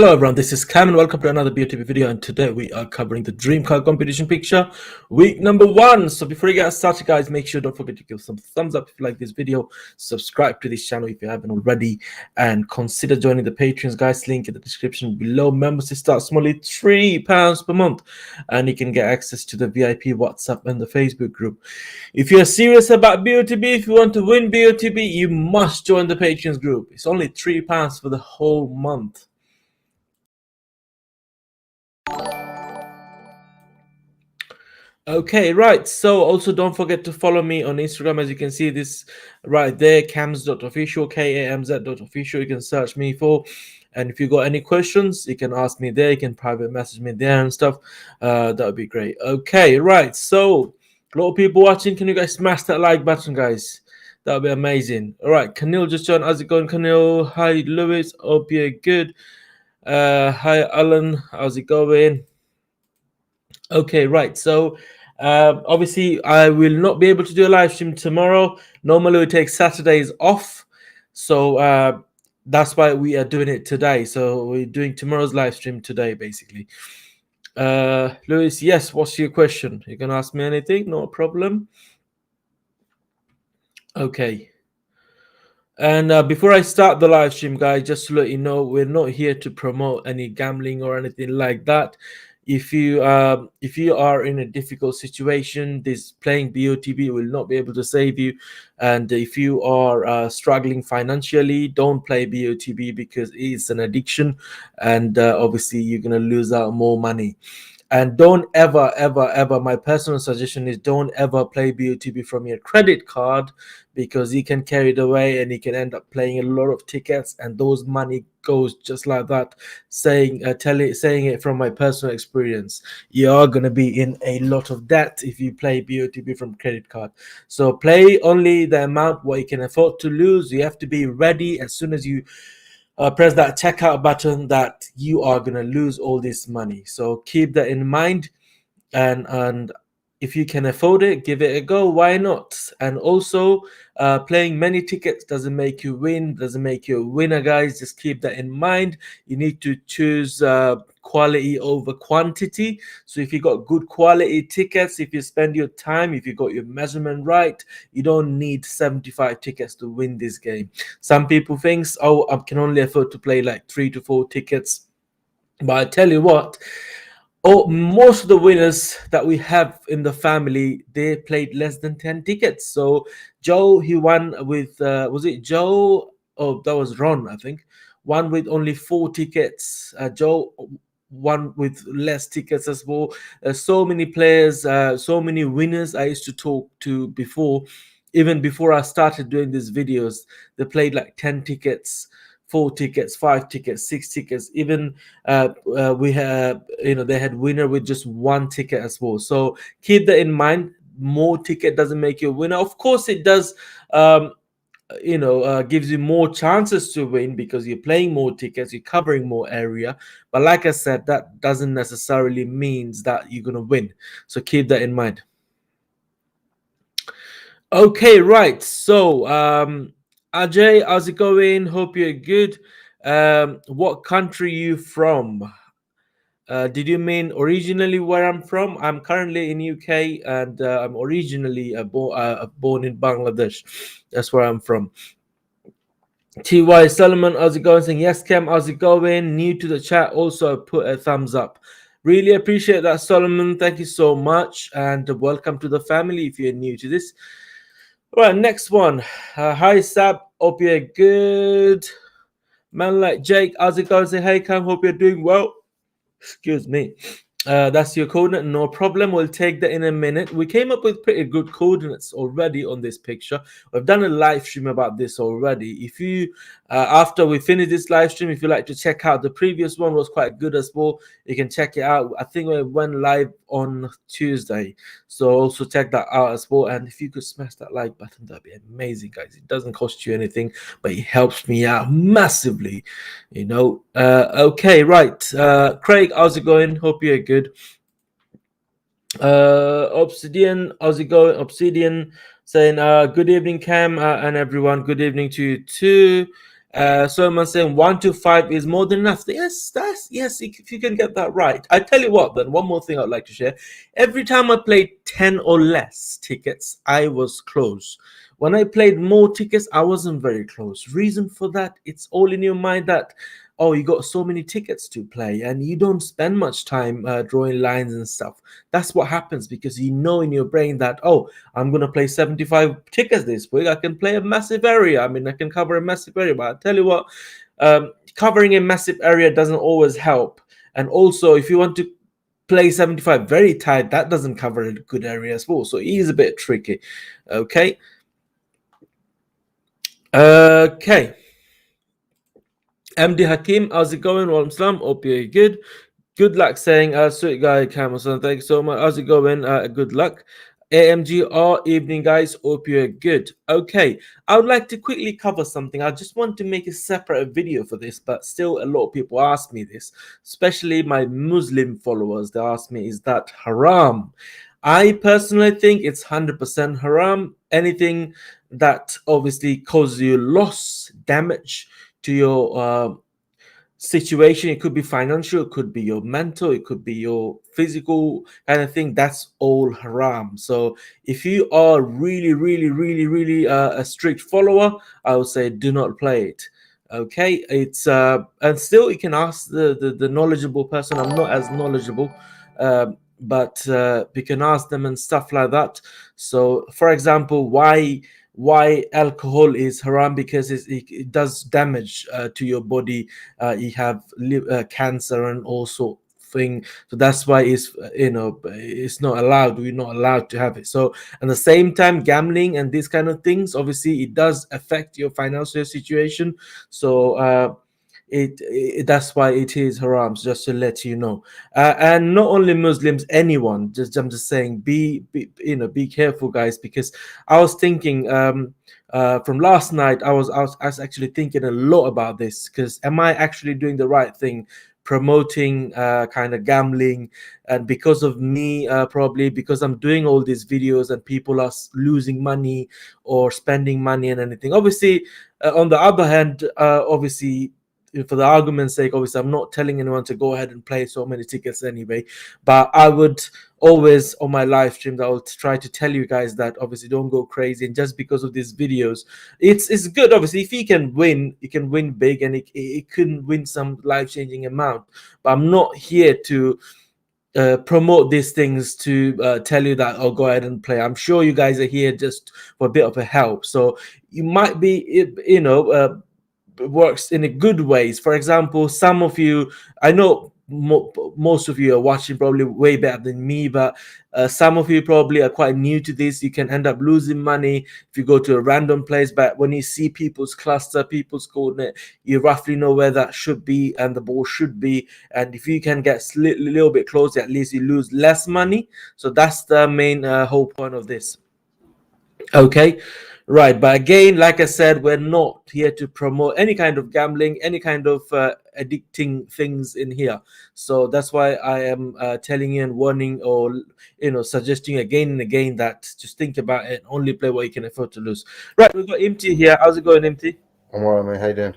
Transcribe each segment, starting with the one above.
Hello everyone, this is Kam and welcome to another BOTB video, and today we are covering the Dream Car Competition picture, week number 1. So before we get started guys, make sure don't forget to give some thumbs up if you like this video, subscribe to this channel if you haven't already, and consider joining the Patreons guys, link in the description below. Membership starts only £3 per month and you can get access to the VIP WhatsApp and the Facebook group. If you're serious about BOTB, if you want to win BOTB, you must join the Patreons group. It's only £3 for the whole month. Okay, right. So also don't forget to follow me on Instagram. As you can see this right there, kams.official, KAMZ.official. You can search me for. And if you got any questions, you can ask me there. You can private message me there and stuff. That would be great. Okay, right. So a lot of people watching. Can you guys smash that like button, guys? That would be amazing. All right, Kanil just joined. How's it going, Kanil? Hi, Lewis. Hope you're good. Hi, Alan. How's it going? Okay, right. So obviously I will not be able to do a live stream tomorrow. Normally we take Saturdays off, so that's why we are doing it today. So we're doing tomorrow's live stream today, basically. Lewis, yes, what's your question? You can ask me anything, no problem. Okay. And before I start the live stream, guys, just to let you know, we're not here to promote any gambling or anything like that. If you are in a difficult situation, this playing BOTB will not be able to save you. And if you are struggling financially, don't play BOTB because it's an addiction, and obviously you're gonna lose out more money. And don't ever, my personal suggestion is don't ever play BOTB from your credit card, because you can carry it away and you can end up playing a lot of tickets and those money goes just like that. Saying it from my personal experience, you are going to be in a lot of debt if you play BOTB from credit card. So play only the amount what you can afford to lose. You have to be ready as soon as you press that checkout button that you are going to lose all this money. So keep that in mind, and if you can afford it, give it a go. Why not? And also playing many tickets doesn't make you win, doesn't make you a winner, guys. Just keep that in mind. You need to choose quality over quantity. So if you got good quality tickets, if you spend your time, if you got your measurement right, you don't need 75 tickets to win this game. Some people think, oh, I can only afford to play like 3 to 4 tickets, but I tell you what, most of the winners that we have in the family, they played less than 10 tickets. So Joe, he won with was it Joe? Oh, that was Ron, I think. Won with only 4 tickets. Joe won with less tickets as well. So many players, so many winners I used to talk to before, even before I started doing these videos. They played like 10 tickets, 4 tickets, 5 tickets, 6 tickets. Even we had, they had winner with just 1 ticket as well. So keep that in mind. More ticket doesn't make you a winner. Of course it does. Gives you more chances to win because you're playing more tickets, you're covering more area. But like I said, that doesn't necessarily means that you're gonna win. So keep that in mind. Okay, right. So Ajay, how's it going? Hope you're good. What country you from? Did you mean originally where I'm from? I'm currently in UK, and I'm originally born in Bangladesh. That's where I'm from. TY Solomon, how's it going? Saying yes, Cam, how's it going? New to the chat, also put a thumbs up. Really appreciate that, Solomon. Thank you so much, and welcome to the family if you're new to this. All right, next one. Hi, Sab. Hope you're good. Man like Jake, how's it going? Say hey, Cam. Hope you're doing well. Excuse me. That's your coordinate, no problem. We'll take that in a minute. We came up with pretty good coordinates already on this picture. We've done a live stream about this already. If you after we finish this live stream, if you like to check out the previous one, was quite good as well, you can check it out. I think we went live on Tuesday, so also check that out as well. And if you could smash that like button, that'd be amazing, guys. It doesn't cost you anything, but it helps me out massively, okay, right. Craig, how's it going? Hope you're good. Obsidian, how's it going? Obsidian saying good evening, Cam, and everyone. Good evening to you too. Someone saying 1 to 5 is more than enough. Yes, if you can get that right. I tell you what, then one more thing I'd like to share. Every time I played 10 or less tickets, I was close. When I played more tickets, I wasn't very close. Reason for that, it's all in your mind that, oh, you got so many tickets to play and you don't spend much time drawing lines and stuff. That's what happens because you know in your brain that, oh, I'm going to play 75 tickets this week. I can play a massive area. I mean, I can cover a massive area. But I tell you what, covering a massive area doesn't always help. And also, if you want to play 75 very tight, that doesn't cover a good area as well. So it is a bit tricky. Okay. Okay. MD Hakim, how's it going? Well, Islam, hope you're good. Good luck saying, sweet guy, Kam Hasan. Thank you so much. How's it going? Good luck. AMGR, evening, guys. Hope you're good. Okay, I would like to quickly cover something. I just want to make a separate video for this, but still, a lot of people ask me this, especially my Muslim followers. They ask me, is that haram? I personally think it's 100% haram. Anything that obviously causes you loss, damage to your situation, it could be financial, it could be your mental, it could be your physical kind of thing. That's all haram. So if you are really a strict follower, I would say do not play it. Okay, it's and still you can ask the knowledgeable person. I'm not as knowledgeable, but we can ask them and stuff like that. So for example, why alcohol is haram? Because it does damage to your body. You have cancer and also thing. So that's why it's it's not allowed. We're not allowed to have it. So at the same time, gambling and these kind of things, obviously it does affect your financial situation. So that's why it is haram, just to let you know. And not only Muslims, anyone, just I'm just saying, be careful, guys, because I was thinking from last night, I was actually thinking a lot about this, because am I actually doing the right thing, promoting kind of gambling? And because of me, probably because I'm doing all these videos and people are losing money or spending money and anything. Obviously, on the other hand, obviously, for the argument's sake, obviously I'm not telling anyone to go ahead and play so many tickets anyway, but I would always, on my live streams, I will try to tell you guys that obviously don't go crazy. And just because of these videos, it's good. Obviously, if you can win, you can win big, and it can win some life-changing amount. But I'm not here to promote these things to tell you that, oh, go ahead and play. I'm sure you guys are here just for a bit of a help. So you might be, works in a good ways. For example, some of you, I know most of you are watching probably way better than me, but some of you probably are quite new to this. You can end up losing money if you go to a random place, but when you see people's cluster, people's coordinate, you roughly know where that should be and the ball should be. And if you can get a little bit closer, at least you lose less money. So that's the main whole point of this. Okay, right. But again, like I said, we're not here to promote any kind of gambling, any kind of addicting things in here. So that's why I am telling you and warning, or suggesting again and again that just think about it. Only play what you can afford to lose. Right, we've got Empty here. How's it going, Empty? I'm alright, man. How you doing?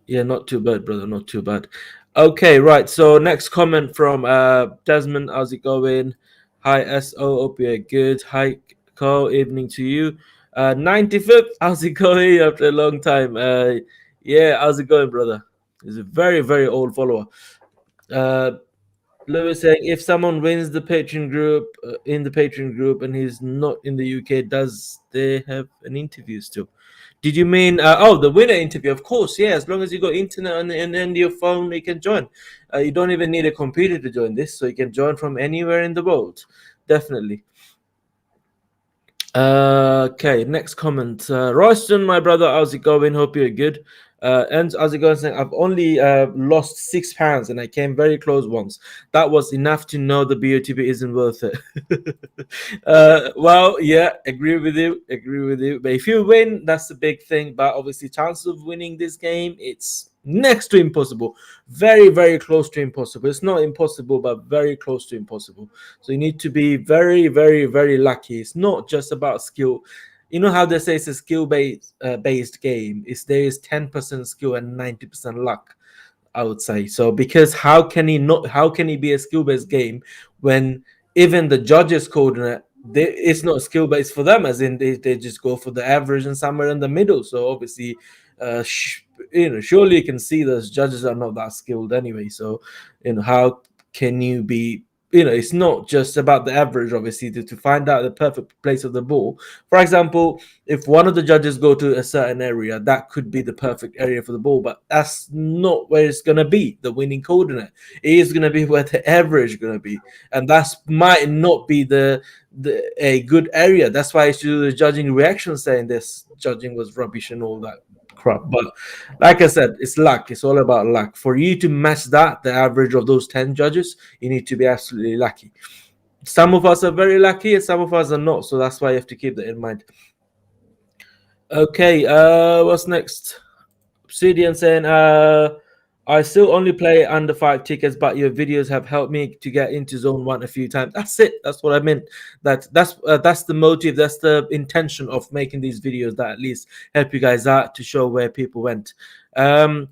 Yeah, not too bad, brother. Not too bad. Okay, right. So next comment from Desmond. How's it going? Hi, SO. Hope you're good. Hi, Carl. Evening to you. 95th. How's it going after a long time? Yeah, how's it going, brother? He's a very old follower. Lewis saying, if someone wins the Patreon group in the Patreon group and he's not in the UK, does they have an interview still? Did you mean the winner interview? Of course, yeah. As long as you got internet and your phone, you can join. You don't even need a computer to join this, so you can join from anywhere in the world. Definitely. Okay, next comment. Royston, my brother, how's it going? Hope you're good. And how's it going? Saying, I've only lost £6 and I came very close once. That was enough to know the BOTB isn't worth it. Well, yeah, agree with you. But if you win, that's the big thing. But obviously, chance of winning this game, it's next to impossible. Very close to impossible. It's not impossible, but very close to impossible. So you need to be very lucky. It's not just about skill. you know how they say it's a skill based game. Is there is 10% skill and 90% luck, I would say. So because how can he not? How can he be a skill based game when even the judges coordinate? It's not skill based for them, as in they just go for the average and somewhere in the middle. So obviously, surely you can see those judges are not that skilled anyway. So how can you be? It's not just about the average, obviously, to find out the perfect place of the ball. For example, if one of the judges go to a certain area, that could be the perfect area for the ball, but that's not where it's going to be, the winning coordinate. It is going to be where the average is going to be, and that's might not be a good area. That's why I used to do the judging reaction saying this judging was rubbish and all that crap. But like I said, it's luck. It's all about luck. For you to match that, the average of those 10 judges, you need to be absolutely lucky. Some of us are very lucky and some of us are not, so that's why you have to keep that in mind. Okay, what's next? Obsidian saying, I still only play under 5 tickets, but your videos have helped me to get into zone 1 a few times. That's it. That's what I meant. That's the motive. That's the intention of making these videos, that at least help you guys out to show where people went. MD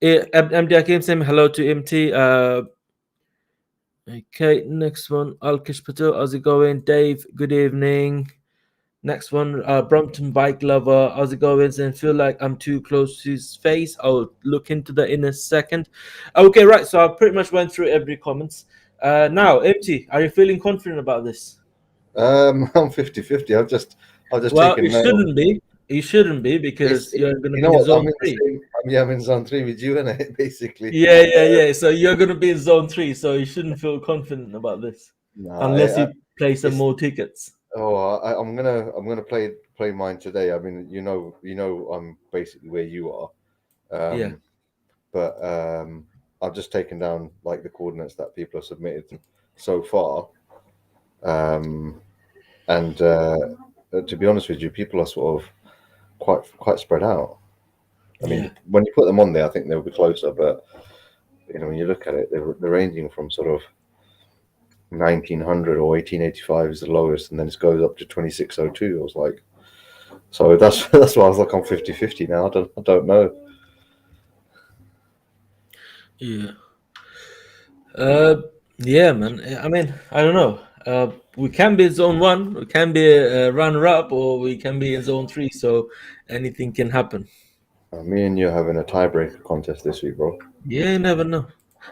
Akim saying hello to MT. Okay, next one. Alkish Patel, how's it going? Dave, good evening. Next one, Brompton Bike Lover. How's it going? And feel like I'm too close to his face. I'll look into that in a second. Okay, right. So I pretty much went through every comments. Now, MT, are you feeling confident about this? I'm 50-50. I've just Well, taken you note. shouldn't be. You shouldn't be because you're going to You be know in what? zone 3. I'm in zone 3 with you in it, basically. Yeah. So you're going to be in zone 3. So you shouldn't feel confident about this Nah, unless you play some it's more tickets. I'm gonna play mine today. I mean, I'm basically where you are, Yeah. but I've just taken down like the coordinates that people have submitted so far, and to be honest with you, people are sort of quite spread out. I Yeah. mean, when you put them on there, I think they'll be closer, but when you look at it, they're ranging from sort of 1900 or 1885 is the lowest, and then it goes up to 2602. I was like, so that's why I was like, I'm 50-50 now. I don't know. Yeah. Yeah, man. I mean, I don't know. We can be in zone 1, we can be a runner up, or we can be in zone 3. So anything can happen. Me and you are having a tiebreaker contest this week, bro. Yeah, you never know.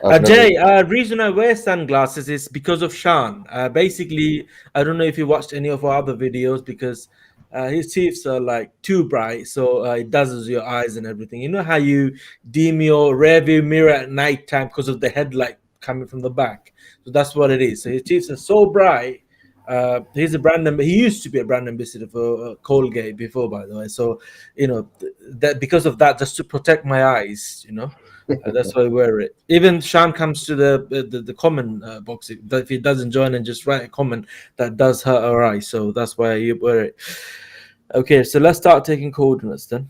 I've never. Jay, reason I wear sunglasses is because of Sean. Basically, I don't know if you watched any of our other videos because his teeth are like too bright, so it dazzles your eyes and everything. You know how you dim your rear view mirror at night time because of the headlight coming from the back. So that's what it is. So his teeth are so bright. He's a brand he used to be a brand ambassador for Colgate before, by the way. So that because of that, just to protect my eyes, that's why I wear it. Even Sean comes to the comment box. If he doesn't join and just write a comment, that does hurt our eyes. So that's why I wear it. Okay, so let's start taking coordinates then.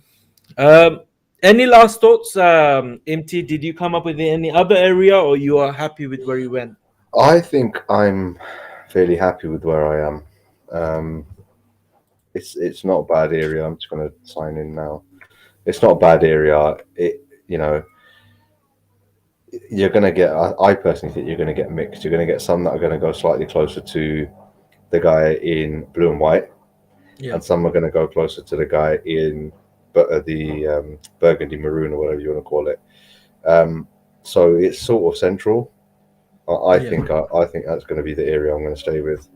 Any last thoughts, MT? Did you come up with any other area, or you are happy with where you went? I think I'm fairly happy with where I am. Um, it's not a bad area. I'm just going to sign in now. It's not a bad area. You're going to get. I personally think you're going to get mixed. You're going to get some that are going to go slightly closer to the guy in blue and white, Yeah, and some are going to go closer to the guy in the burgundy maroon or whatever you want to call it. So it's sort of central. I yeah, think I think that's going to be the area I'm going to stay with.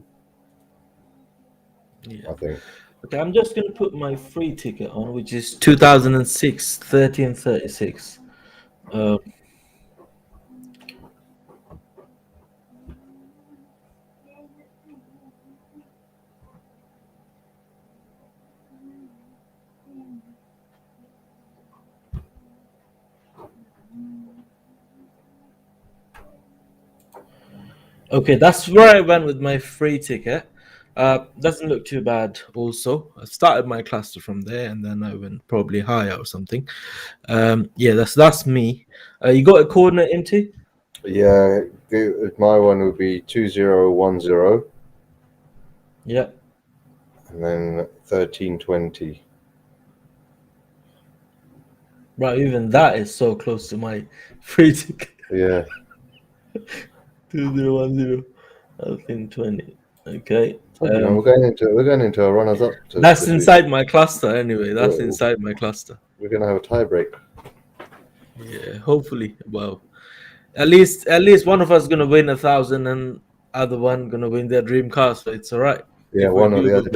yeah. I think. Okay, I'm just gonna put my free ticket on, which is 2006 1336. Okay, that's where I went with my free ticket. Doesn't look too bad. Also, I started my cluster from there, and then I went probably higher or something. Yeah, that's me. You got a coordinate into? Yeah, my one would be 2010. Yeah, and then 1320. Right, even that is so close to my free ticket. Yeah. 2010, 1320. Okay. Told you, man, we're going into a runners up. That's inside my cluster anyway. That's inside my cluster. We're going to have a tie break. Yeah, hopefully. Well, at least one of us gonna win 1,000, and other one gonna win their dream car. So it's all right. Yeah, one or the other.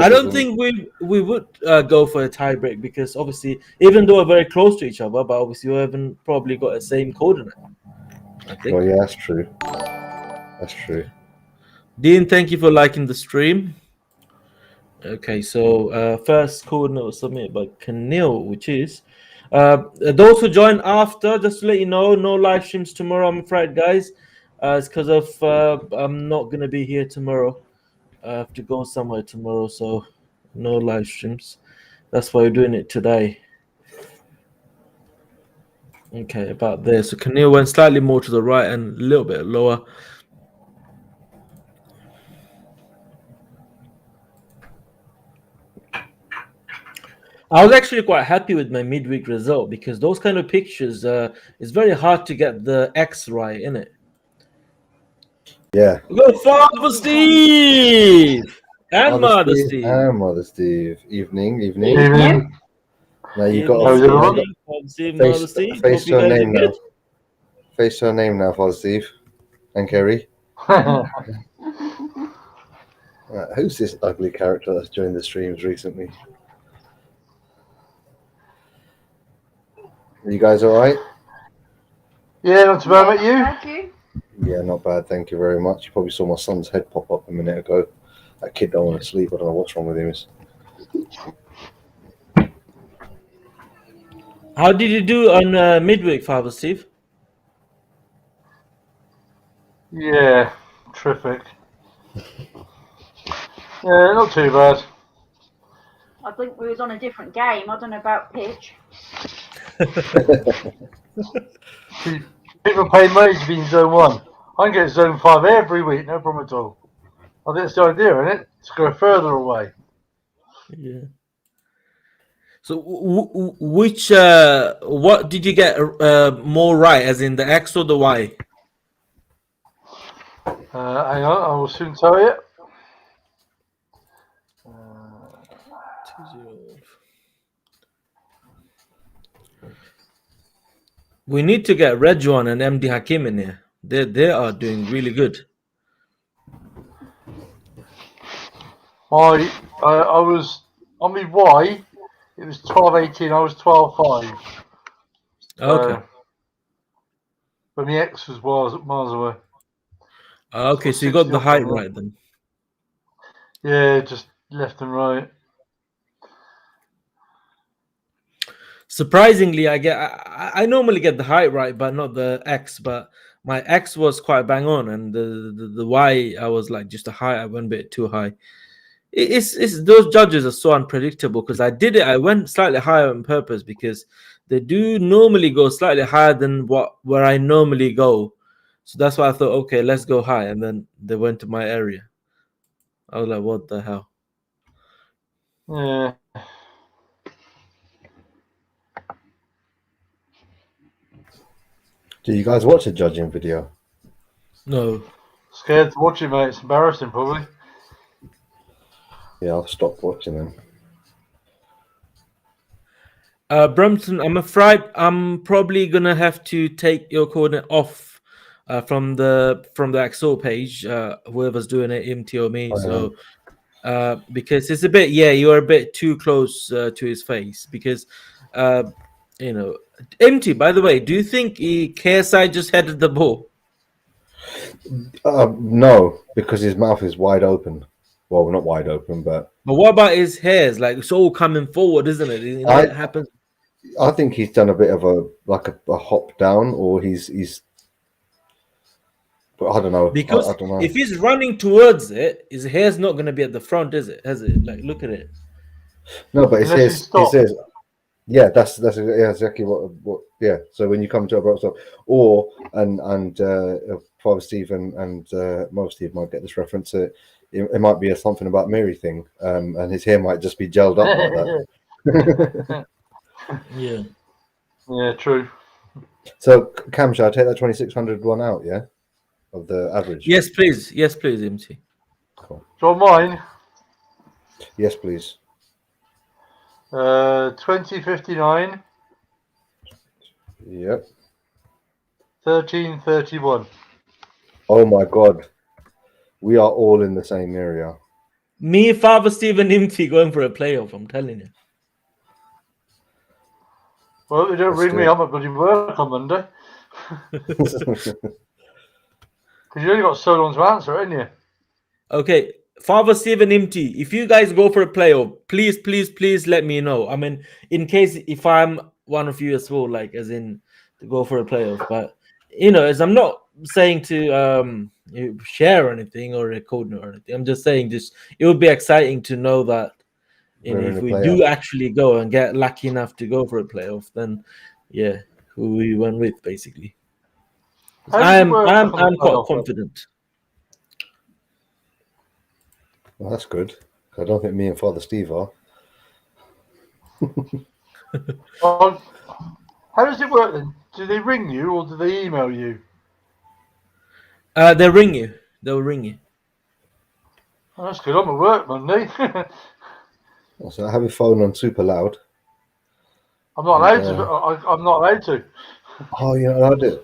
I don't think we would go for a tie break because obviously, even though we're very close to each other, but obviously we haven't probably got the same coordinate. I think. Well, yeah, that's true. That's true. Dean, thank you for liking the stream. Okay, so first coordinate was submitted by Kanil, which is those who join after, just to let you know, no live streams tomorrow, I'm afraid, guys. It's because of I'm not going to be here tomorrow. I have to go somewhere tomorrow, so no live streams. That's why we're doing it today. Okay, about there. So Kanil went slightly more to the right and a little bit lower. I was actually quite happy with my midweek result because those kind of pictures, it's very hard to get the X right, isn't it? Yeah. Go Father Steve and Mother Steve. And Mother Steve. Evening. Now you got face your name now. Face your name now, Father Steve and Kerry. Who's this ugly character that's joined the streams recently? Are you guys all right? Yeah, not too bad, mate. You? Thank you. Yeah, not bad. Thank you very much. You probably saw my son's head pop up a minute ago. That kid don't want to sleep. I don't know what's wrong with him. How did you do on midweek, Father Steve? Yeah, terrific. Yeah, not too bad. I think we was on a different game. I don't know about pitch. People pay money to be in zone 1. I can get zone 5 every week, no problem at all. I think that's the idea, isn't it? To go further away. Yeah. So, which what did you get more right, as in the X or the Y? Hang on, I will soon tell you. We need to get Redjuan and MD Hakim in here. They are doing really good. I was on my Y. It was 12.18. I was 12.5. Okay. But my X was miles away. Okay, so you got the height right then. Yeah, just left and right. Surprisingly, I normally get the height right, but not the X. But my X was quite bang on, and the Y, I was like just a height. I went a bit too high. It's those judges are so unpredictable because I went slightly higher on purpose because they do normally go slightly higher than where I normally go. So that's why I thought, okay, let's go high, and then they went to my area. I was like, what the hell? Yeah. Do you guys watch a judging video? No. Scared to watch it, mate. It's embarrassing, probably. Yeah, I'll stop watching them. Brumpton, I'm afraid I'm probably gonna have to take your coordinate off from the Excel page. Whoever's doing it, MT or me. So because it's a bit, you're a bit too close to his face. Because MT. By the way, do you think KSI just headed the ball? No, because his mouth is wide open. Well, not wide open, but what about his hairs? Like it's all coming forward, isn't it? It happens. I think he's done a bit of a hop down, or he's. But I don't know. Because I don't know. if he's running towards it, his hair's not going to be at the front, is it? Has it? Like, look at it. No, but it says Yeah, that's exactly what. Yeah, so when you come to a box stop, or and Father Steve and Mo Steve might get this reference. It might be something about Mary thing, and his hair might just be gelled up like that. Yeah. Yeah, true. So, Cam, shall I take that 2600 one out? Yeah, of the average. Yes, please. Yes, please, MC. Cool. Do you want mine? Yes, please. 2059, Yep. 1331. Oh my God, we are all in the same area. Me, Father Steve, and Imti going for a playoff. I'm telling you. Well, they don't Let's ring do me it. up at bloody work on Monday. Because you only got so long to answer, haven't you? Okay, Father Steve and Imti, if you guys go for a playoff, please, please, please let me know. I mean, in case if I'm one of you as well, like as in to go for a playoff. But as I'm not saying to share anything or record or anything. I'm just saying just it would be exciting to know that We're in if a we playoff. do actually go and get lucky enough to go for a playoff, then yeah, who we went with basically. How does it I'm work I'm on the I'm quite playoff? confident. Well, that's good. I don't think me and Father Steve are. How does it work then? Do they ring you or do they email you? They'll ring you. They'll ring you. Oh, that's good. I'm at work Monday. So I have a phone on super loud. I'm not And, allowed to. I'm not allowed to. Oh, you're not allowed to.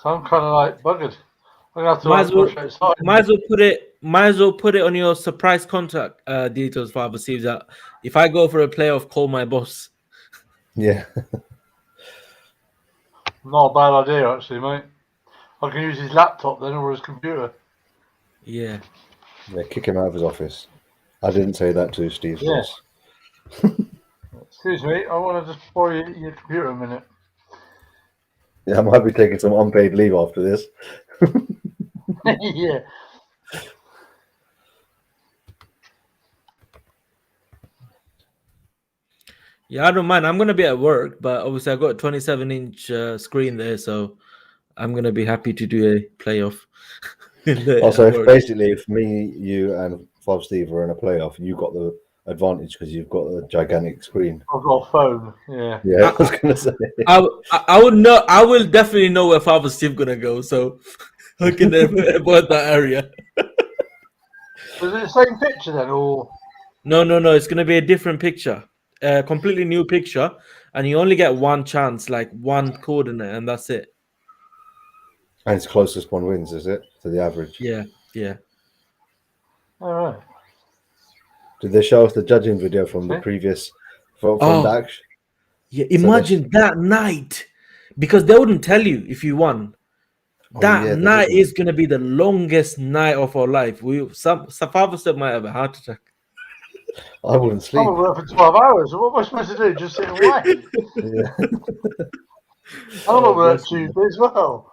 So I'm kind of like buggered. I'm gonna have to Might like as well, rush outside. might as well put it on your surprise contact details, Father Steve. That if I go for a playoff, call my boss. Yeah. Not a bad idea actually, mate. I can use his laptop then or his computer. Yeah. Yeah, kick him out of his office. I didn't say that to Steve's Yeah. boss. Excuse me, I want to just borrow your computer a minute. Yeah, I might be taking some unpaid leave after this. Yeah. Yeah, I don't mind. I'm gonna be at work, but obviously I got a 27-inch screen there, so I'm gonna be happy to do a playoff. Also, At work. if me, you, and Father Steve are in a playoff, you got the advantage because you've got a gigantic screen. I've got a phone. Yeah. Yeah, I was gonna say. I would know. I will definitely know where Father Steve gonna go, so I can avoid that area. Was it the same picture then, or? No. It's gonna be a different picture, a completely new picture, and you only get one chance, like one coordinate, and that's it. And it's closest one wins, is it, to the average? Yeah. All right. Did they show us the judging video from the Okay. previous from Oh. the action? Yeah. Imagine that night, because they wouldn't tell you if you won. That Yeah, they night wouldn't. is gonna be the longest night of our life. Some Father Steve might have a heart attack. I wouldn't sleep. I'm at work for 12 hours. What am I supposed to do? Just sit and wait? Yeah. I'm at work bless you. Tuesday as well.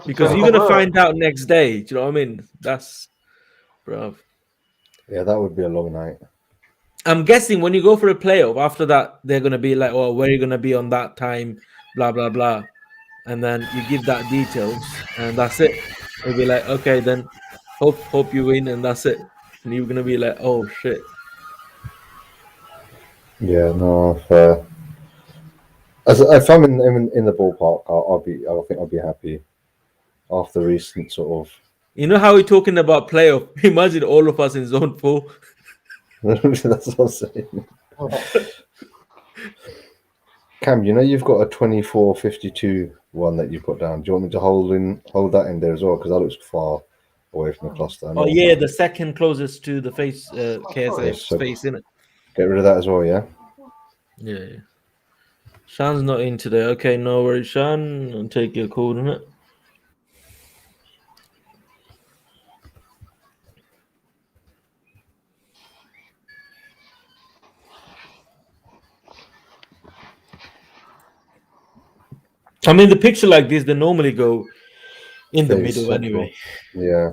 Because you're gonna find out next day. Do you know what I mean? That's, bro. Yeah, that would be a long night. I'm guessing when you go for a playoff, after that they're gonna be like, "Oh, where are you gonna be on that time?" Blah blah blah, and then you give that details, and that's it. It'll be like, okay, then hope you win, and that's it. And you're gonna be like, "Oh shit." Yeah, no. If I'm in the ballpark, I think I'll be happy after recent sort You know how we're talking about playoff? Imagine all of us in zone 4. of. That's what I'm saying. Cam, you've got a 24-52 one that you put down. Do you want me to hold that in there as well? Because that looks far away from the cluster. Oh yeah, the second closest to the face, KSA's so face, innit? get rid of that as well, yeah? Yeah. Sean's not in today. Okay, no worries, Sean. I'll take your coordinate. I mean, the picture like this, they normally go in the middle Central. anyway. Yeah.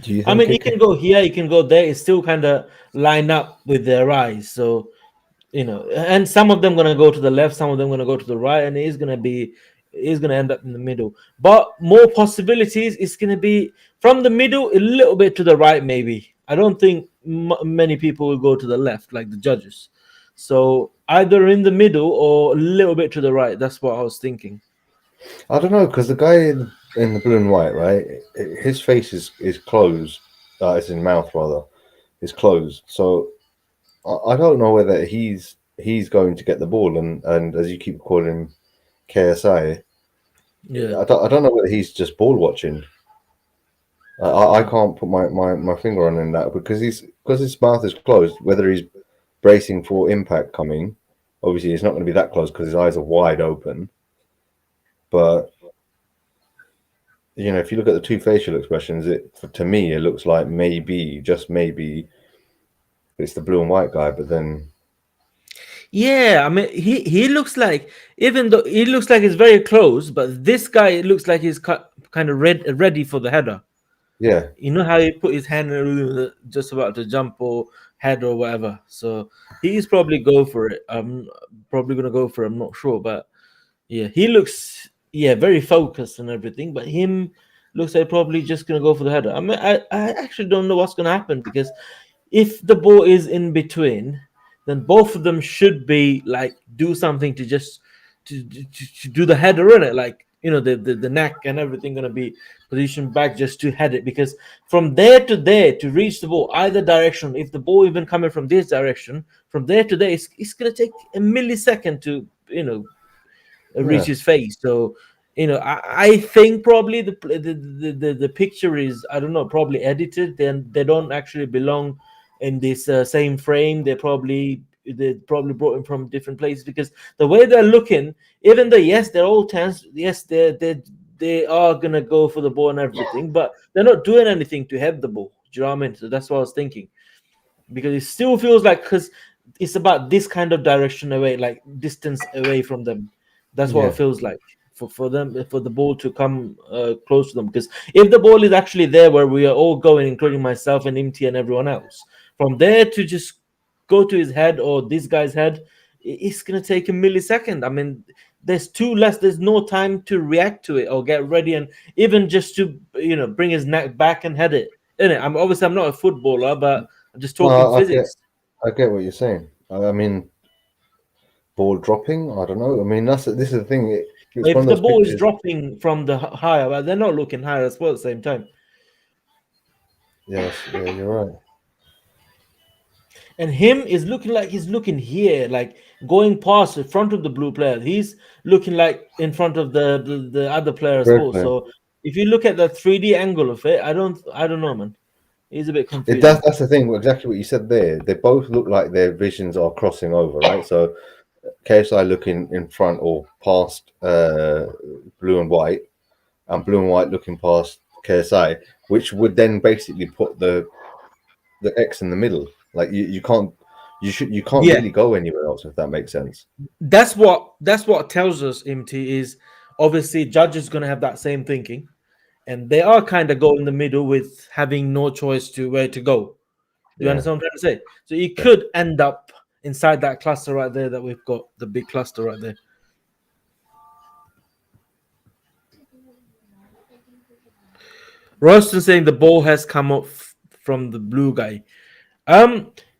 Do you I think mean, he it can go here, he can go there. It's still kind of line up with their eyes. So, and some of them gonna go to the left, some of them gonna go to the right, and he's gonna end up in the middle. But more possibilities is gonna be from the middle a little bit to the right, maybe. I don't think many people will go to the left like the judges. So either in the middle or a little bit to the right. That's what I was thinking. I don't know, because the guy in the blue and white, right? His face is closed. It's in mouth rather. Is closed. So I don't know whether he's going to get the ball, and as you keep calling him KSI, Yeah. I don't know whether he's just ball watching. I can't put my finger on that because his mouth is closed. Whether he's bracing for impact coming, obviously it's not going to be that close because his eyes are wide open. But if you look at the two facial expressions, to me it looks like maybe, just maybe, it's the blue and white guy. But then, Yeah, I mean, he looks like, even though he looks like he's very close, but this guy looks like he's kind of ready for the header. yeah, You know how he put his hand just about to jump or head or whatever. So he's probably go for it. I'm probably gonna go for it. I'm not sure, but yeah, he looks very focused and everything. But him looks like probably just gonna go for the header. I mean, I actually don't know what's gonna happen because if the ball is in between, then both of them should be like do something to just to do the header in it, like the neck and everything gonna be positioned back just to head it, because from there to there to reach the ball either direction, if the ball even coming from this direction, from there to there, it's gonna take a millisecond to reach his face. So I think probably the picture is, I don't know, probably edited. Then they don't actually belong in this same frame. They probably brought him from different places, because the way they're looking, even though yes they're all tense, yes they are gonna go for the ball and everything, but they're not doing anything to head the ball. Do you know what I mean? So that's what I was thinking, because it still feels like, because it's about this kind of direction away, like distance away from them. That's what yeah, it feels like for them, for the ball to come close to them. Because if the ball is actually there where we are all going, including myself and Imti and everyone else, from there to just go to his head or this guy's head, it's gonna take a millisecond. I mean, there's no time to react to it or get ready, and even just to bring his neck back and head it. Innit? I'm not a footballer, but I'm just talking no, physics. I get what you're saying. I mean, ball dropping. I don't know. I mean, this is the thing. It's If one of the those ball is pictures. dropping from the higher, but they're not looking higher as well at the same time. Yes, yeah, you're right. And him is looking like he's looking here, like going past in front of the blue player. He's looking like in front of the other player as Red well. player. So if you look at the 3D angle of it, I don't know, man. He's a bit It confusing. that's the thing. Exactly what you said there. They both look like their visions are crossing over, right? So KSI looking in front or past blue and white, and blue and white looking past KSI, which would then basically put the X in the middle. Like you can't Yeah, really go anywhere else, if that makes sense. that's what tells us, MT, is obviously judges gonna have that same thinking, and they are kind of going in the middle with having no choice to where to go. Do you Yeah. understand what I'm trying to say? So you could end up inside that cluster right there that we've got, the big cluster right there. Roston saying the ball has come up from the blue guy.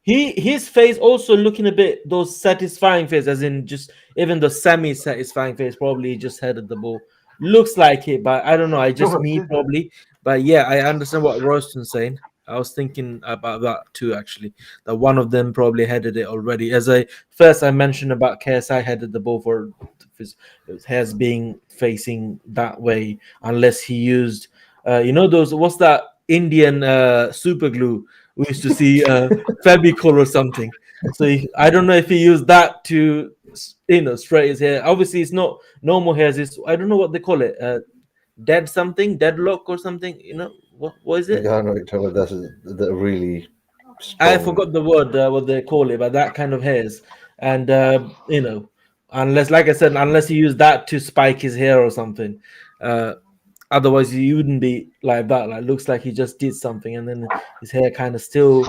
His face also looking a bit those satisfying face, as in just even the semi-satisfying face. Probably he just headed the ball. Looks like it, but I don't know. I just me probably. But yeah, I understand what Roston's saying. I was thinking about that too, actually. That one of them probably headed it already. As I mentioned about KSI headed the ball for his hairs being facing that way, unless he used, those, what's that Indian super glue we used to see, Fabicol or something. So I don't know if he used that to straight his hair. Obviously, it's not normal hairs. It's, I don't know what they call it, deadlock or something. What is it? Yeah, I know each other. That's that really I strong. forgot the word, what they call it, but that kind of hairs. And unless, like I said, unless he used that to spike his hair or something. Otherwise, he wouldn't be like that. Like, looks like he just did something, and then his hair kind of still,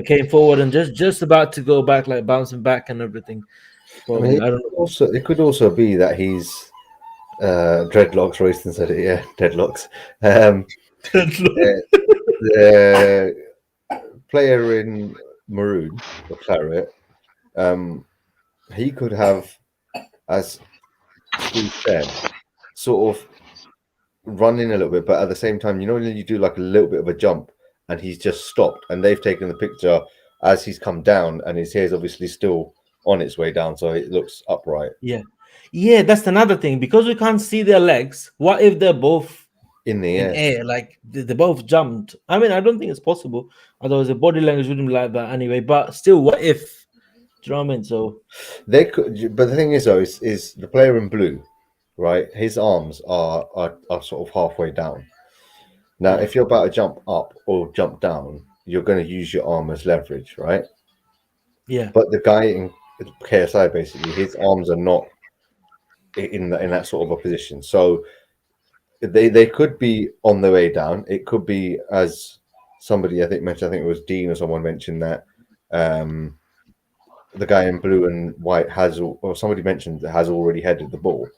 came forward and just about to go back, like bouncing back and everything. I mean, Probably, I don't know. it could also be that he's dreadlocks. Royston said it. Yeah, dreadlocks. The player in maroon or claret, he could have, as Steve said, sort of running a little bit, but at the same time, when you do like a little bit of a jump and he's just stopped, and they've taken the picture as he's come down, and his hair's obviously still on its way down, so it looks upright. Yeah, that's another thing, because we can't see their legs. What if they're both In the air. air, like they both jumped? I mean, I don't think it's possible. Otherwise, the body language wouldn't be like that anyway. But still, what if? Do you know what I mean? So They could, but the thing is, though, is the player in blue, right? His arms are sort of halfway down. Now, Yeah. if you're about to jump up or jump down, you're going to use your arm as leverage, right? yeah, But the guy in KSI, basically, his arms are not in that sort of a position. So they could be on the way down. It could be, as somebody I think it was Dean or someone mentioned, that the guy in blue and white has, or somebody mentioned that has already headed the ball,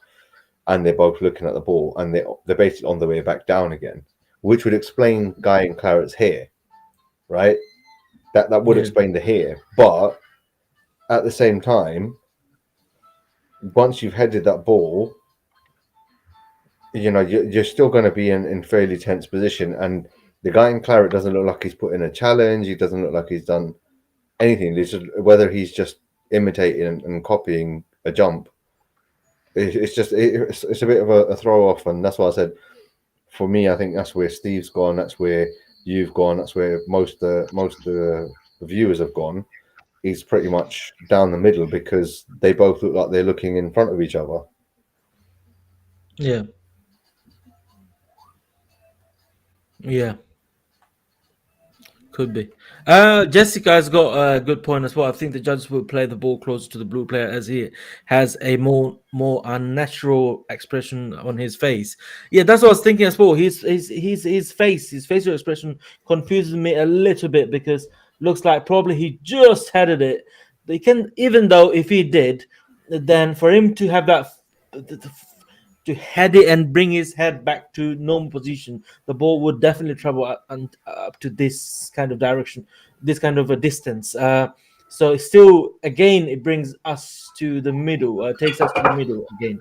and they're both looking at the ball, and they're basically on the way back down again, which would explain Guy and Claret's hair, right? That would Yeah. explain the hair, but at the same time, once you've headed that ball, you're still going to be in fairly tense position, and the guy in Claret doesn't look like he's put in a challenge. He doesn't look like he's done anything. It's just, whether he's just imitating and copying a jump. It's a bit of a throw off, and that's why I said, for me, I think that's where Steve's gone. That's where you've gone. That's where most of the viewers have gone. He's pretty much down the middle, because they both look like they're looking in front of each other. Yeah. Yeah. Could be. Jessica has got a good point as well. I think the judges will play the ball closer to the blue player, as he has a more unnatural expression on his face. Yeah, that's what I was thinking as well. His facial expression confuses me a little bit, because looks like probably he just headed it. They can, even though if he did, then for him to have that to head it and bring his head back to normal position, the ball would definitely travel up to this kind of direction, this kind of a distance. So it's still, again, it brings us to the middle, takes us to the middle again.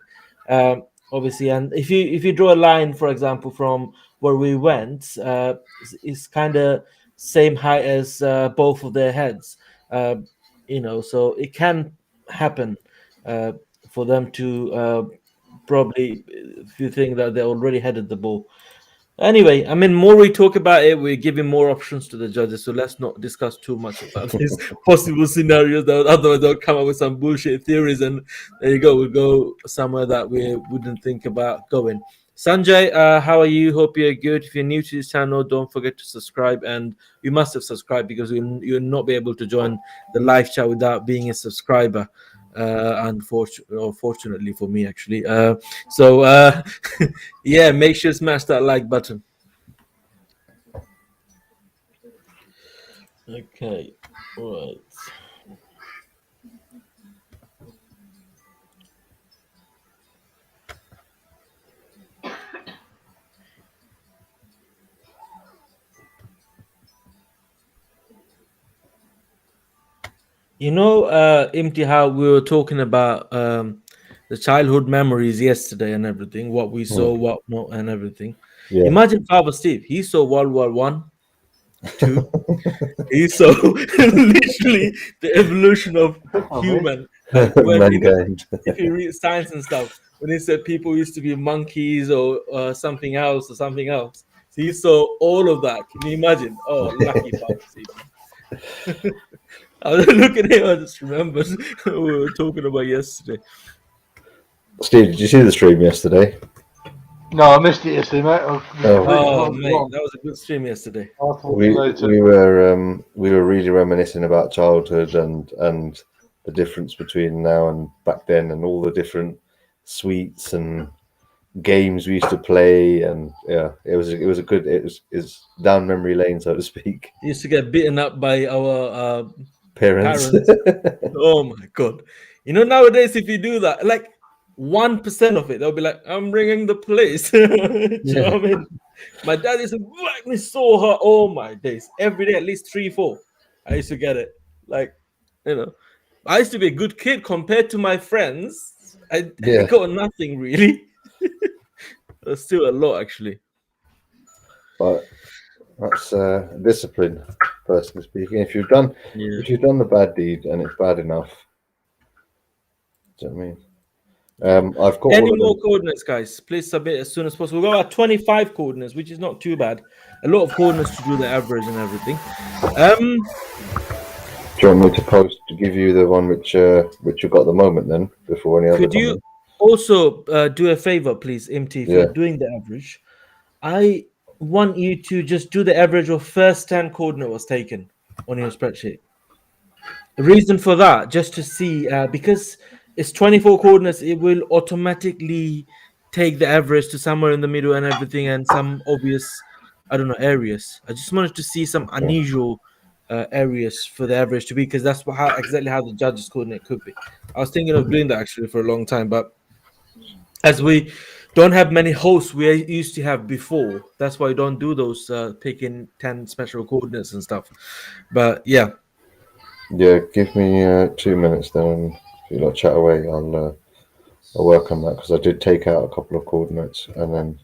Obviously, and if you draw a line, for example, from where we went, it's kind of same height as both of their heads. So it can happen for them to. Probably, if you think that they already headed the ball. Anyway, I mean, more we talk about it, we're giving more options to the judges. So let's not discuss too much about these possible scenarios. That otherwise they'll come up with some bullshit theories, and there you go. We'll go somewhere that we wouldn't think about going. Sanjay, how are you? Hope you're good. If you're new to this channel, don't forget to subscribe, and you must have subscribed, because you'll not be able to join the live chat without being a subscriber. Unfortunately for me, actually. Yeah, make sure to smash that like button. Okay, right. Imti, how we were talking about the childhood memories yesterday and everything, what we saw, what not, and everything. Yeah. Imagine Father Steve. He saw World War One, two. He saw literally the evolution of human. Like when Mankind. if you read science and stuff, when he said people used to be monkeys or something else. So he saw all of that. Can you imagine? Oh, lucky Father Steve. I was looking at him, I just remembered what we were talking about yesterday. Steve, did you see the stream yesterday? No, I missed it yesterday, mate. Oh, mate, that was a good stream yesterday. We were really reminiscing about childhood and the difference between now and back then, and all the different sweets and games we used to play, and yeah, it was a good, it's down memory lane, so to speak. Used to get beaten up by our Parents. parents. Oh my god! You know, nowadays if you do that, like 1% of it, they'll be like, "I'm bringing the police." Do you know what I mean? My dad used to whack me so hard. Oh my days! Every day, at least 3, 4. I used to get it. Like, you know, I used to be a good kid compared to my friends. I Yeah, got nothing really. There's still a lot actually. but that's discipline, personally speaking. Yeah. If you've done the bad deed and it's bad enough, do you know what I mean? I've got Any all of more them. coordinates, guys? Please submit as soon as possible. We've got about 25 coordinates, which is not too bad. A lot of coordinates to do the average and everything. Do you want me to post to give you the one which you've got at the moment then, before any other Could come you in? also do a favor, please, MT, if you're Yeah, doing the average? I want you to just do the average of first 10 coordinate was taken on your spreadsheet. The reason for that, just to see, because it's 24 coordinates, it will automatically take the average to somewhere in the middle and everything, and some obvious, I don't know, areas. I just wanted to see some okay. unusual areas for the average to be, because that's exactly how the judges coordinate could be. I was thinking of doing that actually for a long time, but as we don't have many hosts we used to have before, that's why we don't do those picking 10 special coordinates and stuff. But yeah. Yeah, give me 2 minutes then, and if you like chat away, I'll work on that, because I did take out a couple of coordinates and then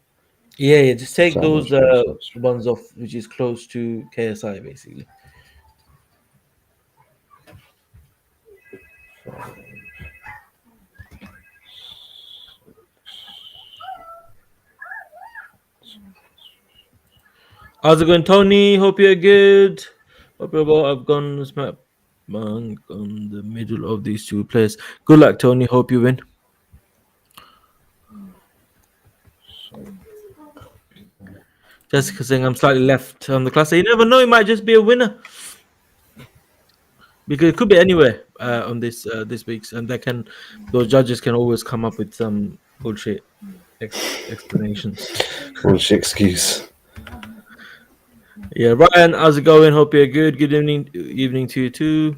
Yeah, just take those sandwich them. So ones off which is close to KSI basically. How's it going, Tony? Hope you're good. Hope you're well. I've gone smack bang on the middle of these two players. Good luck, Tony. Hope you win. Jessica saying I'm slightly left on the class. You never know, it might just be a winner. Because it could be anywhere on this week's, and those judges can always come up with some bullshit explanations. bullshit excuse. Yeah, Ryan, how's it going? Hope you're good. Good evening to you too.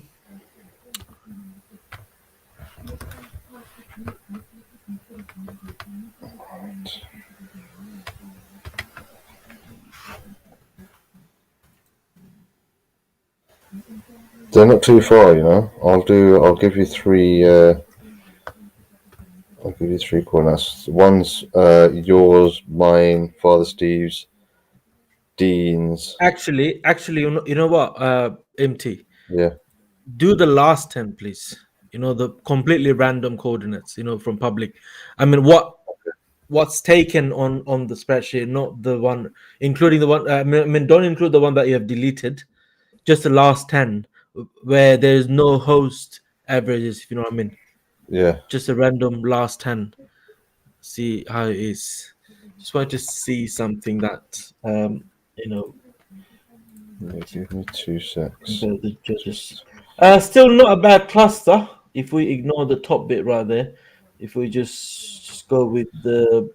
They're not too far, you know. I'll give you three. I'll give you three coordinates. One's yours, mine, Father Steve's, Dean's. Actually, you know what? MT, Yeah, do the last 10, please. You know, the completely random coordinates. You know, from public. I mean, what's taken on the spreadsheet, not the one, including the one. I mean, don't include the one that you have deleted. Just the last 10, where there's no host averages. If you know what I mean. yeah. Just a random last 10. See how it is. Just want to see something that you know, Yeah, give me 2 secs. the judges. Still not a bad cluster if we ignore the top bit right there. If we just go with the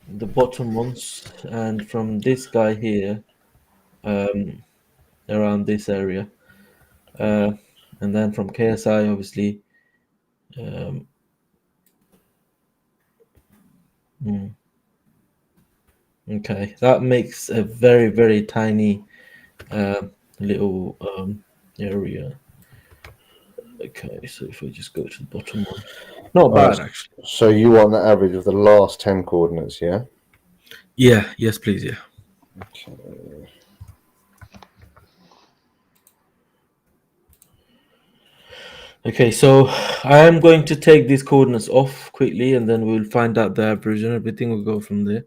bottom ones, and from this guy here, around this area, and then from KSI, obviously. Um, okay, that makes a very very tiny little area. Okay, so if we just go to the bottom one, not All right. bad actually. So you want the average of the last 10 coordinates, yeah? Yeah, yes, please, yeah. Okay, so I am going to take these coordinates off quickly, and then we'll find out the average, and everything will go from there.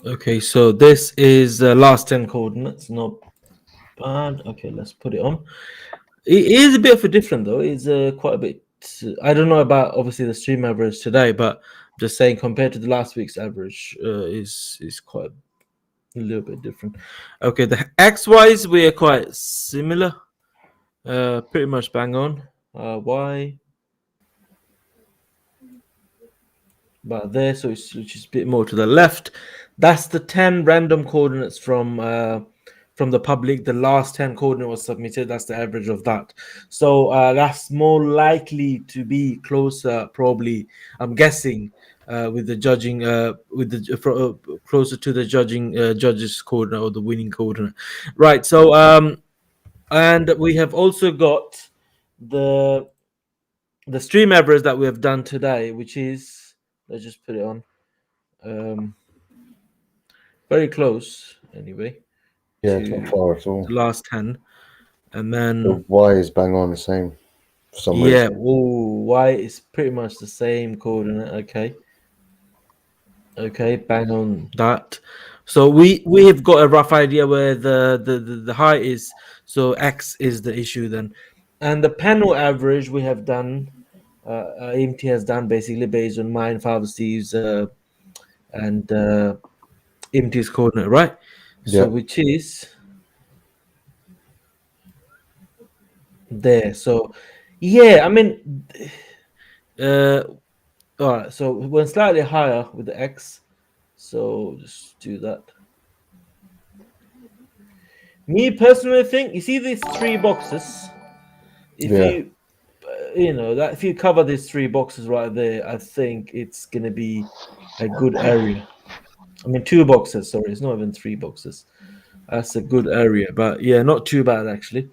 Okay, so this is the last 10 coordinates. Not bad. Okay, let's put it on. It is a bit of a different though. It's quite a bit. I don't know about obviously the stream average today, but I'm just saying compared to the last week's average, is quite a little bit different. Okay, the X Y's we are quite similar. Pretty much bang on. Y. About there, so it's which is a bit more to the left. That's the 10 random coordinates from the public. The last 10 coordinate was submitted. That's the average of that. So that's more likely to be closer, probably. I'm guessing with the judging, closer to the judges coordinate or the winning coordinate, right? So and we have also got the stream average that we have done today, which is, let's just put it on. Very close, anyway. Yeah, to it's not far at all. the last 10. And then, The Y is bang on the same for some yeah, reason. Y is pretty much the same coordinate. Okay, bang on that. So we have got a rough idea where the height is. So X is the issue then. And the panel average we have done, AMT has done basically based on mine, Father Steve's, and AMT's coordinate, right? So Yeah. which is there. So yeah, I mean, all right. So we went slightly higher with the X. So just do that. Me personally think you see these 3 boxes. If Yeah. you know that if you cover these 3 boxes right there, I think it's gonna be a good area. I mean 2 boxes. Sorry, it's not even 3 boxes. That's a good area, but yeah, not too bad actually.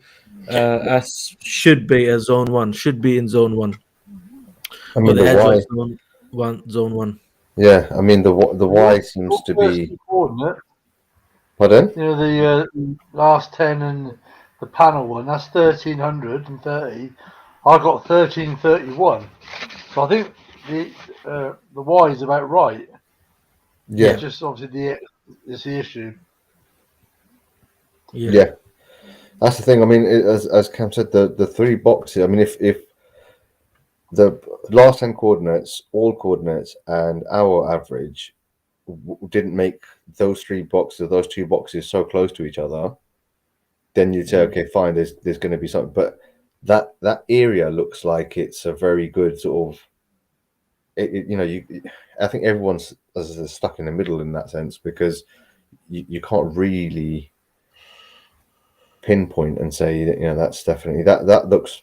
As should be a zone 1. Should be in zone 1. I Or mean the the edge of Y. zone 1. Yeah, I mean the Y seems to First be. coordinate, Pardon? you know, the last 10 and the panel one, that's 1330. I got 1331. So I think the Y is about right. Yeah. It's just obviously it's the issue. Yeah. That's the thing. I mean, as Cam said, the 3 boxes. I mean, if the last 10 coordinates, all coordinates, and our average didn't make those 3 boxes, those 2 boxes so close to each other, then you'd say, okay, fine, there's going to be something. But that area looks like it's a very good sort of. I think everyone's stuck in the middle in that sense because you can't really pinpoint and say that that's definitely that looks.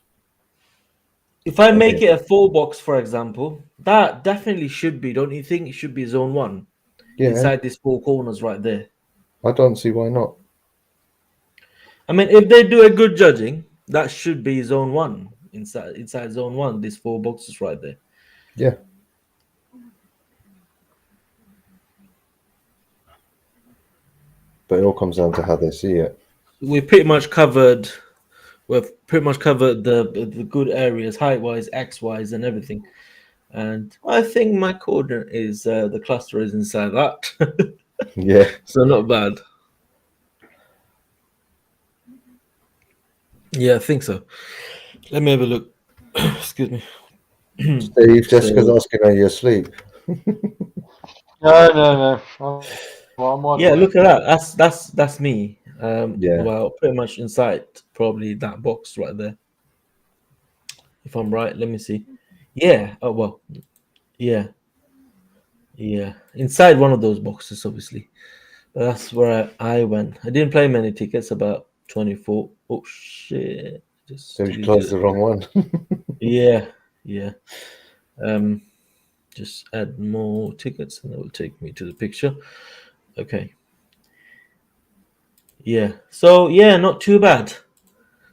If I make it a 4 box, for example, that definitely should be. Don't you think it should be zone 1 inside these 4 corners right there? I don't see why not. I mean, if they do a good judging, that should be zone 1 inside zone 1. These 4 boxes right there. Yeah. But it all comes down to how they see it. We've pretty much covered. We've pretty much covered the good areas, height wise, X wise, and everything. And I think my coordinate is the cluster is inside that. Yeah. So not bad. Yeah, I think so. Let me have a look. Excuse me. Steve, Jessica's asking, are you asleep? No. I'm wide Yeah, awake. look at that. That's me. Yeah. Well, pretty much inside probably that box right there. If I'm right, let me see. Yeah. Oh well. Yeah. Yeah. Inside one of those boxes, obviously. But that's where I went. I didn't play many tickets. About 24. Oh shit! Just So you closed the wrong one. Yeah. Just add more tickets, and it will take me to the picture. Okay. Yeah. So yeah, not too bad.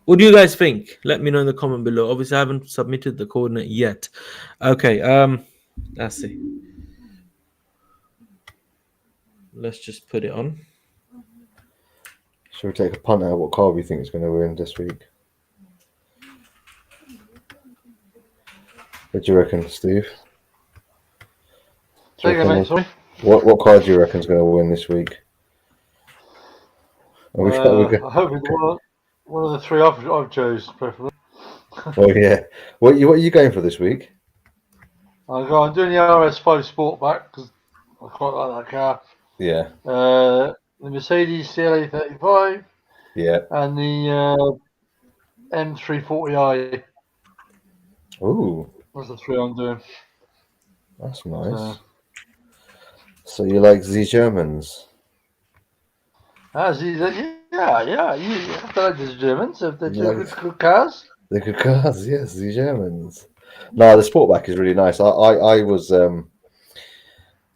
What do you guys think? Let me know in the comment below. Obviously, I haven't submitted the coordinate yet. Okay. Let's see. Let's just put it on. Should we take a punt at what car we think is going to win this week? What do you reckon, Steve? Say again, mate, sorry. What card do you reckon is going to win this week? I hope it's one of the three I've chose, preferably. Oh yeah. What are you going for this week? I'm doing the RS5 Sportback because I quite like that car. Yeah. The Mercedes CLA 35 Yeah. and the M340i. Ooh, Those are the three I'm doing. that's nice. So you like the Germans? Yeah. You have to like the Germans if they're You like good cars. the good cars? Yes, the Germans. No, the Sportback is really nice. I was I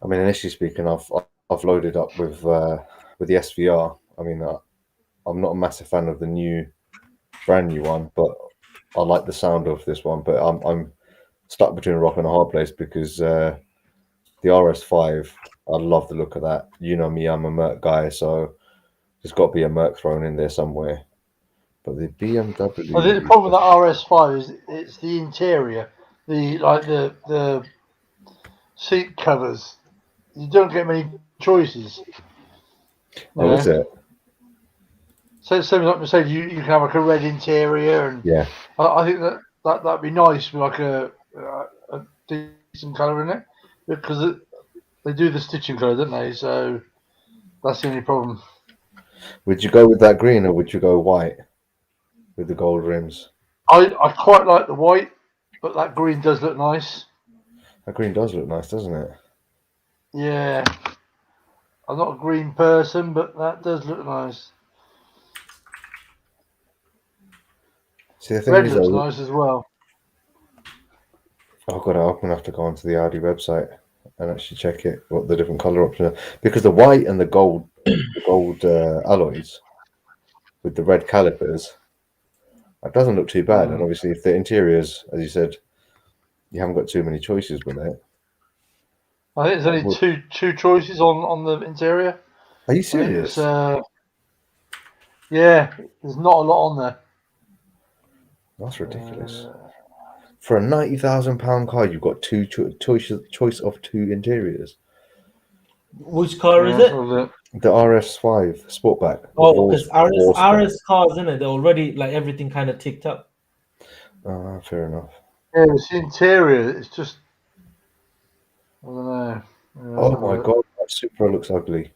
mean, initially speaking, I've loaded up with the SVR. I mean, I'm not a massive fan of the brand new one, but I like the sound of this one. But I'm stuck between a rock and a hard place because the RS5, I love the look of that. You know me, I'm a Merc guy, so there's got to be a Merc thrown in there somewhere. But the BMW, I think the problem with that RS5 is it's the interior, the seat covers. You don't get many choices. oh, is it? So same like Mercedes, you can have like a red interior, and Yeah. I think that'd be nice with like a decent colour in it, because they do the stitching colour, don't they? So that's the only problem. Would you go with that green or would you go white with the gold rims? I quite like the white, but that green does look nice. That green does look nice, doesn't it? Yeah, I'm not a green person, but that does look nice. See, the thing Red is, looks nice as well. I'm gonna have to go onto the Audi website and actually check it, what the different color options are, because the white and the gold alloys with the red calipers, that doesn't look too bad. And obviously, if the interiors, as you said, you haven't got too many choices with it. I think there's only two choices on the interior. Are you serious? Yeah, there's not a lot on there. That's ridiculous. For a £90,000 car, you've got two choice of two interiors. Which car is it? The RS5 Sportback. Oh, because RS cars, isn't it? They're already like everything kind of ticked up. Fair enough. Yeah, it's the interior. It's just, I don't know. Oh my god, that Supra looks ugly.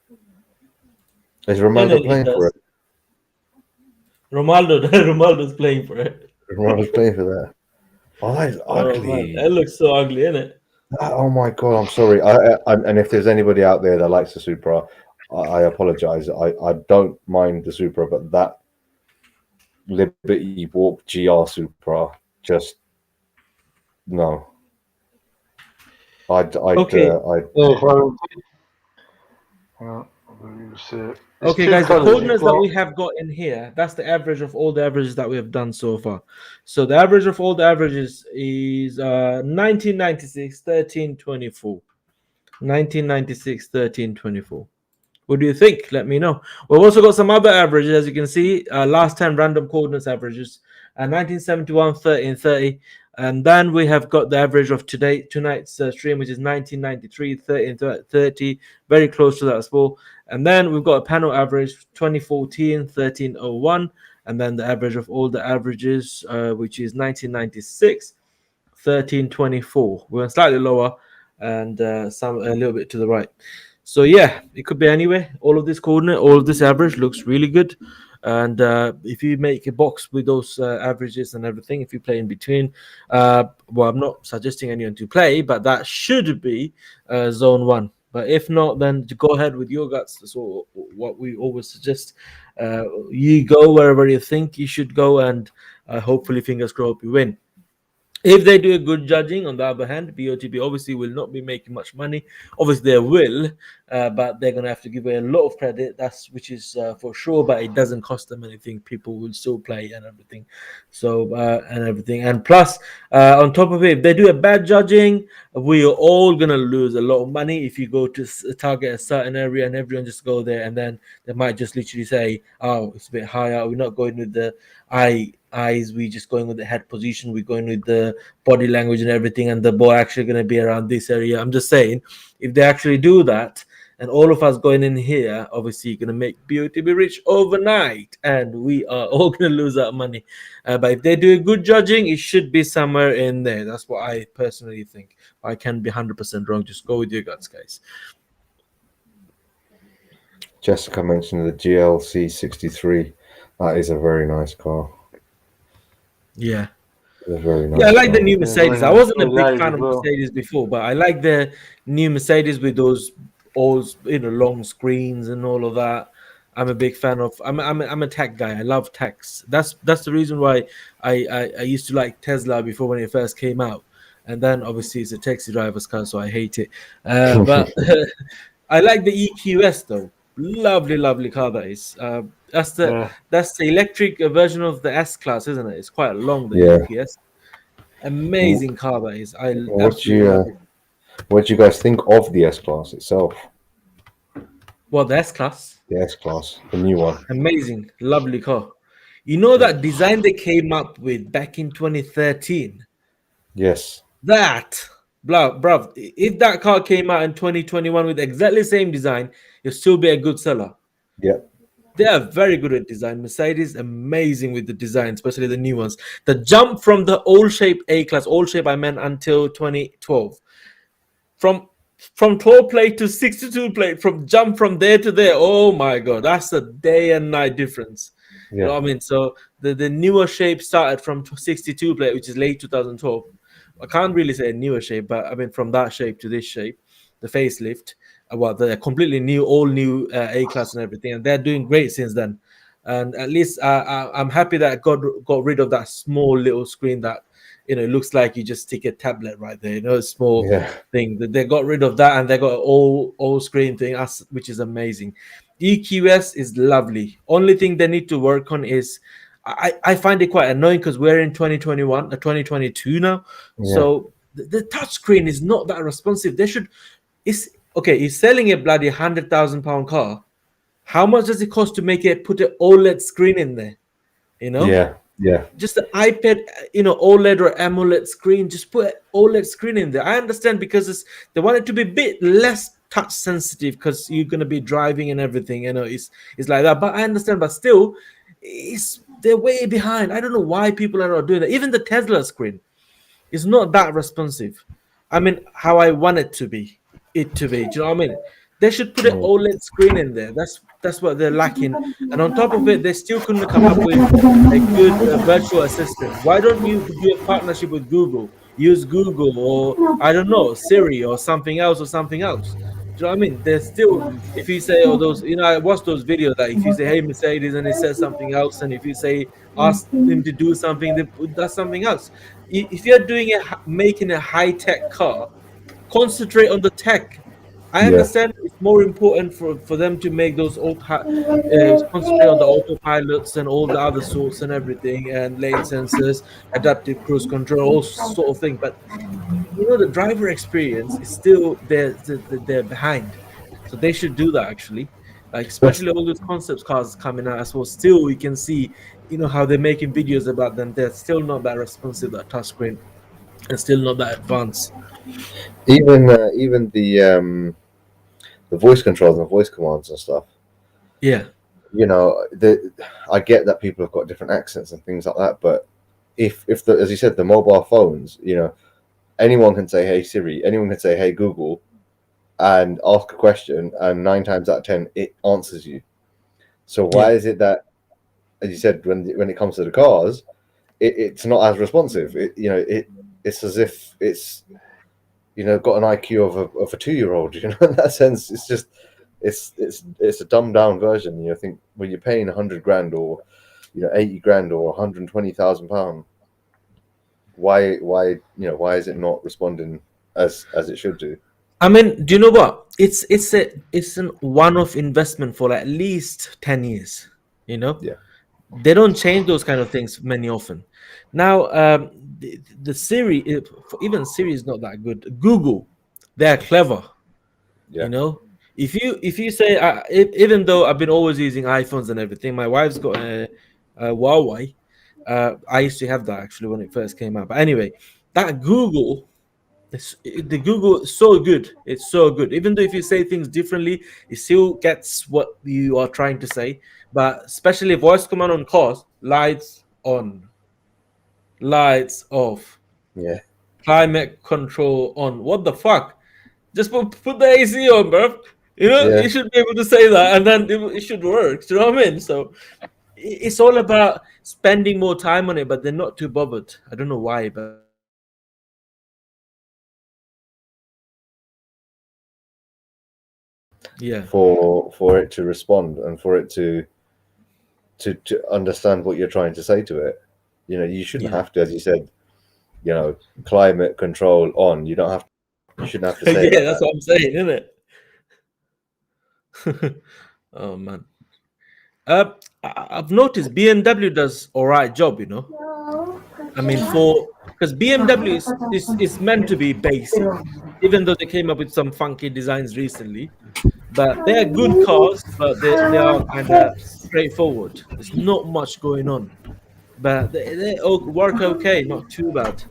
Is Ronaldo playing for it? Ronaldo's playing for it. Ronaldo's playing for that. Oh, that is ugly. It looks so ugly, isn't it? Oh my god, I'm sorry. And if there's anybody out there that likes the Supra, I apologize. I don't mind the Supra, but that Liberty Walk GR Supra, just no. Okay, guys, the coordinates that we have got in here, that's the average of all the averages that we have done so far. So the average of all the averages is 1996, 1324. 1996, 1324. What do you think? Let me know. We've also got some other averages, as you can see. Last 10 random coordinates averages. 1971, 1330. And then we have got the average of tonight's stream, which is 1993, 1330. Very close to that as well. And then we've got a panel average, 2014, 1301. And then the average of all the averages, which is 1996, 1324. We went slightly lower and some a little bit to the right. So yeah, it could be anywhere. All of this coordinate, all of this average looks really good. And if you make a box with those averages and everything, if you play in between, well, I'm not suggesting anyone to play, but that should be zone 1. But if not, then go ahead with your guts. That's what we always suggest. You go wherever you think you should go, and hopefully, fingers crossed, you win. If they do a good judging, on the other hand, BOTB obviously will not be making much money. Obviously, they will, but they're going to have to give away a lot of credit. Which is for sure, but it doesn't cost them anything. People will still play and everything. So, and plus, on top of it, if they do a bad judging, we are all going to lose a lot of money if you go to target a certain area and everyone just go there, and then they might just literally say, oh, it's a bit higher. We're not going with the eyes, we just going with the head position, we're going with the body language and everything, and the ball actually going to be around this area. I'm just saying, if they actually do that, and all of us going in here, obviously you're going to make BOTB rich overnight, and we are all going to lose our money. But if they do a good judging, it should be somewhere in there. That's what I personally think. I can be 100% wrong. Just go with your guts, guys. Jessica mentioned the GLC 63. That is a very nice car. Yeah. It's a very nice Yeah, I like car. the new Mercedes. I very wasn't a nice. big Nice fan as of well. Mercedes before, but I like the new Mercedes with those all long screens and all of that. I'm a big fan of. I'm a tech guy. I love techs. That's the reason why I used to like Tesla before when it first came out, and then obviously it's a taxi driver's car, so I hate it. But I like the EQS though. Lovely, lovely car that is. That's the electric version of the S class, isn't it? It's quite long. The Yeah. EQS. Amazing car that is. I What do absolutely love it. what do you guys think of the S Class itself? Well, the S class, The S Class, the new one. amazing, lovely car. You know that design they came up with back in 2013. Yes. That, bruv, if that car came out in 2021 with exactly the same design, it'll still be a good seller. Yeah. They are very good at design. Mercedes, amazing with the design, especially the new ones. The jump from the old shape A class, old shape I meant until 2012, from 12 plate to 62 plate, from jump from there to there. Oh my god, that's a day and night difference. You know what I mean? So the newer shape started from 62 plate, which is late 2012. I can't really say a newer shape, but I mean from that shape to this shape, the facelift. Well, they're completely new, all new A class and everything, and they're doing great since then. And at least I'm happy that I got rid of that small little screen that it looks like you just stick a tablet right there. A small thing. They got rid of that, and they got an all screen thing, which is amazing. EQS is lovely. Only thing they need to work on is I find it quite annoying because we're in 2021, 2022 now. So the touch screen is not that responsive. They should. It's okay. He's selling a bloody £100,000 car. How much does it cost to put an OLED screen in there? Yeah. Just the iPad, OLED or AMOLED screen. Just put an OLED screen in there. I understand because they want it to be a bit less touch sensitive because you're gonna be driving and everything. It's like that. But I understand. But still, they're way behind. I don't know why people are not doing that. Even the Tesla screen is not that responsive. I mean, how I want it to be. Do you know what I mean? They should put an OLED screen in there. That's what they're lacking. And on top of it, they still couldn't come up with a good virtual assistant. Why don't you do a partnership with Google? Use Google or I don't know, Siri or something else. Do you know what I mean? There's still, if you say, I watched those videos that if you say, hey, Mercedes, and it says something else, and if you say, ask them to do something, they does something else. If you're making a high-tech car, concentrate on the tech. I understand it's more important for them to make those concentrate on the autopilots and all the other sorts and everything, and lane sensors, adaptive cruise control, all sort of thing. But the driver experience is still they're behind, so they should do that actually. Like especially all those concept cars coming out as well. Still, we can see how they're making videos about them. They're still not that responsive, that touchscreen, and still not that advanced. Even the voice controls and voice commands and stuff. Yeah. I get that people have got different accents and things like that, but if as you said, the mobile phones, anyone can say, hey Siri, anyone can say, hey Google, and ask a question, and 9 times out of 10 it answers you. So why is it that, as you said, when it comes to the cars, it's not as responsive? It's as if it's got an IQ of a 2-year-old. In that sense, it's just it's a dumbed down version. I think when you're paying 100 grand or 80 grand or 120,000 £100,000, why is it not responding as it should do? I mean, do you know what? It's an one-off investment for at least 10 years. They don't change those kind of things many often. Now, the Siri, even Siri is not that good. Google, they're clever. If you say, even though I've been always using iPhones and everything, my wife's got a Huawei, I used to have that actually when it first came out. But anyway, that Google, the Google is so good. It's so good. Even though if you say things differently, it still gets what you are trying to say. But especially voice command on cars, lights on, lights off, Yeah. climate control on. What the fuck? Just put the AC on, bro. You know, Yeah. you should be able to say that, and then it should work. Do you know what I mean? So it's all about spending more time on it, but they're not too bothered. I don't know why, but yeah, For it to respond and for it to understand what you're trying to say to it. You know, you shouldn't yeah, have to, as you said, you know, climate control on. You don't have. You shouldn't have to say it yeah. like That's that. what I'm saying, isn't it? Oh man. I've noticed BMW does all right job. You know, I mean, for because BMW is meant to be basic, even though they came up with some funky designs recently. But they're good cars, but they are kind of straightforward. There's not much going on, but they work okay, not too bad.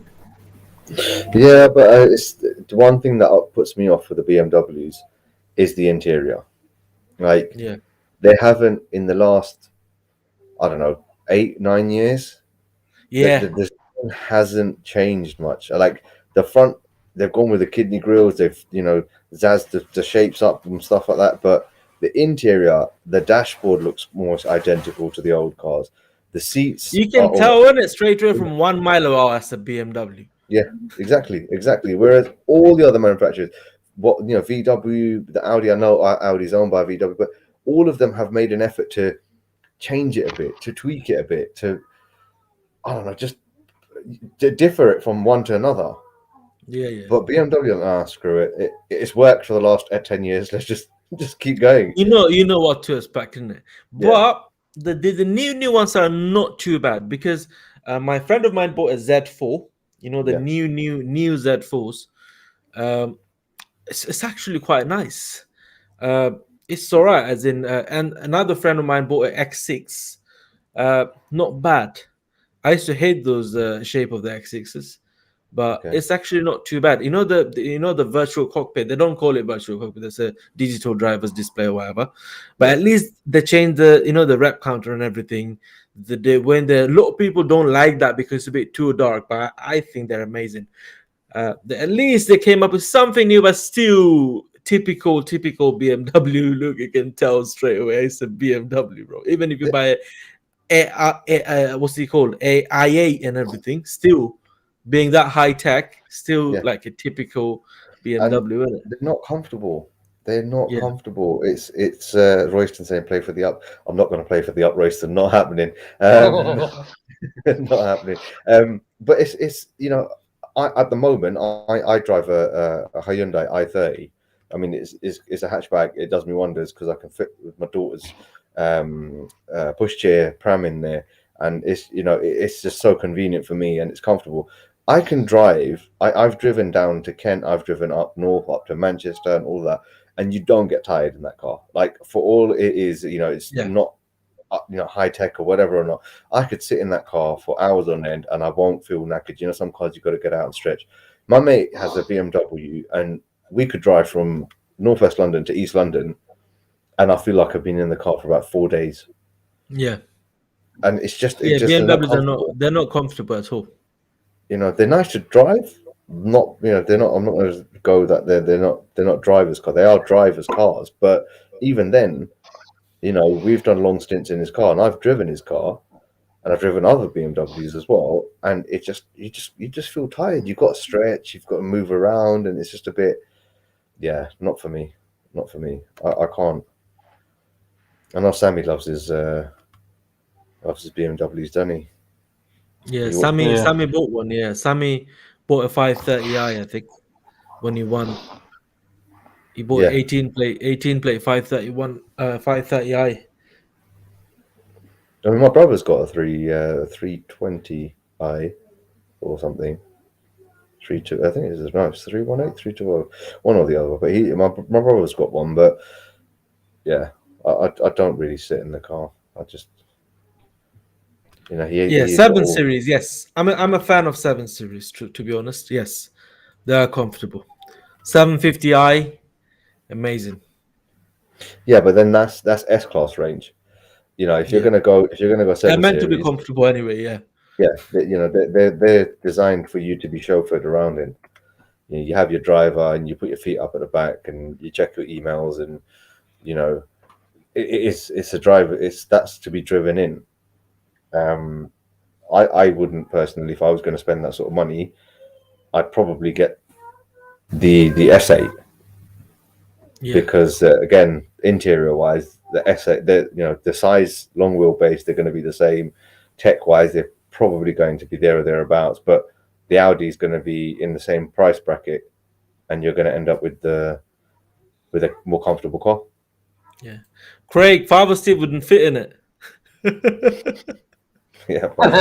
Yeah, but it's the one thing that puts me off with the BMWs is the interior. Like Yeah, they haven't in the last, I don't know, 8 9 years. The yeah. design hasn't changed much. Like the front, they've gone with the kidney grills. They've zazzed the shapes up and stuff like that. But the interior, the dashboard looks almost identical to the old cars. The seats You are can almost, tell when it's straight away from 1 mile away as a BMW. yeah, exactly. Whereas all the other manufacturers, VW, the Audi, I know Audi's owned by VW, but all of them have made an effort to change it a bit, to tweak it a bit, to I don't know, just to differ it from one to another. Yeah, yeah. But BMW, screw it. It's worked for the last 10 years. Let's just keep going. You know what to expect, innit? Yeah, But the new ones are not too bad because my friend of mine bought a Z4. You know the yeah. new Z4s. Um, it's actually quite nice. Uh, it's all right. As in, and another friend of mine bought an X6. Not bad. I used to hate those shape of the X6s, but Okay. it's actually not too bad. You know the virtual cockpit. They don't call it virtual cockpit. It's a digital driver's display or whatever. But Yeah, at least they changed the rep counter and everything. When a lot of people don't like that because it's a bit too dark, but I think they're amazing. At least they came up with something new, but still typical BMW look. You can tell straight away it's a BMW, bro. Even if you They- buy what's it called, a i8 and everything, still being that high tech, still yeah. like a typical And BMW, isn't it? they're not comfortable. They're not Yeah. comfortable. It's Royston saying play for the up. I'm not going to play for the up, Royston. Not happening. Um, not happening. But it's at the moment I drive a Hyundai i30. I mean it's a hatchback. It does me wonders because I can fit with my daughter's pushchair pram in there, and it's just so convenient for me and it's comfortable. I can drive. I've driven down to Kent. I've driven up north, up to Manchester, and all that, and you don't get tired in that car. Like for all it is, it's Yeah. not high tech or whatever or not. I could sit in that car for hours on end and I won't feel knackered. Some cars you've got to get out and stretch. My mate has a BMW and we could drive from northwest London to East London and I feel like I've been in the car for about 4 days. Yeah. And it's just Yeah. they're not BMWs are not comfortable. they're not comfortable at all. They're nice to drive. Not they're not. I'm not going to go that they're not drivers' cars. They are drivers' cars, but even then, we've done long stints in his car, and I've driven his car, and I've driven other BMWs as well, and you just feel tired. You've got to stretch, you've got to move around, and it's just a bit, yeah, not for me, not for me. I can't. I know Sammy loves his BMWs, doesn't he? Yeah. He wa- Yeah. Sammy bought one. Yeah. Sammy bought a 530i, I think, when he won. He bought yeah, 18 plate 531 530i. I mean my brother's got a 320i or something. 3.2, I think it's 318, 320, one or the other. But my brother's got one, but yeah, I don't really sit in the car. I just You know, Yeah, he's got 7 all, Series. Yes, I'm a fan of 7 Series. To be honest, yes, they are comfortable. 750i, amazing. yeah, but then that's S-Class range. You know, if you're Yeah, gonna go 7 meant to be Series, comfortable anyway. Yeah, yeah, you know, they're designed for you to be chauffeured around in. You know, you have your driver and you put your feet up at the back and you check your emails, and you know, it's a driver. That's to be driven in. Um, I wouldn't personally, if I was going to spend that sort of money, I'd probably get the S8 yeah, because again, interior wise, the S8, the size, long wheelbase, they're going to be the same. Tech wise, they're probably going to be there or thereabouts, but the Audi is going to be in the same price bracket, and you're going to end up with a more comfortable car. yeah. Craig, Father Steve wouldn't fit in it. Yeah, probably.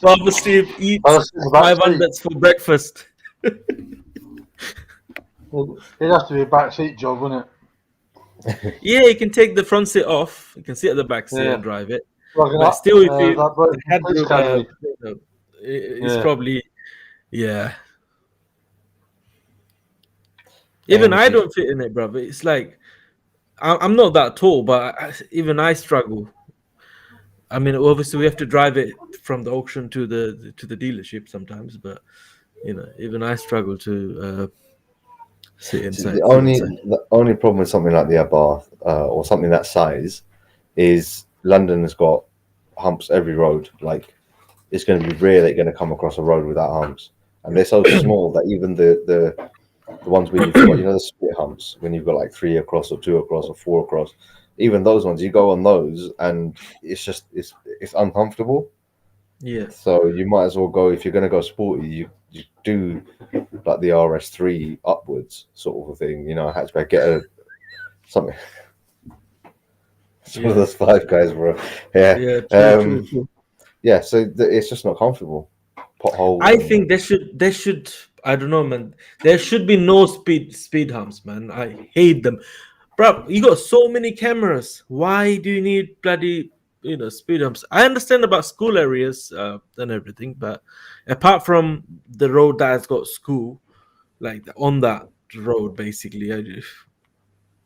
Father Steve eats That's the back seat. 500s for breakfast. It'd have to be a back seat job, wouldn't it? Yeah, you can take the front seat off. You can sit at the back seat Yeah. and drive it. Like But still, if you that broken had police academy. it's Yeah. probably yeah. Even I AMG. don't fit in it, brother. It's like I'm not that tall, but even I struggle. I mean, obviously, we have to drive it from the auction to the dealership sometimes, but you know, even I struggle to sit See, inside. Fit inside. the only problem with something like the Abarth or something that size is London has got humps every road. Like it's going to be rare that you're going to come across a road without humps, and they're so small that even the ones where you've got, you know, the split humps when you've got like 3 across or 2 across or 4 across, even those ones you go on those and it's uncomfortable. Yeah, So you might as well go, if you're going to go sporty, you do like the RS3 upwards sort of a thing, you know, hatchback, get something. Some of those 5 guys were, yeah, yeah, true. yeah. So it's just not comfortable. Potholes. I think there should I don't know, man. There should be no speed humps, man. I hate them, bro. You got so many cameras. Why do you need bloody speed humps? I understand about school areas and everything, but apart from the road that has got school, like on that road, basically,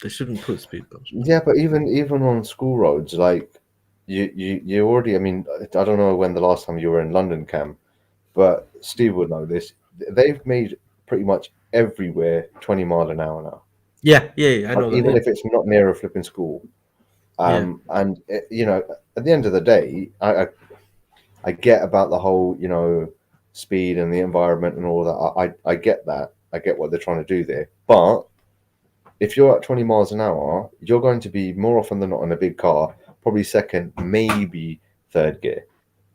they shouldn't put speed bumps. Yeah, but even on school roads, like you already. I mean, I don't know when the last time you were in London, Cam, but Steve would know this. They've made pretty much everywhere 20 mile an hour now. Yeah, I Like know that. even Yeah, if it's not near a flipping school. yeah, And you know, at the end of the day, I get about the whole, you know, speed and the environment and all that. I get that. I get what they're trying to do there. But if you're at 20 miles an hour, you're going to be more often than not in a big car, probably second, maybe third gear.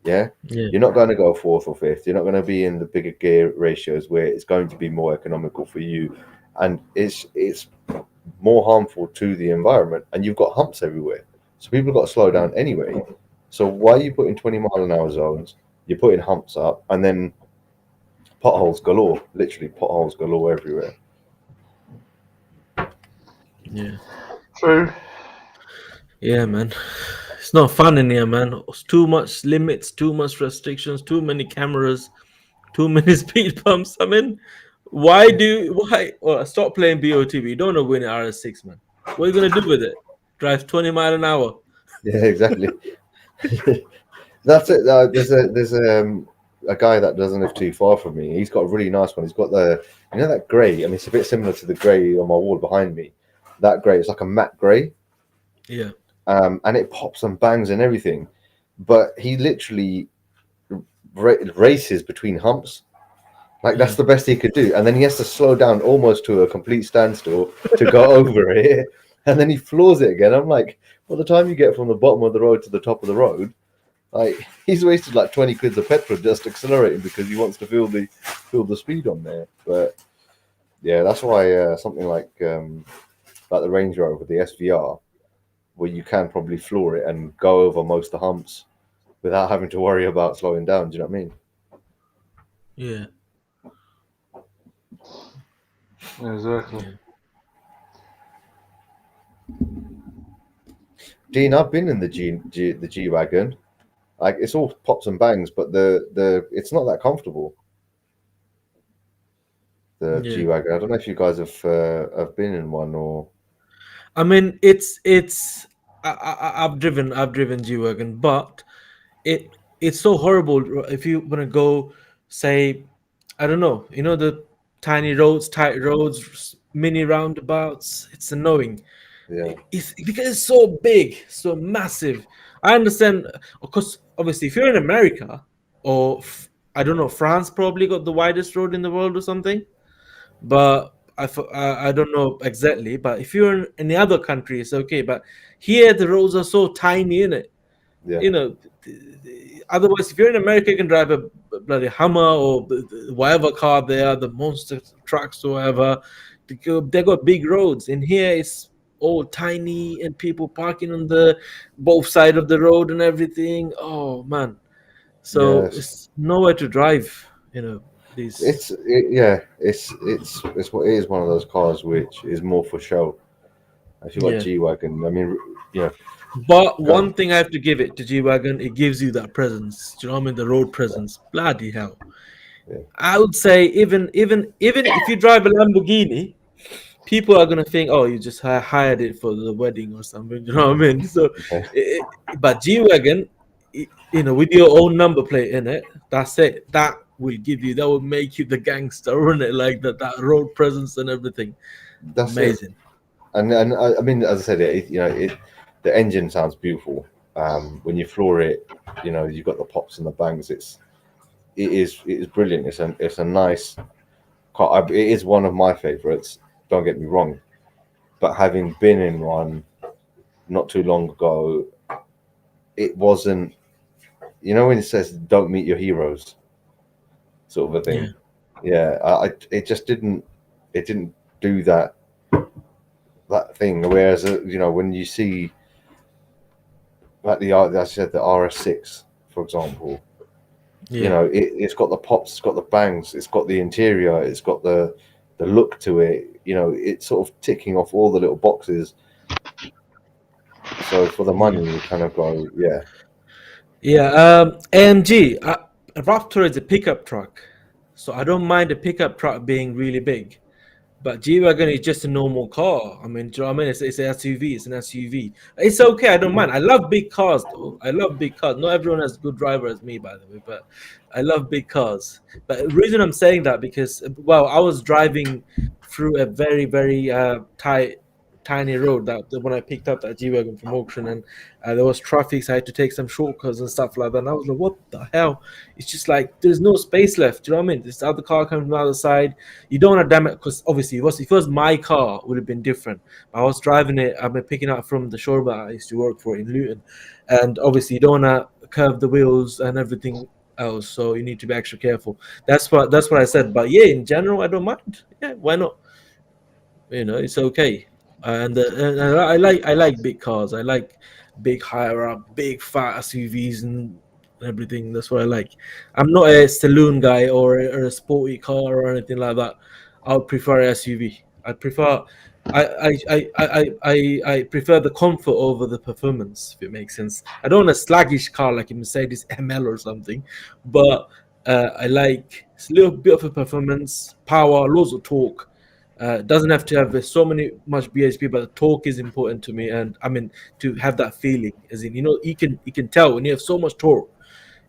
Yeah. yeah, You're not going to go fourth or fifth. You're not going to be in the bigger gear ratios where it's going to be more economical for you. And it's more harmful to the environment. And you've got humps everywhere. So people have got to slow down anyway. So why are you putting 20 mile an hour zones? You're putting humps up and then potholes galore, literally potholes galore everywhere. yeah. True. Yeah, man. It's not fun in here, man. It's too much limits, too much restrictions, too many cameras, too many speed bumps. I mean, why? Well, stop playing BOTB. You don't want to win an RS6, man. What are you gonna do with it? Drive 20 mile an hour? Yeah, exactly. That's it. There's a guy that doesn't live too far from me. He's got a really nice one. He's got that grey. I mean, it's a bit similar to the grey on my wall behind me. That grey, it's like a matte grey. Yeah, And it pops and bangs and everything. But he literally races between humps. Like that's yeah, the best he could do, and then he has to slow down almost to a complete standstill to go over it, and then he floors it again. I'm like, by the time you get from the bottom of the road to the top of the road, like he's wasted like 20 quids of petrol just accelerating because he wants to feel the speed on there. But yeah, that's why something like the Range Rover, the SVR, where you can probably floor it and go over most of the humps without having to worry about slowing down. Do you know what I mean? yeah. Exactly. Yeah. Dean, I've been in the G wagon. Like it's all pops and bangs, but the it's not that comfortable. The Yeah. G-Wagon. I don't know if you guys have been in one or. I mean, I've driven G-Wagon, but it's so horrible if you want to go, say, I don't know, the tiny roads, tight roads, mini roundabouts. It's annoying. Yeah, It's because it's so big, so massive. I understand, of course. Obviously, if you're in America or I don't know, France probably got the widest road in the world or something, but I don't know exactly. But if you're in any other country, it's okay. But here the roads are so tiny, in it. yeah, You know, otherwise, if you're in America, you can drive a bloody Hummer or whatever car they are, the monster trucks or whatever. They got big roads. In here, it's all tiny and people parking on the both side of the road and everything. Oh man, so yes. it's nowhere to drive. These. It's what it is one of those cars which is more for show. If you got Yeah. G-Wagon, I mean, yeah, But go. one thing I have to give it to G Wagon, it gives you that presence. Do you know what I mean? The road presence. Bloody hell. Yeah. I would say even if you drive a Lamborghini, people are gonna think, oh, you just hired it for the wedding or something. You know what I mean? So, but G Wagon, with your own number plate in it, that's it. That will make you the gangster, isn't it? Like that road presence and everything. That's it. Amazing. And I mean, as I said, the engine sounds beautiful. When you floor it, you've got the pops and the bangs. It is brilliant. It's a nice car. It is one of my favorites. Don't get me wrong, but having been in one not too long ago, it wasn't. When it says "don't meet your heroes," sort of a thing. Yeah, it just didn't. It didn't do that thing. Whereas when you see like as I said, the RS6, for example, Yeah. it's got the pops, it's got the bangs, it's got the interior, it's got the look to it. It's sort of ticking off all the little boxes. So for the money, you kind of go, yeah. Yeah. AMG. Raptor is a pickup truck, so I don't mind a pickup truck being really big. But G-Wagon is just a normal car. I mean, do you know what I mean? It's an SUV. It's an SUV. It's okay. I don't mind. I love big cars, though. I love big cars. Not everyone has good driver as me, by the way, but I love big cars. But the reason I'm saying that because, well, I was driving through a very, very tiny road that when I picked up that G-Wagon from auction, and there was traffic, so I had to take some shortcuts and stuff like that. And I was like, what the hell? It's just like there's no space left. Do you know what I mean? This other car coming from the other side. You don't want to damage, because obviously if it was my car, it would have been different. I was driving it. I've been picking up from the showroom that I used to work for in Luton, and obviously you don't want to curve the wheels and everything else, so you need to be extra careful. That's what I said. But yeah, in general, I don't mind. Yeah, why not? It's okay. And I like big cars. I like big higher up, big fat SUVs and everything. That's what I like. I'm not a saloon guy or a sporty car or anything like that. I would prefer SUV. I prefer I prefer the comfort over the performance, if it makes sense. I don't want a sluggish car like a Mercedes ML or something, but I like a little bit of a performance, power, loads of torque. Doesn't have to have much BHP, but the torque is important to me, and I mean to have that feeling, as in you can tell when you have so much torque,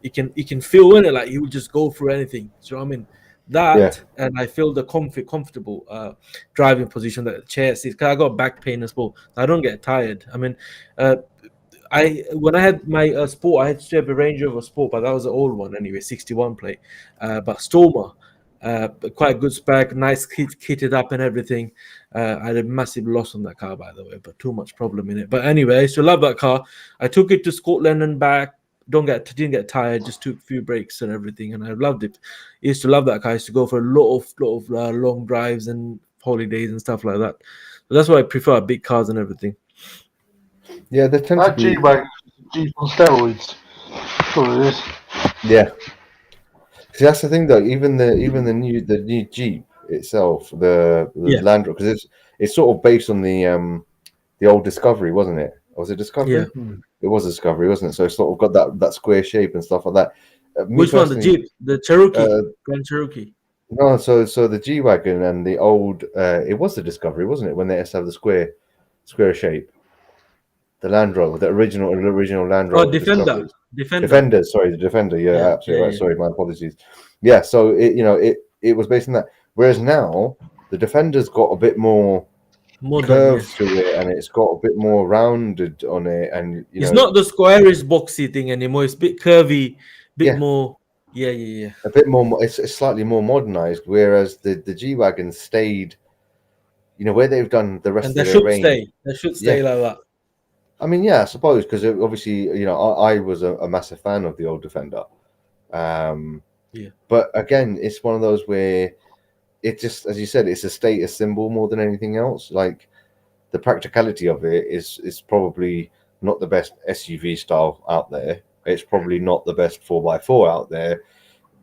you can feel in it like you will just go through anything. So I mean that, and I feel the comfortable driving position, that chair seats. Because I got back pain as well, so I don't get tired. I mean, when I had my Sport, I had to have a Range Rover Sport, but that was an old one anyway, 61 plate. But Stormer. Quite good spec, nice kitted up and everything. I had a massive loss on that car, by the way, but too much problem in it. But anyway, I used to love that car. I took it to Scotland and back. Didn't get tired. Just took a few breaks and everything, and I loved it. I used to love that car. I used to go for a lot of long drives and holidays and stuff like that. So that's why I prefer big cars and everything. Yeah, they tend to That be. G-Wagon Jeep on steroids. That's what it is. Yeah. See, that's the thing, though. Even the new Jeep itself, the Yeah. Land Rover, because it's sort of based on the old Discovery, wasn't it? Was it Discovery? Yeah. It was Discovery, wasn't it? So it's sort of got that square shape and stuff like that. Which one? The Jeep, the Cherokee, Grand Cherokee. No, so the G Wagon and the old it was the Discovery, wasn't it? When they used to have the square shape. The Land Rover, the original Land Rover. Oh, Defender. Defender, sorry, the Defender. Yeah, Yeah, absolutely right. yeah. Sorry, my apologies. Yeah, so it was based on that. Whereas now the Defender's got a bit more Modern, curves to it, and it's got a bit more rounded on it, and it's not the squarish boxy thing anymore. It's a bit curvy, bit Yeah. more. Yeah. a bit more. It's slightly more modernized. Whereas the G Wagon stayed, where they've done the rest And of they their should range. stay. They should stay like that. I mean, yeah, I suppose, because obviously, I was a massive fan of the old Defender. Yeah. But again, it's one of those where it just, as you said, it's a status symbol more than anything else. Like, the practicality of it is probably not the best SUV style out there. It's probably not the best 4x4 out there.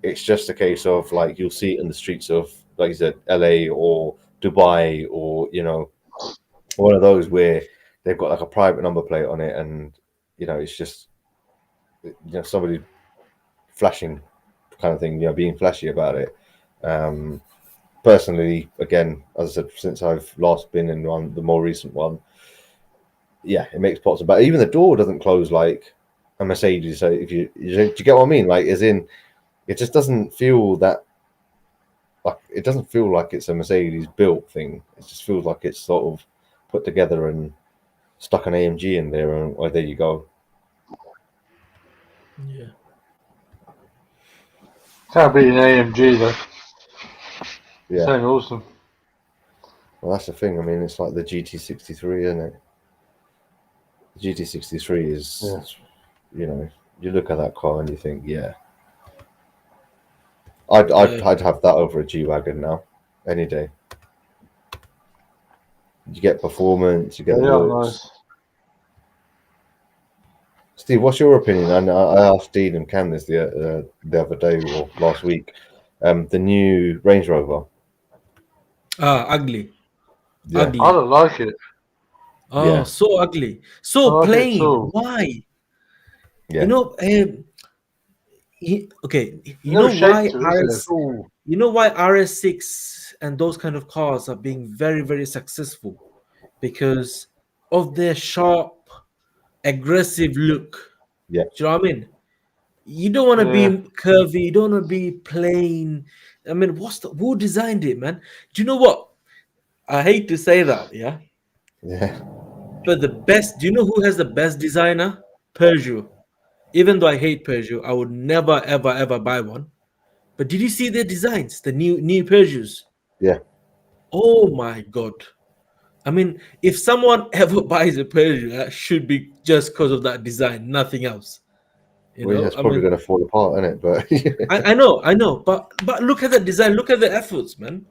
It's just a case of, like, you'll see it in the streets of, like you said, LA or Dubai, or, one of those where they've got like a private number plate on it, and it's just somebody flashing kind of thing, being flashy about it. Personally, again, as I said, since I've last been in the more recent one, yeah, it makes pots about. Even the door doesn't close like a Mercedes. So do you get what I mean? Like, as in, it just doesn't feel that. Like, it doesn't feel like it's a Mercedes built thing. It just feels like it's sort of put together and stuck an AMG in there, and there you go. Yeah. Can't beat an AMG though. Yeah. Sound awesome. Well, that's the thing. I mean, it's like the GT63, isn't it? The GT63 is, you look at that car and you think, yeah, I'd have that over a G-Wagon now, any day. You get performance, you get the looks. Nice. Steve, what's your opinion? And I asked Dean and Cam this the other day or last week. The new Range Rover. Ugly. Yeah. Ugly. I don't like it. Oh, Yeah. so ugly. So I like it plain. too. Why? Yeah. You know, okay. You know why RS6 and those kind of cars are being very, very successful? Because of their sharp, aggressive look. Yeah. Do you know what I mean? You don't want to be curvy. You don't want to be plain. I mean, who designed it, man? Do you know what? I hate to say that, yeah. Yeah. But the best, do you know who has the best designer? Peugeot. Even though I hate Peugeot, I would never, ever, ever buy one. But did you see their designs? The new Peugeots? Yeah. Oh my God. I mean, if someone ever buys a Peugeot, that should be just because of that design, nothing else. It's probably going to fall apart, isn't it? But I know. But look at the design, look at the efforts, man.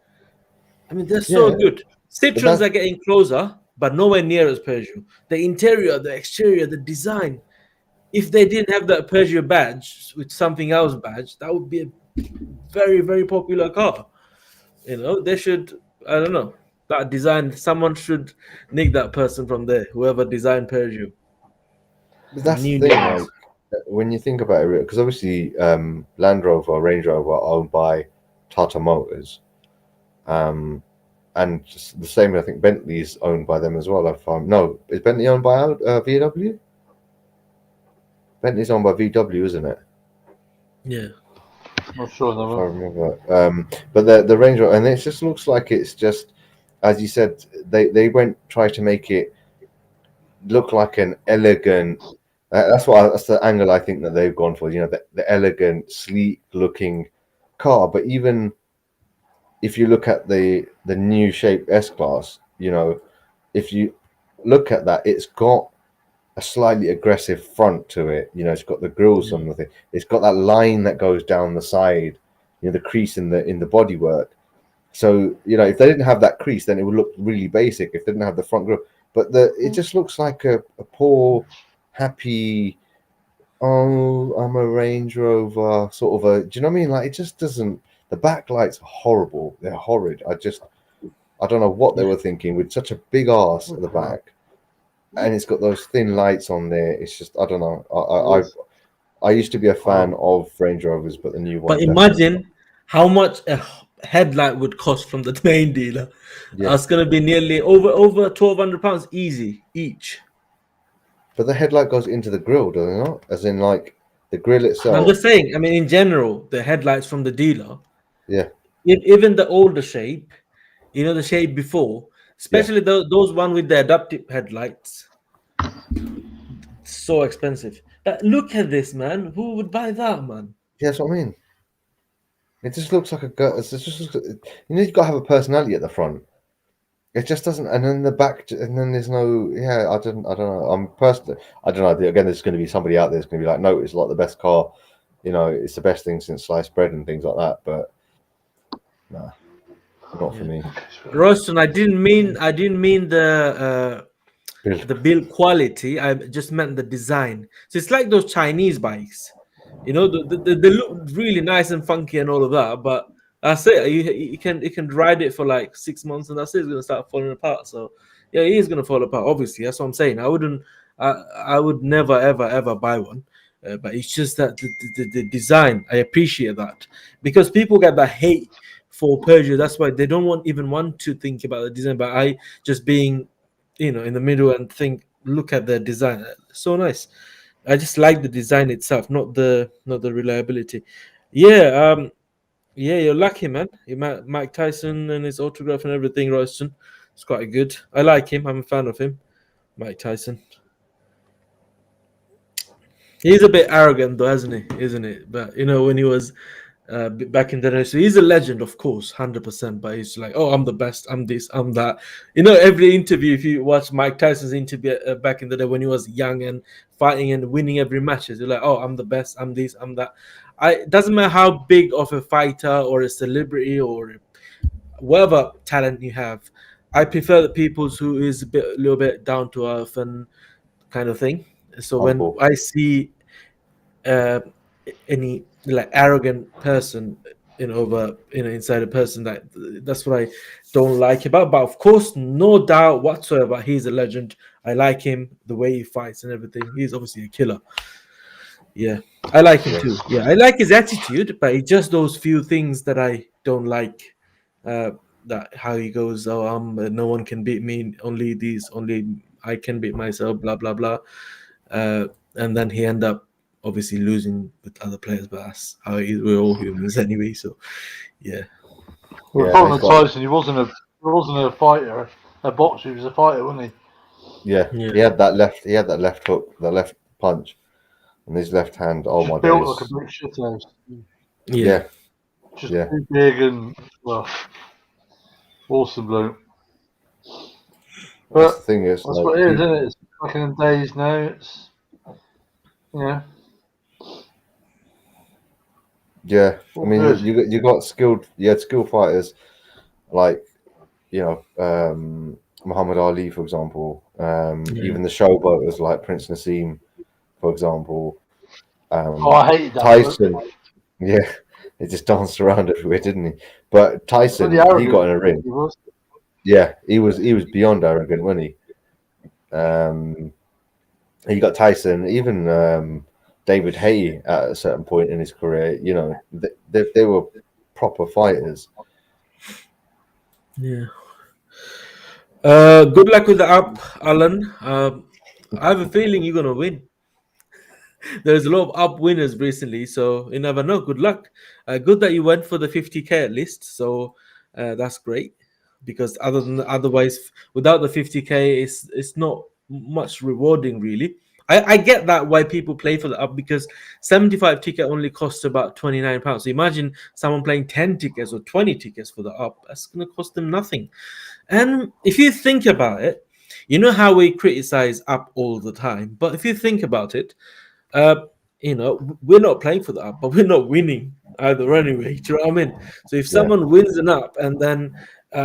I mean, they're so good. Citroens are getting closer, but nowhere near as Peugeot. The interior, the exterior, the design. If they didn't have that Peugeot badge with something else badge, that would be a very, very popular car. They should, I don't know, that design, someone should nick that person from there, whoever designed Peugeot. But that's the thing, like, when you think about it, because obviously Land Rover, Range Rover are owned by Tata Motors. And just the same, I think Bentley's owned by them as well. No, is Bentley owned by VW? Bentley's owned by VW, isn't it? Yeah. Not sure. If I remember. But the Range Rover, and it just looks like it's just, as you said, they try to make it look like an elegant. That's the angle I think that they've gone for. The elegant, sleek-looking car. But even if you look at the new shape S-Class, if you look at that, it's got a slightly aggressive front to it. It's got the grills on the thing. It's got that line that goes down the side, the crease in the bodywork. So, if they didn't have that crease, then it would look really basic if they didn't have the front grille. But it just looks like a poor, happy, oh, I'm a Range Rover sort of a, do you know what I mean? Like, it just doesn't, the backlights are horrible. They're horrid. I don't know what they were thinking with such a big arse at the back. and it's got those thin lights on there. It's just, I don't know. I used to be a Oh. fan of Range Rovers, but the new one. But imagine how much a headlight would cost from the main dealer. Yeah. It's going to be nearly over £1,200 easy each. But the headlight goes into the grill, does it not? As in, like the grill itself. I'm just saying. I mean, in general, the headlights from the dealer. Yeah. Even the older shape, the shape before, especially those one with the adaptive headlights, so expensive. But look at this, man. Who would buy that, man? Yeah, that's what I mean. It just looks like a girl. You've got to have a personality at the front. It just doesn't, and then the back, and then there's no. Yeah, I don't know. I'm personally, I don't know. Again, there's going to be somebody out there that's going to be like, no, it's like the best car. It's the best thing since sliced bread and things like that. But nah, not for me. Royston, I didn't mean the build quality. I just meant the design. So it's like those Chinese bikes, they look really nice and funky and all of that, but that's it. You can ride it for like 6 months and that's it. It's gonna start falling apart. So yeah, it is gonna fall apart. Obviously, that's what I'm saying. I would never ever buy one. But it's just that the design, I appreciate that, because people get that hate for Peugeot. That's why they don't even want to think about the design. But I just being, in the middle and look at the design. So nice. I just like the design itself, not the reliability. Yeah, you're lucky, man. You met Mike Tyson and his autograph and everything, Royston. It's quite good. I like him. I'm a fan of him, Mike Tyson. He's a bit arrogant, though, hasn't he? Isn't it? But when he was back in the day, so he's a legend, of course, 100%. But he's like, oh, I'm the best. I'm this. I'm that. Every interview, if you watch Mike Tyson's interview back in the day when he was young and fighting and winning every match, you're like, oh, I'm the best. I'm this. I'm that. It doesn't matter how big of a fighter or a celebrity or whatever talent you have. I prefer the people who is a little bit down to earth and kind of thing. So when I see any like arrogant person inside a person, that's what I don't like about. But of course, no doubt whatsoever, he's a legend. I like him, the way he fights and everything. He's obviously a killer. Yeah, I like him too. Yeah, I like his attitude, but it's just those few things that I don't like. That how he goes, oh, no one can beat me. Only I can beat myself. Blah blah blah. And then he end up obviously losing with other players, but that's how it is. We're all humans anyway. So yeah. Well, Colin Tyson, he wasn't a fighter, a boxer. He was a fighter, wasn't he? Yeah. He had that left. He had that left hook, that left punch, and his left hand. Oh my god! Built like a big shit house. Yeah. Just too big and awesome bloke. But the thing is, that's what it is, isn't it? It's back in the days now. It's Yeah, I mean, you got skilled fighters like Muhammad Ali, for example. Even the showboaters like Prince Nassim, for example. I hate that. Tyson. Yeah, he just danced around everywhere, didn't he? But Tyson, he got in a ring. He was beyond arrogant, wasn't he? You got Tyson, even David Haye at a certain point in his career. They were proper fighters. Yeah. Good luck with the app, Alan. I have a feeling you're gonna win. There's a lot of up winners recently, so you never know. Good luck. Good that you went for the 50k at least. So that's great, because otherwise, without the 50k, it's not much rewarding really. I get that why people play for the up, because 75 ticket only costs about £29. So imagine someone playing 10 tickets or 20 tickets for the up. That's going to cost them nothing. And if you think about it, you know how we criticize up all the time, but if you think about it, we're not playing for the up, but we're not winning either anyway. Do you know what I mean? So if someone wins an up, and then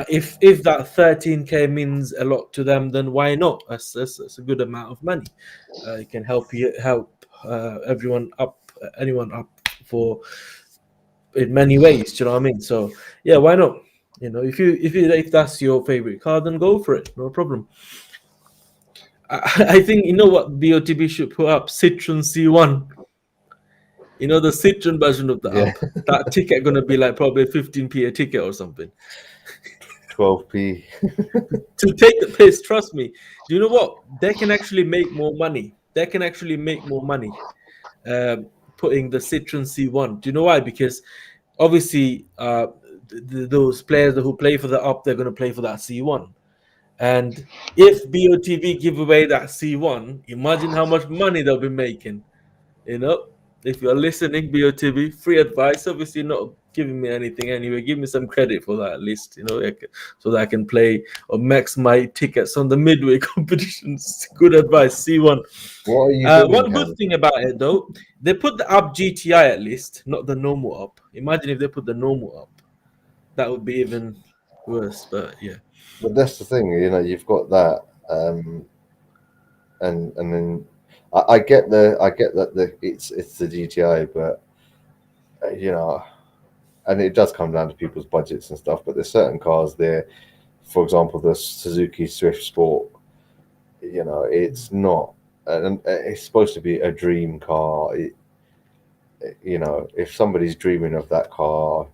if that 13k means a lot to them, then why not? That's a good amount of money. It can help anyone up for in many ways. Do you know what I mean? So yeah, why not? If that's your favorite car, then go for it. No problem. I think you know what BOTB should put up Citroen C1. You know the Citroen version of the Yeah. app. That ticket gonna be like probably 15p a ticket or something. 12p. To take the piss, trust me. Do you know what? They can actually make more money. They can actually make more money putting the Citroen C1. Do you know why? Because obviously, those players who play for the up, they're going to play for that C1. And if BOTV give away that C1, imagine how much money they'll be making. You know, if you're listening, BOTV, free advice. Obviously, not giving me anything anyway. Give me some credit for that at least, you know, so that I can play or max my tickets on the midway competitions. Good advice, C1. What are you doing, One Cam? good thing about it though, they put the up GTI at least, not the normal up. Imagine if they put the normal up, that would be even worse. But yeah, But that's the thing, you know, you've got that, and then I get that it's the GTI, but you know, and it does come down to people's budgets and stuff. But there's certain cars there, for example, the Suzuki Swift Sport. You know, it's not, and it's supposed to be a dream car. You know, if somebody's dreaming of that car,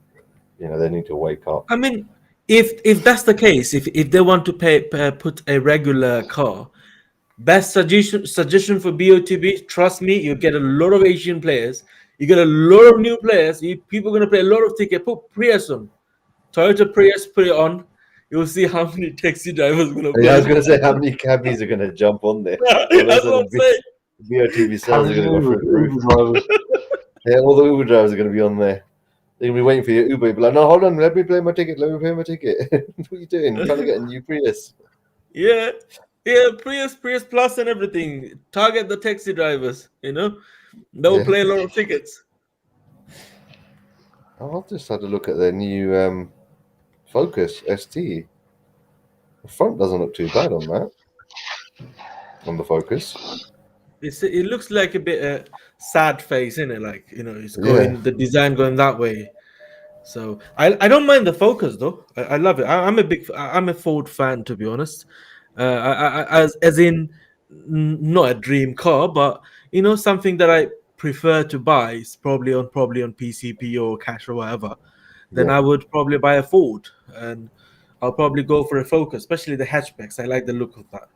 you know, they need to wake up. I mean, if that's the case, if they want to put a regular car, best suggestion for BOTB, trust me, you get a lot of Asian players, you get a lot of new players, people are gonna play a lot of ticket. Put Prius on, Toyota Prius, put it on. You'll see how many taxi drivers are gonna play. Yeah, I was going to say how many cabbies are going to jump on there. That's what I'm saying. BOTV sales are going to go through the roof. Uber drivers. Yeah, all the Uber drivers are going to be on there. They're going to be waiting for your Uber. Be like, no, hold on, let me play my ticket. Let me pay my ticket. What are you doing? You're trying to get a new Prius. Yeah, Prius Plus and everything. Target the taxi drivers, you know. They'll Yeah. play a lot of tickets. I've just had a look at their new Focus ST. The front doesn't look too bad on that. On the Focus. It looks like a bit sad face, isn't it? Like, you know, it's going the design going that way. So I don't mind the Focus though. I love it. I'm a Ford fan, to be honest. As in not a dream car, but you know, something that I prefer to buy is probably on PCP or cash or whatever. Then Yeah. I would probably buy a Ford, and I'll probably go for a Focus, especially the hatchbacks. I like the look of that.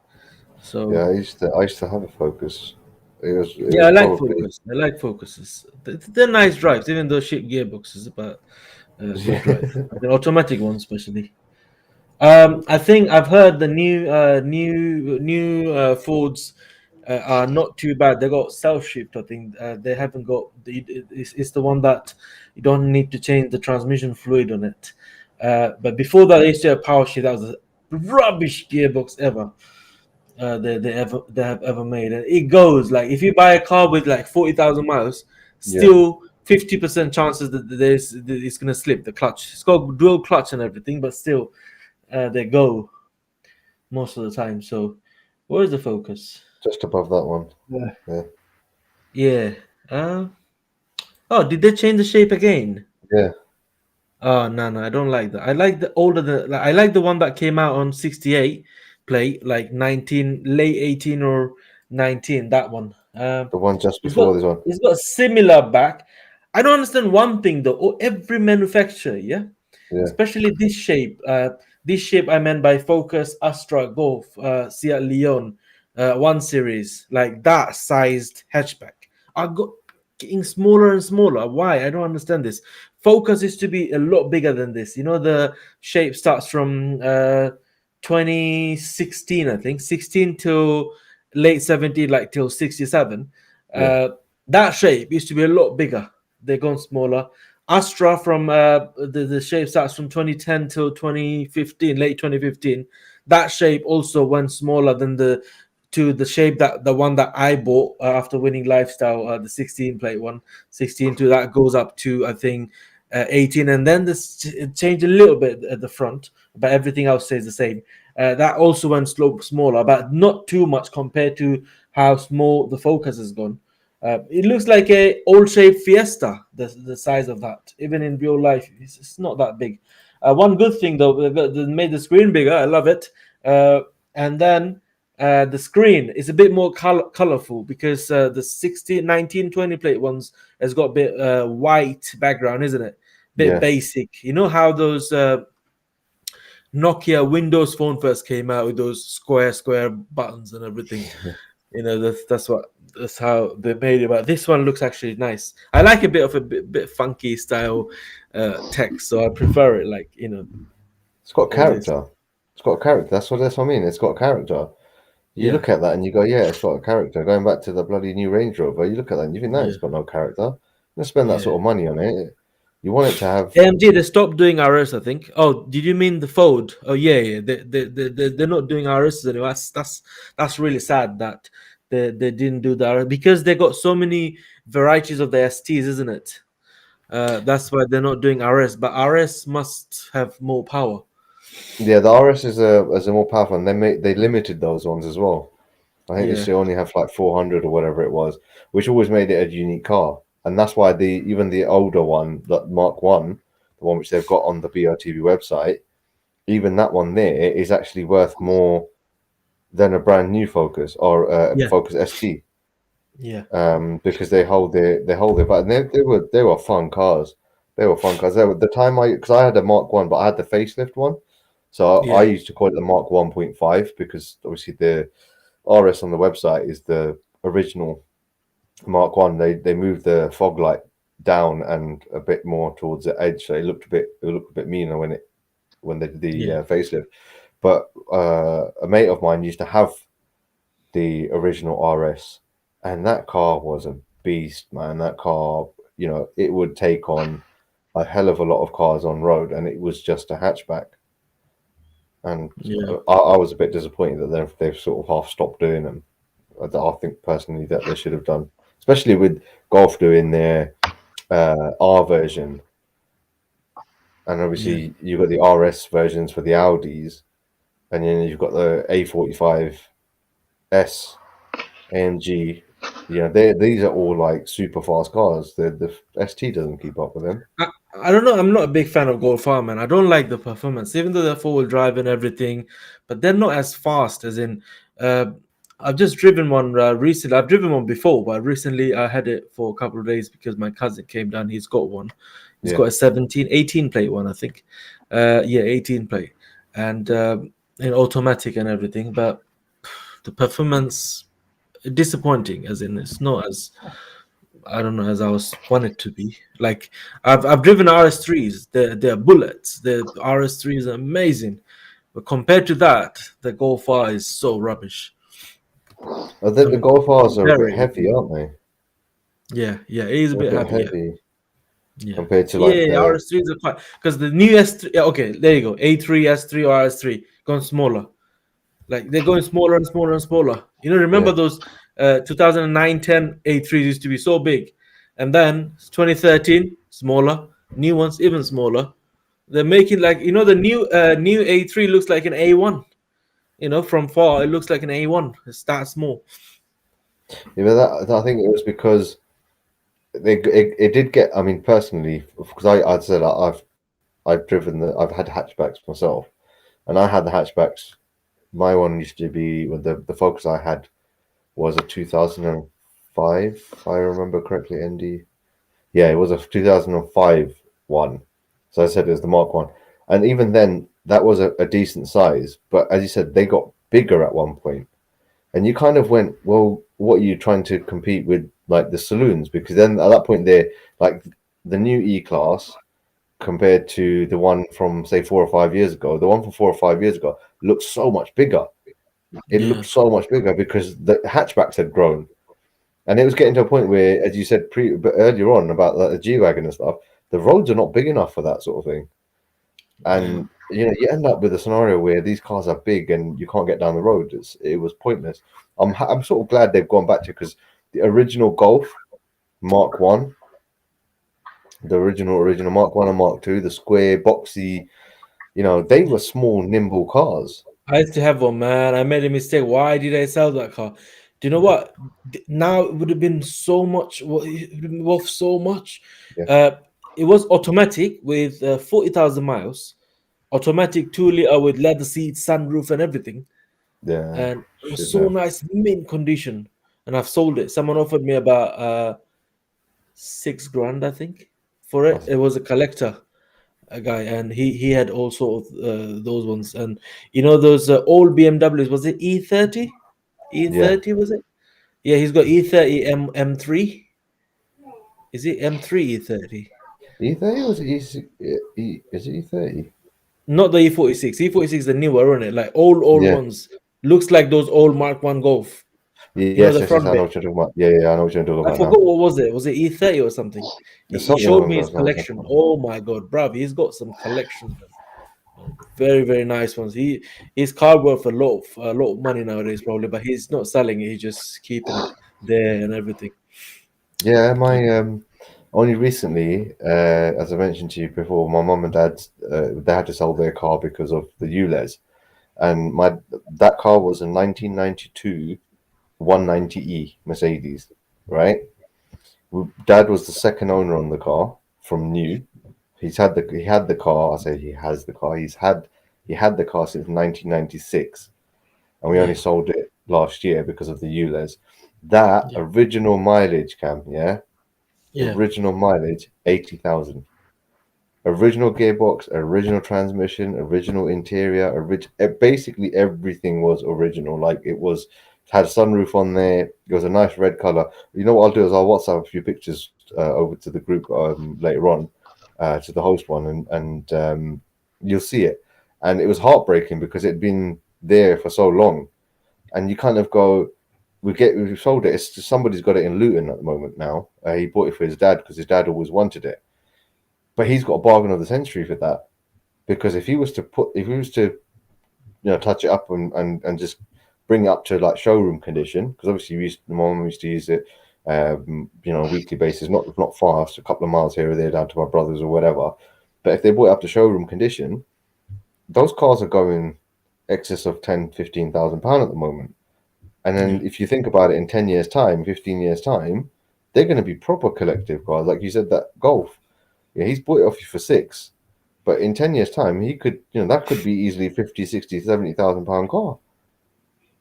So Yeah, I used to have a Focus. It was I like probably Focus. I like Focuses. They're nice drives, even though shit gearboxes, but good drive. The automatic ones, especially. I think I've heard the new Fords are not too bad. They got self shift. I think they haven't got it's the one that you don't need to change the transmission fluid on it. But before that, they used to have power shift. That was the rubbish gearbox ever. They have ever made, and it goes like if you buy a car with like 40,000 miles, still 50% chances that it's gonna slip the clutch. It's got dual clutch and everything, but still they go most of the time. So where's the Focus? just above that one. Yeah. Oh, did they change the shape again? Yeah. Oh no, I don't like that. I like the older I like the one that came out on 68 plate, like 19, late 18 or 19. That one. The one just It's before this one. it's got a similar back. I don't understand one thing though. Every manufacturer, yeah, especially this shape. This shape I meant by Focus, Astra, Golf, Seat Leon, 1 Series, like that sized hatchback are getting smaller and smaller. Why? I don't understand this. Focus is to be a lot bigger than this. You know, the shape starts from 2016, I think, 16 till late 70, like till 67. That shape used to be a lot bigger. They're gone smaller. Astra from the shape starts from 2010 till 2015, late 2015. That shape also went smaller than the shape that the one that I bought after winning lifestyle, the 16 plate one, 16 to that goes up to I think 18, and then this changed a little bit at the front, but everything else stays the same. That also went smaller, but not too much compared to how small the Focus has gone. It looks like a old shape Fiesta, the size of that. Even in real life, it's not that big. One good thing though, they made the screen bigger. I love it. And then The screen is a bit more colorful because the 16, 19, 20 plate ones has got a bit white background, isn't it? Bit basic. You know how those Nokia Windows phone first came out with those square buttons and everything. You know, that's how they made it. But this one looks actually nice. I like a bit of a bit funky style text, so I prefer it. Like, you know, It's got all this. character. It's got character. That's what I mean. It's got character. You look at that and you go, yeah, it's got a character. Going back to the bloody new Range Rover, you look at that and you think, no, it's got no character. You spend that sort of money on it. You want it to have. AMG, they stopped doing RS, I think. Oh, did you mean the Fold? Oh, yeah. They're not doing RS anymore. That's really sad that they didn't do the RS because they got so many varieties of the STs, isn't it? That's why they're not doing RS. But RS must have more power. Yeah, the RS is a more powerful one. They limited those ones as well. I think they should only have like 400 or whatever it was, which always made it a unique car. And that's why even the older one, that Mark 1, the one which they've got on the BOTB website, even that one there is actually worth more than a brand new Focus or Focus ST. Yeah. Because they hold it, but they were fun cars. They were fun cars. The time because I had a Mark 1, but I had the facelift one. So I used to call it the Mark 1.5 because obviously the RS on the website is the original Mark 1. They moved the fog light down and a bit more towards the edge, so it looked a bit meaner when they did the facelift. But a mate of mine used to have the original RS, and that car was a beast, man. That car, you know, it would take on a hell of a lot of cars on road, and it was just a hatchback. And I was a bit disappointed that they've sort of half stopped doing them. I think personally that they should have done, especially with Golf doing their R version, and obviously you've got the RS versions for the Audis, and then you've got the A45S AMG. Yeah, these are all like super fast cars. The ST doesn't keep up with them. I don't know. I'm not a big fan of Golf R, man. I don't like the performance, even though they're four-wheel drive and everything, but they're not as fast as in. I've just driven one recently. I've driven one before, but recently I had it for a couple of days because my cousin came down. He's got one. He's got a 18 plate one, I think. 18 plate, and in automatic and everything. But the performance disappointing, as in it's not as. I don't know, as I was wanted to be. Like I've driven RS3s, they're bullets. The RS3 is amazing, but compared to that, the Golf R is so rubbish. I think the Golf R's are a bit heavy, aren't they? Yeah, it is a bit heavy. Yeah. Compared to like RS3s are quite because the new S3. Okay, there you go. A3, S3, or RS3 going smaller. Like they're going smaller and smaller and smaller. You know, remember those 2009-10 A3s used to be so big, and then 2013 smaller, new ones even smaller. They're making like, you know, the new A3 looks like an A1. You know, from far it looks like an A1. It's that small. Yeah, but I think it was because it did get. I mean, personally, because I'd said I've I've had hatchbacks myself, and I had the hatchbacks. My one used to be with the Focus I had was a 2005, if I remember correctly. ND, yeah, it was a 2005 one. So I said it was the Mark 1, and even then that was a decent size. But as you said, they got bigger at one point, and you kind of went, well, what are you trying to compete with, like the saloons? Because then at that point they're like the new E-Class compared to the one from say 4 or 5 years ago. The one from 4 or 5 years ago looked so much bigger. It looked so much bigger because the hatchbacks had grown, and it was getting to a point where, as you said earlier on about the G-Wagon and stuff, the roads are not big enough for that sort of thing, and you know, you end up with a scenario where these cars are big and you can't get down the road. It was pointless. I'm sort of glad they've gone back to, because the original Golf Mark 1, the original Mark 1 and Mark 2, the square boxy, you know, they were small, nimble cars. I used to have one, man. I made a mistake. Why did I sell that car? Do you know what? Now it would have been so much. It would have been worth so much. It was automatic with 40,000 miles. Automatic 2-liter with leather seats, sunroof, and everything. Yeah. and it was Should so have. nice, mint condition. And I've sold it. Someone offered me about $6,000, I think, for it. It was a collector, a guy, and he had all sort of those ones. And you know those old BMWs. Was it E30? E30 was it? Yeah, he's got E30 M3. Is it M3 E30? E30 was is it E30? Not the E46. E46 is the newer, isn't it? Like old Yeah. ones. Looks like those old Mark One Golf. You know Yes, the yes, yes. front I know bit. what you're talking about. Yeah, I know what you're talking I about forgot now. what was it. Was it E30 or something? There's He something showed along me his those lines. collection. Oh my god, bruv, he's got some collections. Very very nice ones. His car worth a lot of money nowadays probably, but he's not selling it. He's just keeping it there and everything. Yeah, my only recently, as I mentioned to you before, my mum and dad they had to sell their car because of the ULEZ, and that car was a 1992 190E Mercedes, right? Dad was the second owner on the car from new. He had the car. I say he has the car. He had the car since 1996, and we only Yeah, sold it last year because of the ULEZ. That yeah, original mileage, Cam, yeah, yeah, original mileage 80,000. Original gearbox, original transmission, original interior, basically everything was original. Like it was had a sunroof on there. It was a nice red color. You know what I'll do is I'll WhatsApp a few pictures over to the group later on, to the host one, and you'll see it. And it was heartbreaking because it'd been there for so long, and you kind of go, we sold it. It's just, somebody's got it in Luton at the moment now. He bought it for his dad because his dad always wanted it, but he's got a bargain of the century for that, because if he was to touch it up and just bring it up to like showroom condition, because obviously my mum used to use it on a weekly basis, not fast, a couple of miles here or there down to my brother's or whatever. But if they brought it up to showroom condition, those cars are going excess of 10,000-15,000 pound at the moment. And then yeah, if you think about it, in 10 years time, 15 years time, they're going to be proper collective cars. Like you said, that Golf, yeah, he's bought it off you for 6, but in 10 years time, he could, that could be easily 50, 60, 70,000 pound car.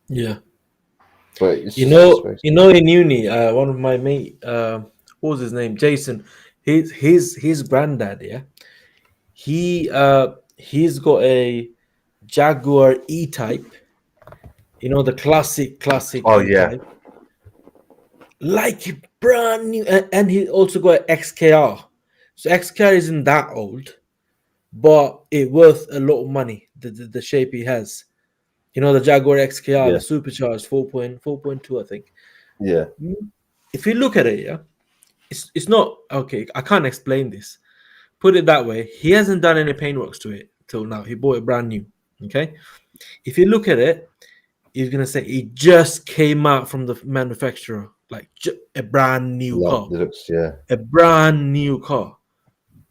yeah. But it's You just know, space. in uni, one of my mate, what was his name? Jason. His granddad, yeah. He's got a Jaguar E-Type. You know the classic Oh yeah, E-Type, like brand new, and he also got an XKR. So XKR isn't that old, but it worth a lot of money. The shape he has. You know the Jaguar XKR, yeah, the supercharged 4.2, I think. yeah. If you look at it, yeah, it's not okay. I can't explain this. Put it that way. He hasn't done any paintworks to it till now. He bought it brand new. Okay. If you look at it, you're gonna say it just came out from the manufacturer, like a brand new Love car, the looks. Yeah, a brand new car.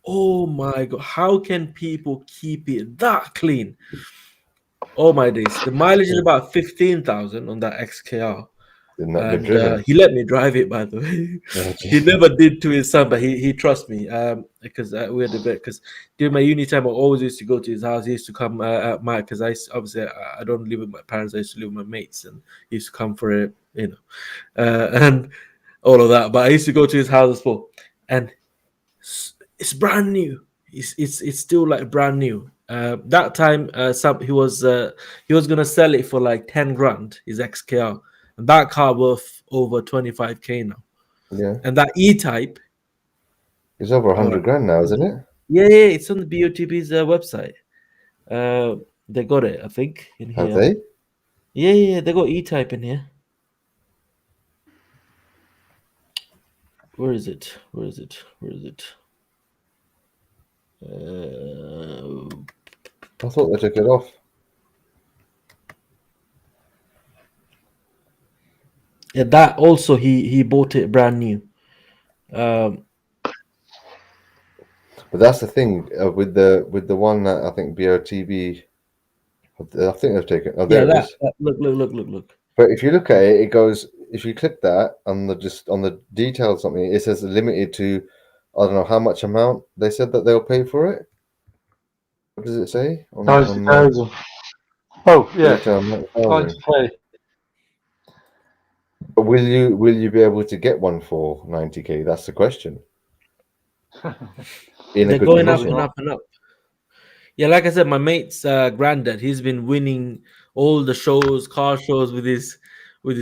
Oh my god, how can people keep it that clean? Oh my days, the mileage is about 15,000 on that XKR. they've not been And driven. he let me drive it, by the way. Oh, He gee. never did to his son, but he trusts me, because we had a bit. Because during my uni time, I always used to go to his house. He used to come at my, because obviously I don't live with my parents. I used to live with my mates, and he used to come for it, and all of that. But I used to go to his house as well, and it's brand new. It's still like brand new. That time, he was gonna sell it for like 10 grand, his XKR, and that car worth over 25K now. Yeah, And that E-Type, it's over oh, 100 grand now, isn't it? yeah, it's on the BOTB's website. They got it, I think, in Have here. they? Yeah, they got E-Type in here. Where is it? I thought they took it off. Yeah, that also he bought it brand new. Um, But that's the thing with the one that I think BOTB. I think they've taken. Oh, yeah, there it is. look. But if you look at it, it goes. If you click that on the details something, it says limited to, I don't know how much amount they said that they'll pay for it. What does it say on 90,000. Oh yeah, 90,000. 90k. But will you be able to get one for 90k? That's the question. In a They're good going up Probably and condition. not. up and up. Yeah, like I said, my mate's granddad, he's been winning all the shows, car shows with his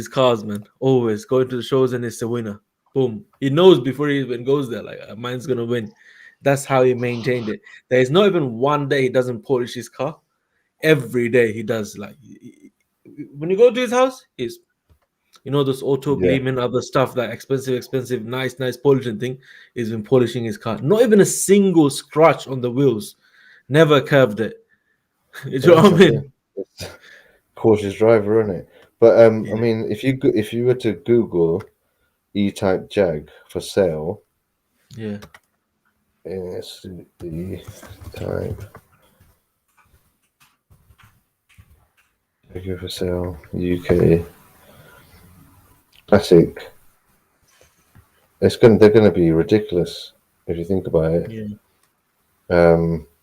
cars, man. Always going to the shows and it's a winner. Boom. He knows before he even goes there, like mine's gonna win. That's how he maintained it. There is not even one day he doesn't polish his car. Every day he does. Like when you go to his house, he's those auto Yeah. gleam and other stuff, that expensive, nice polishing thing. He's been polishing his car. Not even a single scratch on the wheels. Never curved it. Do you know That's what I the thing. mean? It's cautious driver, isn't it? But Yeah. I mean, if you were to Google E-Type Jag for sale, Yeah. E-Type Jag for sale UK Classic. They're gonna be ridiculous if you think about it. Yeah.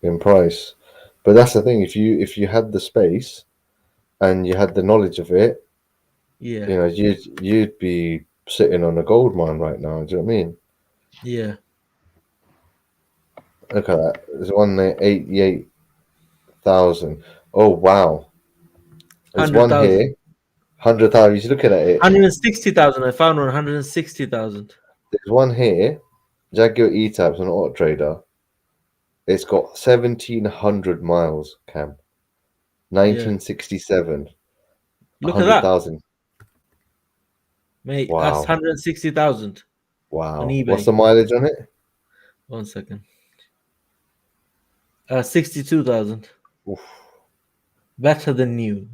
In price. But that's the thing. If you had the space and you had the knowledge of it, Yeah. you know, you'd be sitting on a gold mine right now. Do you know what I mean? Yeah. Look at that. There's one there, 88,000. Oh wow. There's one 100,000. here, 100,000. You're looking at it. 160,000. I found one 160,000. There's one here, Jaguar E-Types on Auto Trader. It's got 1,700 miles, Cam. 1967. Look at that, 100,000. mate. Wow. That's 160,000 on Wow. eBay. What's the mileage on it? 1 second. 62,000. Oof. Better than new.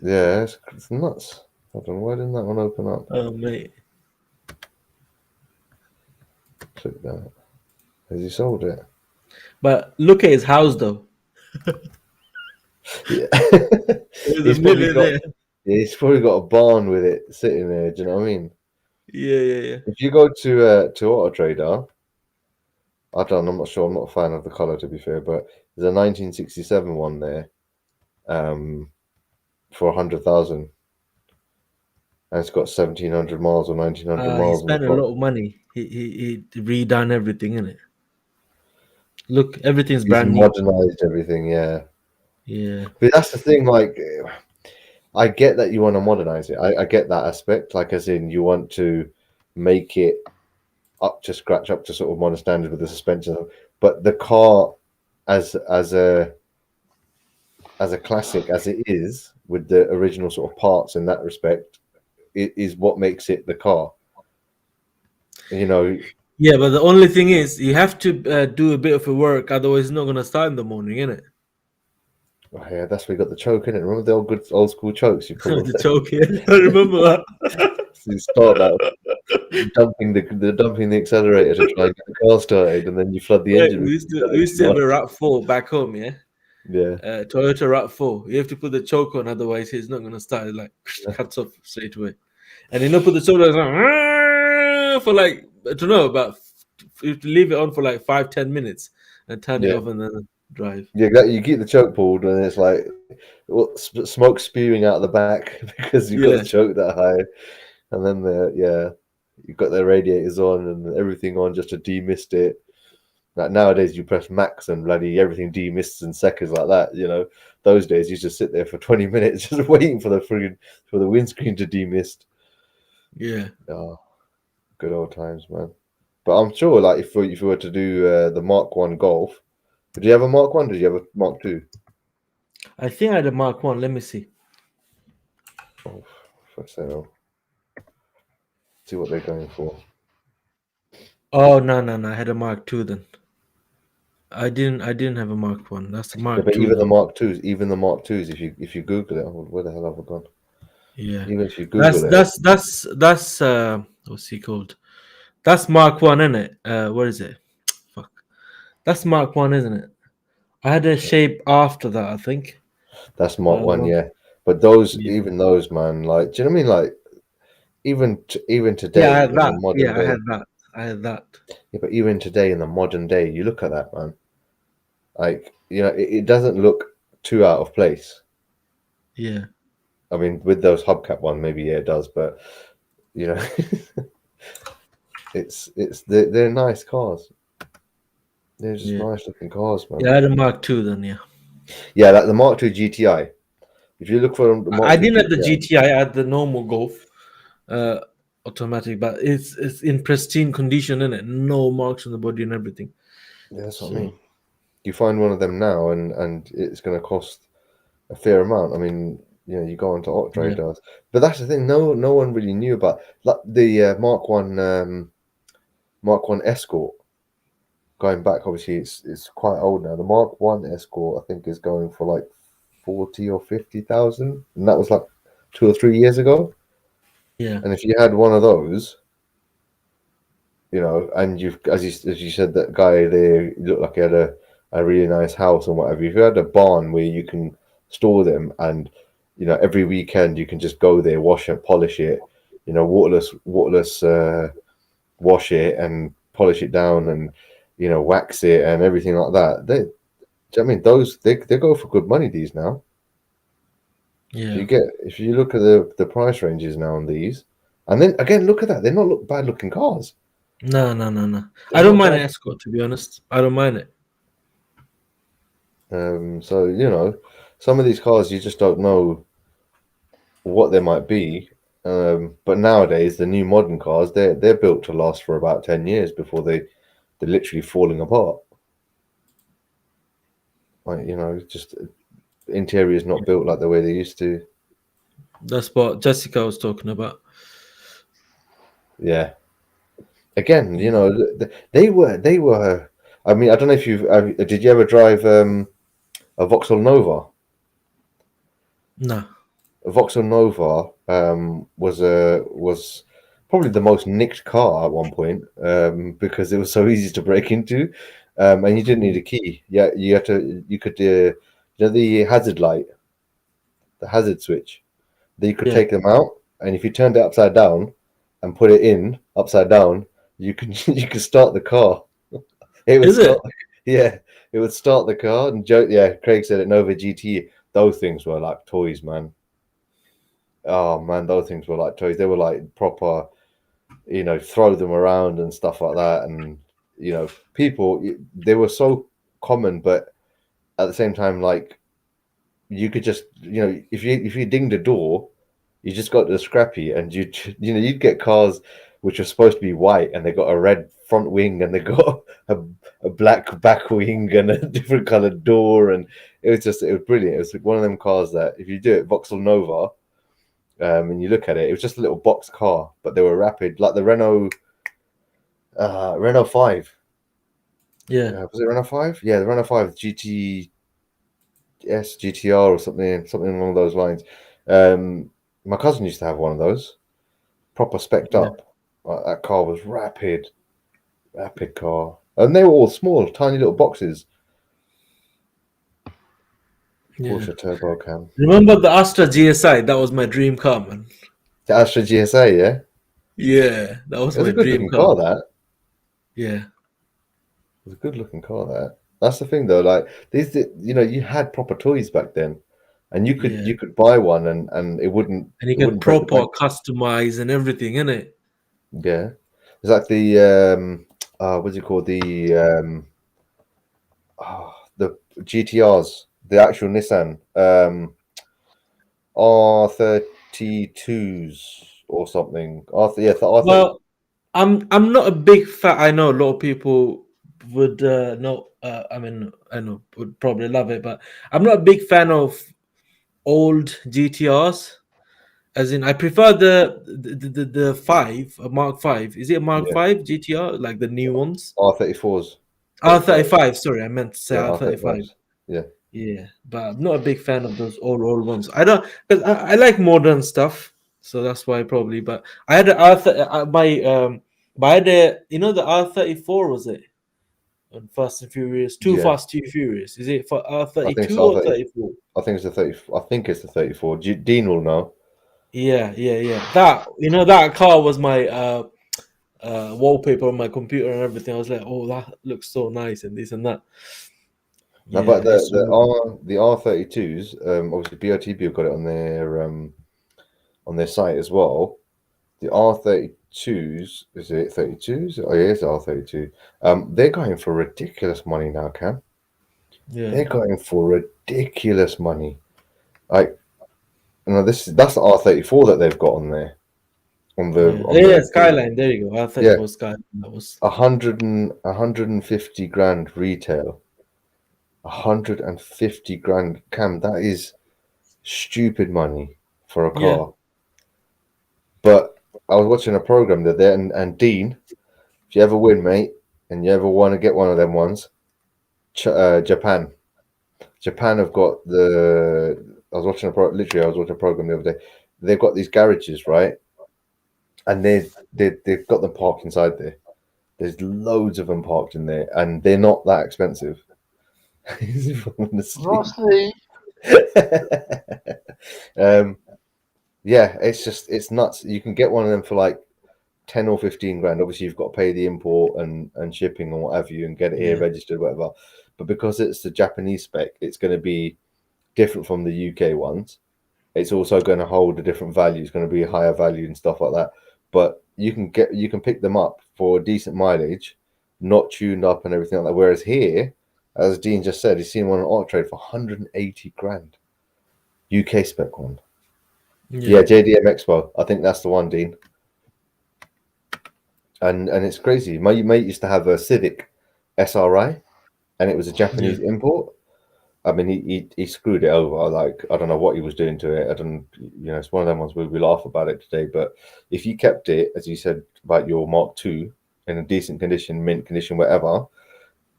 Yeah, it's nuts. Hold on, why didn't that one open up? Oh, mate. Click that. Has he sold it? But look at his house, though. Yeah. There's a million there. Yeah, he's probably got a barn with it sitting there. Do you know what I mean? Yeah. If you go to Auto Trader, I'm not sure. I'm not a fan of the color, to be fair, but there's a 1967 one there, for 100,000, and it's got 1,700 miles or 1,900 He miles on the spent a clock. lot of money. He redone everything, innit? Look, everything's He's brand new. modernized everything, yeah. Yeah. But that's the thing, like, I get that you want to modernize it. I get that aspect, like, as in you want to make it up to scratch, up to sort of modern standard with the suspension. But the car, as a classic as it is, with the original sort of parts in that respect, it is what makes it the car. You know. Yeah, but the only thing is, you have to do a bit of a work, otherwise it's not gonna start in the morning, innit? Oh, yeah, that's where you got the choke in it. Remember the old school chokes you put on The choke, yeah. I remember that. So you start that dumping the accelerator to try and get the car started, and then you flood the Wait, engine. we used to have a RAV4 back home, yeah. Yeah. Toyota RAV4. You have to put the choke on, otherwise it's not gonna start. It like cuts off straight away. And you know, put the choke on like, for like, I don't know, about you have to leave it on for like 5-10 minutes and turn it Yeah. off and then drive. Yeah, exactly. You keep the choke pulled, and it's like smoke spewing out the back because you've got the choke that high, and then you've got the radiators on and everything on just to demist it. Like nowadays, you press max and bloody everything demists in seconds like that. You know, those days you just sit there for 20 minutes just waiting for the windscreen to demist. Yeah. Oh, good old times, man. But I'm sure, like, if you were to do the Mark 1 Golf, did you have a Mark 1? Did you have a Mark 2? I think I had a Mark 1. Let me see. Oh, for sale. See what they're going for. Oh no! I had a Mark 2 then. I didn't have a Mark 1. That's the Mark 2. But even the Mark 2s, if you Google it, where the hell have I gone? Yeah. Even if you Google it. That's what's he called? That's Mark 1, isn't it? What is it? Fuck. That's Mark 1, isn't it? I had a shape after that, I think. That's Mark 1, yeah. But those, Yeah. even those, man, like, do you know what I mean? Like, even today, Yeah, I had that. in the modern day, I had that. Yeah, but even today in the modern day, you look at that, man. Like, you know, it doesn't look too out of place. Yeah. I mean, with those hubcap one, maybe yeah, it does, but you know, they're nice cars. They're just Yeah. nice looking cars, man. Yeah, I had a Mark II then, yeah. Yeah, like the Mark II GTI. If you look for the Mark I II didn't have the GTI, GTI, I had the normal Golf, automatic, but it's in pristine condition, isn't it? No marks on the body and everything. yeah, that's what I So, mean. You find one of them now, and it's going to cost a fair amount. I mean, you know, you go onto yeah. Octrade, but that's the thing. No one really knew about like the Mark One Escort. Going back, obviously, it's quite old now. The Mark One Escort, I think, is going for like 40 or 50,000, and that was like 2 or 3 years ago. Yeah. And if you had one of those, you know, and you've as you said, that guy there looked like he had a really nice house and whatever. If you had a barn where you can store them, and you know, every weekend you can just go there, wash and polish it, you know, waterless wash it and polish it down, and you know, wax it and everything like that. I mean, those they go for good money these now. Yeah. If you look at the price ranges now on these, and then again look at that, they're not bad looking cars. No. They're I don't not mind an bad. Escort, to be honest. I don't mind it. So you know, some of these cars you just don't know what they might be. But nowadays, the new modern cars, they're built to last for about 10 years before they're literally falling apart. Like, you know, just interior is not built like the way they used to. That's what Jessica was talking about. Yeah. Again, you know, they were. I mean, I don't know if did you ever drive a Vauxhall Nova? No. A Vauxhall Nova was probably the most nicked car at one point because it was so easy to break into, and you didn't need a key. Yeah, you could you know the hazard light, the hazard switch. That you could Yeah. take them out, and if you turned it upside down and put it in upside down, you can you can start the car. It would Is it? start, yeah, it would start the car. And Craig said it. Nova GT, those things were like toys, man. Oh man, those things were like toys. They were like proper, you know, throw them around and stuff like that. And you know, they were so common, but at the same time, like you could just, you know, if you dinged a door, you just got the scrappy, and you'd get cars which are supposed to be white, and they got a red front wing, and they got a black back wing, and a different colored door, and it was brilliant. It was like one of them cars that if you do it, Vauxhall Nova. And you look at it, it was just a little box car, but they were rapid, like the Renault 5. Yeah. Was it Renault 5? Yeah, the Renault 5 GTS, GTR, or something along those lines. My cousin used to have one of those, proper spec'd Yeah. up. That car was rapid car, and they were all small, tiny little boxes. Yeah. Porsche Turbo Cam. Remember the Astra GSI? That was my dream car, man. The Astra GSA, yeah, Yeah, that was it was my a good dream looking car. car. That Yeah. was a good looking car. That's the thing though. Like these, you know, you had proper toys back then, and Yeah. you could buy one, and it wouldn't And you it can wouldn't break the proper bank. customize and everything, innit? Yeah, it's like the what's it called, the GTRs, the actual Nissan R32s or something. R30. Well, I'm not a big fan. I know a lot of people would know. I mean, I know would probably love it, but I'm not a big fan of old GTRs. As in, I prefer the five, Mark Five. Is it a Mark Yeah, Five GTR, like the new ones? R34s, 35. R35. Sorry, I meant to say Yeah, R35. R35s. Yeah, Yeah, but I'm not a big fan of those old ones. I don't, because I like modern stuff, so that's why probably. But I had a but I had a, you know, the R34, was it on Fast and Furious? Too yeah. Fast, Too Furious. Is it for I think it's R32 or R30. 34? I think it's the 30. I think it's the 34. Dean will know. Yeah. That, you know, that car was my wallpaper on my computer and everything. I was like, oh, that looks so nice and this and that. Now, Yeah, but it's the R32s, obviously BOTB have got it on their site as well. The R32s, is it 32s? Oh, yeah, it's R32. They're going for ridiculous money now, Cam. yeah, They're going for ridiculous money. Like, that's the R34 that they've got on there. yeah. Skyline. There you go. I thought Yeah, it was Skyline. That was 150 grand retail. 150 grand, Cam. That is stupid money for a yeah, car. But I was watching a program the other day, and Dean, if you ever win, mate, and you ever want to get one of them ones, Japan. Japan have got I was watching I was watching a program the other day. They've got these garages, right? And they've got them parked inside there. There's loads of them parked in there, and they're not that expensive. Honestly, Yeah, it's nuts. You can get one of them for like 10 or 15 grand. Obviously, you've got to pay the import and shipping and what have you, and get it here yeah, registered, whatever. But because it's the Japanese spec, it's going to be different from the UK ones. It's also going to hold a different value. It's going to be a higher value and stuff like that. But you can pick them up for decent mileage, not tuned up and everything like that. Whereas here, as Dean just said, he's seen one on Auto Trade for 180 grand. UK spec one. Yeah, JDM Expo. I think that's the one, Dean. And it's crazy. My mate used to have a Civic SRI, and it was a Japanese import. I mean, he screwed it over. Like, I don't know what he was doing to it. I don't, it's one of them ones where we laugh about it today. But if you kept it, as you said about your Mark II, in a decent condition, mint condition, whatever,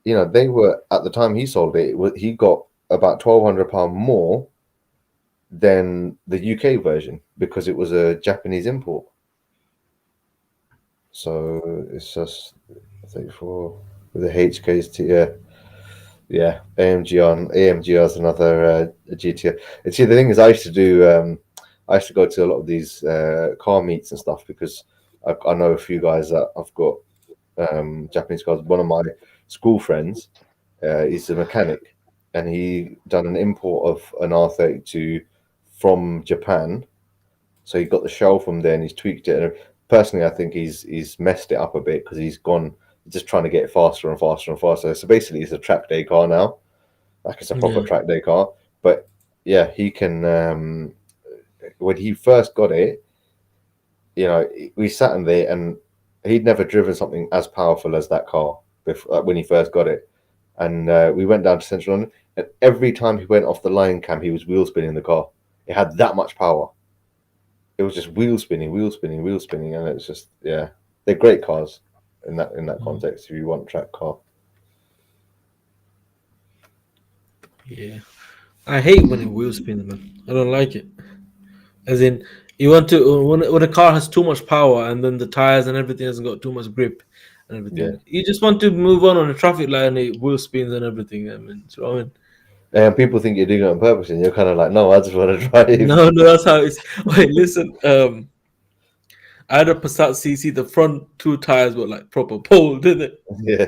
they were, at the time he sold it, he got about £1,200 more than the UK version because it was a Japanese import. So it's just 34 with the HKs. Yeah, AMG is another GTR. And see, the thing is, I used to go to a lot of these car meets and stuff because I know a few guys that I've got Japanese cars. One of my school friends, he's a mechanic, and he done an import of an R32 from Japan. So he got the shell from there and he's tweaked it. And personally, I think he's messed it up a bit because he's just trying to get it faster and faster and faster. So basically, it's a track day car now. Like, it's a proper track day car. But yeah, he can. When he first got it, we sat in there and he'd never driven something as powerful as that car before, when he first got it. And we went down to Central London, and every time he went off the line, Cam, he was wheel spinning the car. It had that much power. It was just wheel spinning, and it's just, yeah, they're great cars in that context if you want a track car. yeah. I hate when it wheel spins, man. I don't like it. As in, you want to when a car has too much power and then the tires and everything hasn't got too much grip and everything. Yeah. You just want to move on a traffic light and it wheel spins and everything. I mean, so, I mean, And people think you're doing it on purpose, and you're kind of like, no, I just want to drive. no, that's how it's. Wait, listen. I had a Passat CC. The front two tires were like proper pole, didn't it? Yeah.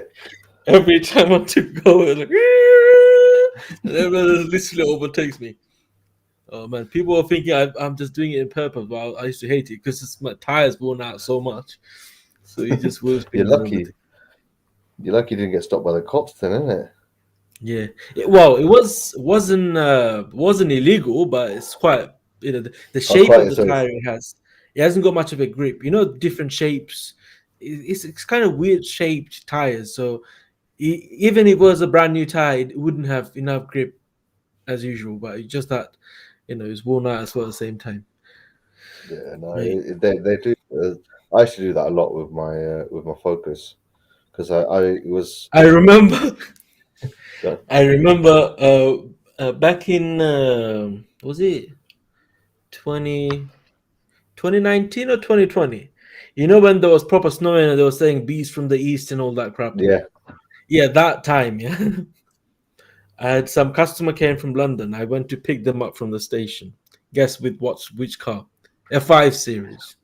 Every time I want to go, it's like, and everyone literally overtakes me. Oh man, people are thinking I'm just doing it on purpose, but I used to hate it because my tires worn out so much. So you just will spin. You're lucky. You're lucky you didn't get stopped by the cops, then, isn't it? Yeah. Well, it wasn't illegal, but it's quite the shape of the tire it has. It hasn't got much of a grip. Different shapes. It's kind of weird shaped tires. So even if it was a brand new tire, it wouldn't have enough grip as usual. But it's just that it's worn out as well at the same time. Yeah, no, Right. they do. I used to do that a lot with my Focus because I remember. Yeah. I remember back in was it 2019 or 2020? When there was proper snowing and they were saying bees from the east and all that crap. Yeah, that time. Yeah. I had some customer came from London. I went to pick them up from the station. Guess with which car? A 5 Series.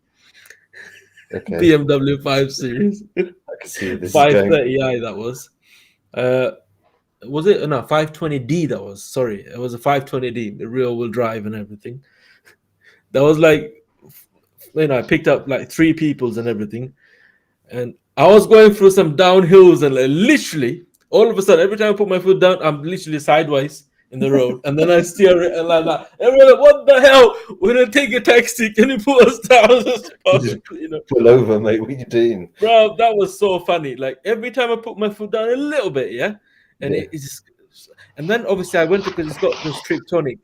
Okay. BMW 5 Series. I can see where this is going. 530i that was. Was it no 520D? That was, sorry, it was a 520D, the rear wheel drive and everything. That was like, I picked up like 3 peoples and everything, and I was going through some downhills, and like, literally all of a sudden, every time I put my foot down, I'm literally sideways in the road, and then I steer it and like that. Everyone like, what the hell? We're gonna take a taxi. Can you put us down? Pull over, mate. What are you doing? Bro, that was so funny. Like every time I put my foot down a little bit, yeah, and Yeah. it's just, and then obviously I went to, because it's got those Triptonic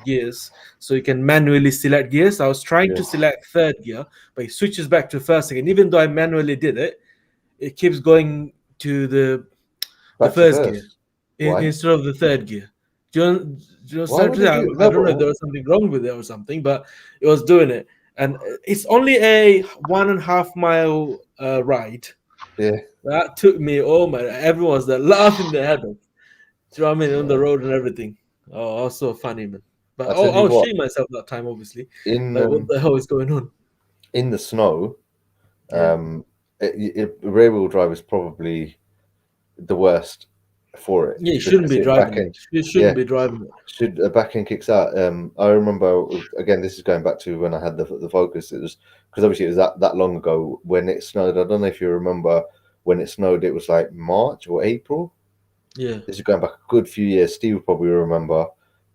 gears, so you can manually select gears. I was trying to select third gear, but it switches back to first again. Even though I manually did it, it keeps going to the first gear instead of the third gear. Do you know, Why would it I do- don't know no, if there was something wrong with it or something, but it was doing it. And it's only a 1.5 mile ride. Yeah. That took me, oh my, everyone was there laughing their head off. Do you know what I mean? On the road and everything. Oh, it was so funny, man. But I tell I you was what, shitting myself that time, obviously. in Like, what the hell is going on? in the snow, Yeah. rear wheel drive is probably the worst for it. Yeah, you shouldn't be because driving it. You shouldn't be driving it. Should a back end kicks out. I remember, again, this is going back to when I had the Focus. It was because obviously it was that long ago when it snowed. I don't know if you remember when it snowed. It was like March or April. Yeah. This is going back a good few years. Steve will probably remember.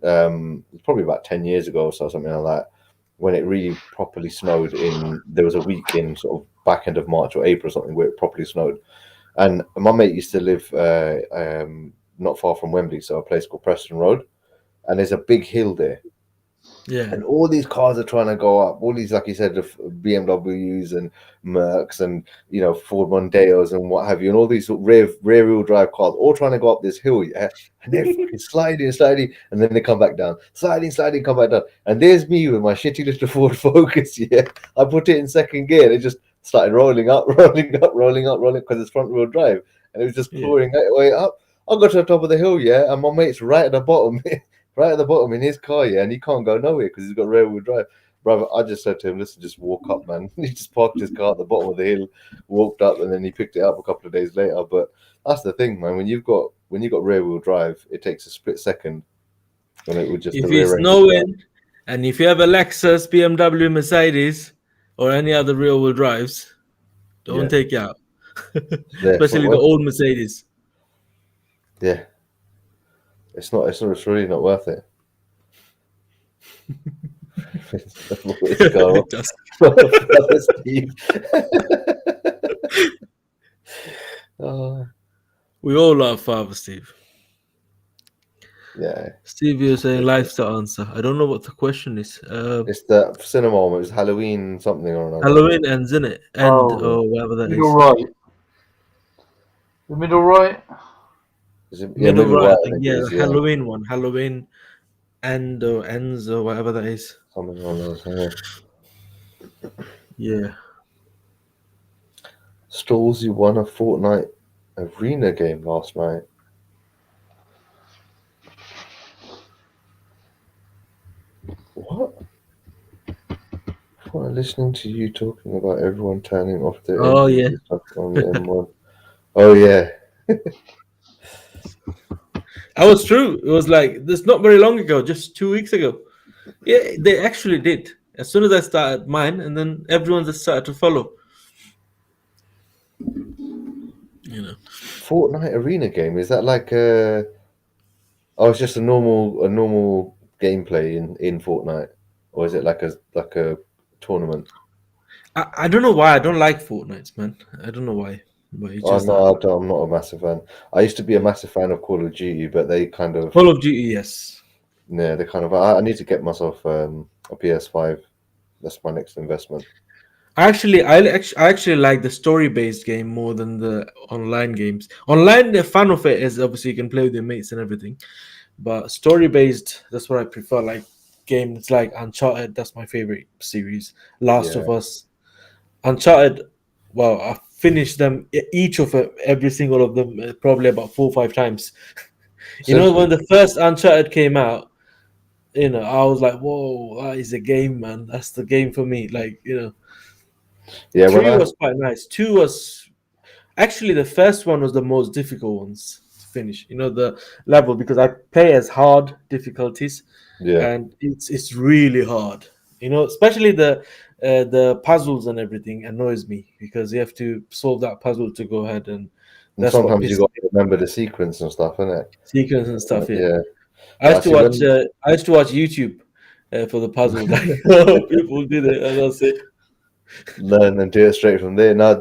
It's probably about 10 years ago or so, something like that, when it really properly snowed. There was a week in sort of back end of March or April or something where it properly snowed. And my mate used to live not far from Wembley, so a place called Preston Road, and there's a big hill there. Yeah. And all these cars are trying to go up. All these, like you said, BMWs and Mercs and Ford Mondeos and what have you, and all these rear wheel drive cars, all trying to go up this hill, yeah. And they're fucking sliding, and then they come back down, sliding, come back down. And there's me with my shitty little Ford Focus, yeah. I put it in second gear, and it just started rolling up, because it's front wheel drive, and it was just pouring way up. I got to the top of the hill, yeah, and my mate's right at the bottom. Right at the bottom in his car, yeah, and he can't go nowhere because he's got rear wheel drive. Brother, I just said to him, listen, just walk up, man. He just parked his car at the bottom of the hill, walked up, and then he picked it up a couple of days later. But that's the thing, man. When you've got rear wheel drive, it takes a split second when it would just if it's snowing, and if you have a Lexus, BMW, Mercedes, or any other rear wheel drives, don't take it out. Especially the old Mercedes. Yeah. It's really not worth it. We all love Father Steve. Yeah. Steve, you're saying life's the answer. I don't know what the question is. It's the cinema. It was Halloween something or another. Halloween ends, isn't it? Or whatever that middle is. Right. The middle right. Middle right, I think. Yeah, the Halloween one. Halloween ends or whatever that is. Something on those. Yeah. Stalls, you won a Fortnite arena game last night. What? Well, listening to you talking about everyone turning off their stuff on the M1. Oh yeah. That was true. It was like this not very long ago, just 2 weeks ago. Yeah, they actually did. As soon as I started mine, and then everyone just started to follow. Fortnite arena game, is that like it's just a normal gameplay in Fortnite, or is it like a tournament? I don't know why I don't like Fortnite, man. I don't know why. But it's just I'm not a massive fan. I used to be a massive fan of Call of Duty, but they kind of Call of Duty, yes. Yeah, they kind of. I need to get myself a PS5. That's my next investment. I actually like the story-based game more than the online games. Online, the fun of it is obviously you can play with your mates and everything, but story-based, that's what I prefer. Like games like Uncharted, that's my favorite series. Last of Us, Uncharted. Well, I finished them each of it, every single of them, probably about 4 or 5 times. When the first Uncharted came out, I was like, "Whoa, that is a game, man! That's the game for me." Like, 3 was quite nice. 2 was actually the first one was the most difficult ones to finish. The level, because I play as hard difficulties, Yeah. and it's really hard. Especially the puzzles and everything annoys me, because you have to solve that puzzle to go ahead, and And that's what sometimes you pisses got me to remember the sequence and stuff, isn't it? sequence and stuff. Yeah, Yeah. I used to Actually, watch. when I used to watch YouTube for the puzzles. Like people did it, and that's it. learn and do it straight from there. Now,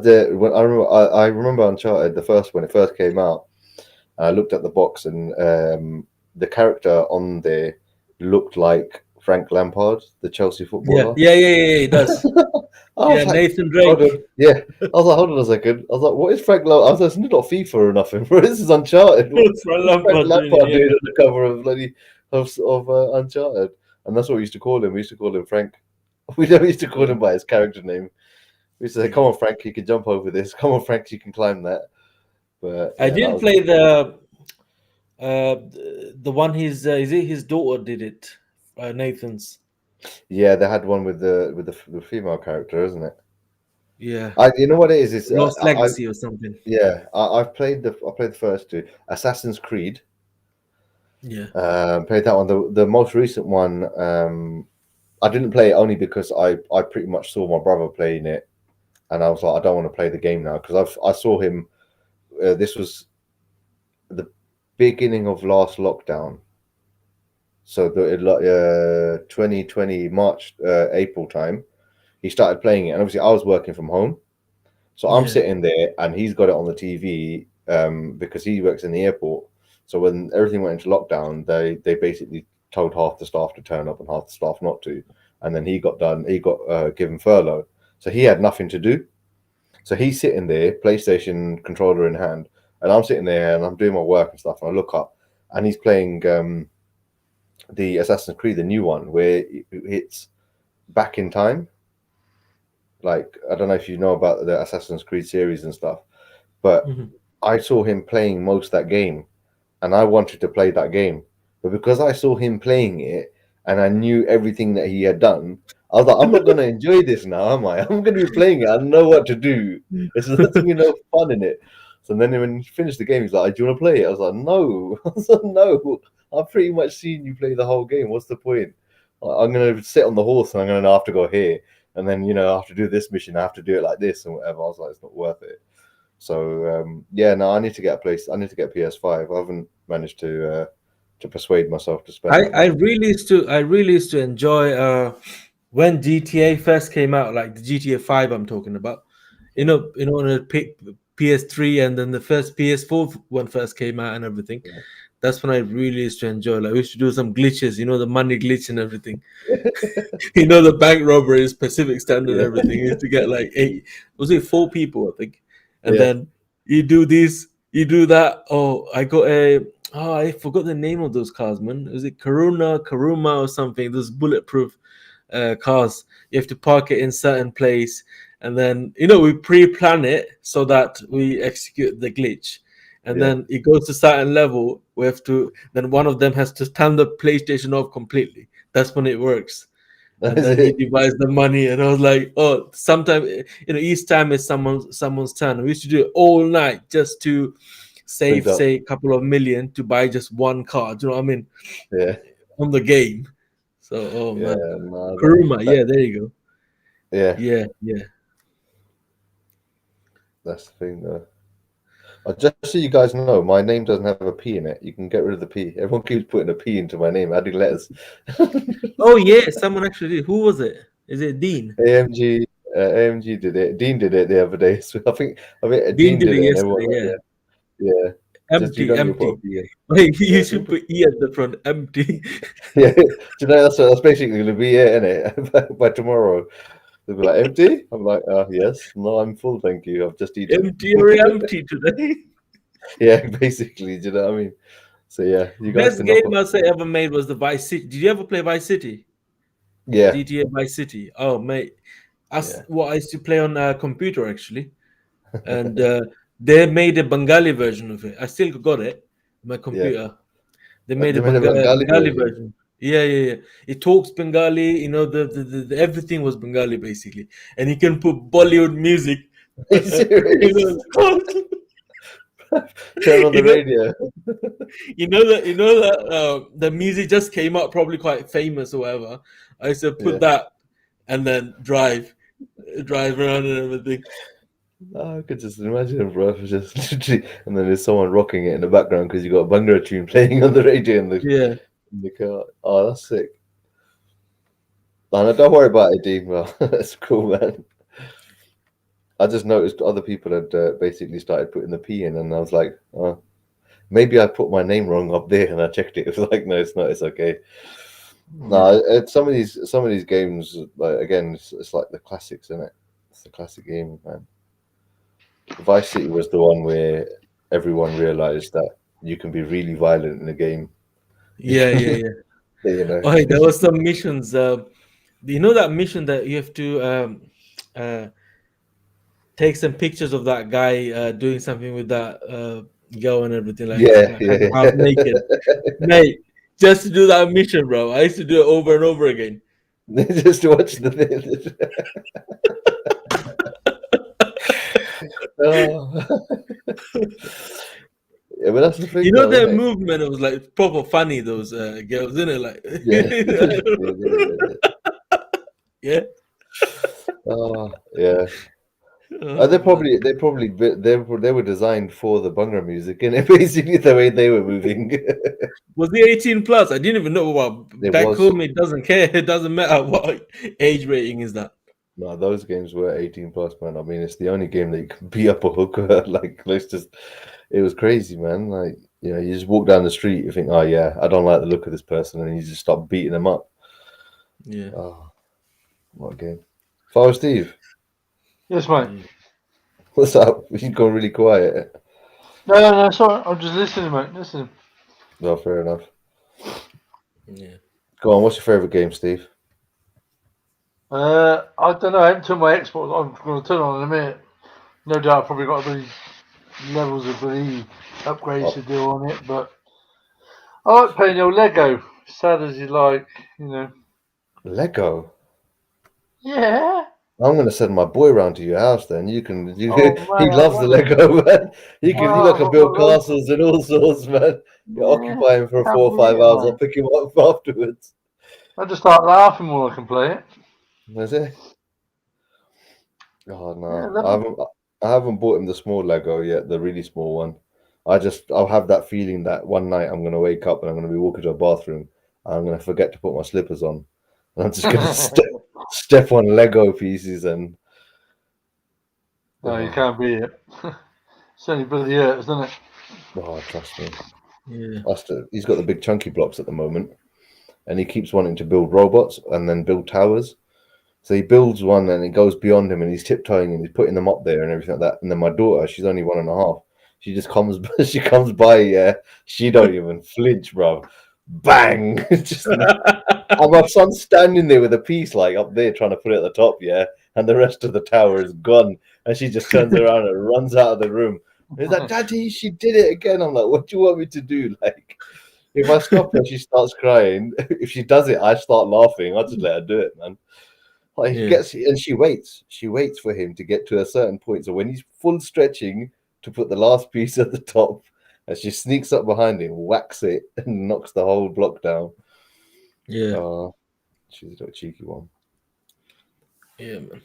when I remember Uncharted, the first when it first came out. I looked at the box, and the character on there looked like Frank Lampard, the Chelsea Yeah, footballer. yeah, yeah, yeah. It does. I Yeah, was like, Nathan hold Drake. on. Yeah. I was like, hold on a second. I was like, what is Frank Lampard? I was like, it's not FIFA or nothing, bro. This is Uncharted. Frank What's Frank Lampard doing it. Lampard Yeah. doing on the cover of bloody of Uncharted? And that's what we used to call him. We used to call him Frank. We never used to call him by his character name. We used to say, "Come on, Frank, you can jump over this. Come on, Frank, you can climb that." But I yeah, that didn't was play the one his daughter did it, Nathan's. yeah. They had one with the female character, isn't it? Yeah, You know what it is? It's Lost Legacy or something. yeah. I've played the first two. Assassin's Creed. Yeah, Played that one. The most recent one. I didn't play it only because I pretty much saw my brother playing it, and I was like, I don't want to play the game now, because I saw him. This was the beginning of last lockdown, so the 2020 March April time. He started playing it, and obviously I was working from home. So I'm yeah, sitting there, and he's got it on the TV because he works in the airport. So when everything went into lockdown, they basically told half the staff to turn up and half the staff not to. And then he got given furlough. So he had nothing to do. So he's sitting there, PlayStation controller in hand, and I'm sitting there and I'm doing my work and stuff. And I look up, and he's playing the Assassin's Creed, the new one, where it's back in time. Like, I don't know if you know about the Assassin's Creed series and stuff, but Mhm. I saw him playing most of that game, and I wanted to play that game. But because I saw him playing it and I knew everything that he had done, I was like, I'm not going to enjoy this now, am I? I'm going to be playing it. I know what to do. There's nothing, fun in it. So then when he finished the game, he's like, do you want to play it? I was like, no. I was like, no. I've pretty much seen you play the whole game. What's the point? I'm going to sit on the horse, and I'm going to have to go here. And then, I have to do this mission. I have to do it like this and whatever. I was like, it's not worth it. So, yeah, no, I need to get I need to get a PS5. I haven't managed to persuade myself to spend that I money. really used to enjoy when GTA first came out, like the GTA 5 I'm talking about. On the PS3, and then the first PS4 one first came out and everything. Yeah. That's when I really used to enjoy. Like, we used to do some glitches, the money glitch and everything. The bank robberies, Pacific Standard and Yeah. everything. You used to get like 4 people, I think. And Yeah. then you do this, you do that. I forgot the name of those cars, man. Was it Karuma or something? Those bulletproof cars. You have to park it in certain place, and then we pre-plan it so that we execute the glitch. And Yeah. then it goes to certain level. We have to. Then one of them has to turn the PlayStation off completely. That's when it works. And That's then he it. divides the money, and I was like, oh, sometimes each time is someone's turn. We used to do it all night just to save, Build up. say, a couple of million to buy just one car. Do you know what I mean? Yeah. On the game. So, oh Yeah. man, No, Kuruma, yeah, there you go. yeah. Yeah. That's the thing, though. Just so you guys know, my name doesn't have a P in it. You can get rid of the P. Everyone keeps putting a P into my name, adding letters. Oh yeah, someone actually did. Who was it? Is it Dean? AMG did it. Dean did it the other day. So I think Dean Dean did did it it, and yesterday. everyone, Yeah. yeah. Just you don't need to put a Empty. P in. Wait, you Yeah, should put E at the front. Empty. Yeah, do you know that's basically going to be it, isn't it? By tomorrow, they'll be like, empty. I'm like, yes, no, I'm full, thank you. I've just eaten. Empty or empty today. Yeah, basically. Do you know what I mean? So yeah, you guys Best can game knock I off. say ever made was the Vice City. Did you ever play Vice City? Yeah, GTA Vice City. Oh mate, I yeah, used to play on a computer actually, and they made a Bengali version of it. I still got it, my yeah. computer. They made They a made a Bengali Bengali version. version. Yeah. It talks Bengali. The everything was Bengali basically, and you can put Bollywood music. Are you serious? Turn on the You know, radio. the music just came out, probably quite famous or whatever. I used to put Yeah. that and then drive around and everything. I could just imagine, bro. Just literally, and then there's someone rocking it in the background because you got a Bhangra tune playing on the radio Yeah. in the car. Oh, that's sick. No, don't worry about it, Dean. Well, that's cool, man. I just noticed other people had basically started putting the P in, and I was like, oh, maybe I put my name wrong up there, and I checked it. It was like, no, it's not. It's okay. No, some of these games, like again, it's like the classics, isn't it? It's the classic game, man. Vice City was the one where everyone realized that you can be really violent in a game. Yeah. You know. Oh, hey, there was some missions. You know that mission that you have to take some pictures of that guy doing something with that girl and everything, like Yeah. half naked, mate. Just to do that mission, bro. I used to do it over and over again. Just to watch the thing. Oh. Yeah, but that's the thing. You know though, their isn't it? movement. It was like proper funny. Those girls, isn't it? Like, Yeah. yeah. Oh, yeah. Oh, They man. probably they were designed for the Bhangra music, and basically the way they were moving. Was he 18 plus? I didn't even know. Well, It back was. home, it doesn't care. It doesn't matter what age rating is that. No, those games were 18 plus, man. I mean, it's the only game that you can be up a hooker. Like, let's just, it was crazy, man. Like, you know, you just walk down the street, you think, oh, yeah, I don't like the look of this person, and you just start beating them up. Yeah. Oh, what a game. Father Steve, Yes, mate. what's up? You've gone really quiet. No, sorry. I'm just listening, mate. Listening. No, fair enough. Yeah. Go on, what's your favourite game, Steve? I don't know. I haven't turned my Xbox. I'm going to turn on in a minute. No doubt, I've probably got the levels of the upgrades to do on it, but I like playing your Lego. Sad as you like, you know. Lego? Yeah. I'm going to send my boy round to your house then. You can, Oh, he man, loves the Lego, man. You can I've build got loads. castles and all sorts, man. You Yeah, occupy him for can't 4 or believe 5 it, hours. man. I'll pick him up afterwards. I just start laughing when I can play it. Is it? Oh no, Yeah, I haven't bought him the small Lego yet, the really small one. I'll have that feeling that one night I'm gonna wake up and I'm gonna be walking to a bathroom and I'm gonna forget to put my slippers on. And I'm just gonna step on Lego pieces and No, you can't beat it. It's only bloody hurts, doesn't it? oh, trust me. Yeah. He's got the big chunky blocks at the moment, and he keeps wanting to build robots and then build towers. So he builds one and it goes beyond him and he's tiptoeing and he's putting them up there and everything like that. And then my daughter, she's only 1.5. She just comes she comes by, yeah. She don't even flinch, bro. Bang! And my son's standing there with a piece like up there trying to put it at the top, yeah. And the rest of the tower is gone. And she just turns around and runs out of the room. And he's like, Daddy, she did it again. I'm like, what do you want me to do? Like, if I stop her, she starts crying. If she does it, I start laughing. I just let her do it, man. Like he gets and she waits. She waits for him to get to a certain point. So when he's full stretching to put the last piece at the top, and she sneaks up behind him, whacks it, and knocks the whole block down. Yeah. She's a cheeky one. Yeah, man.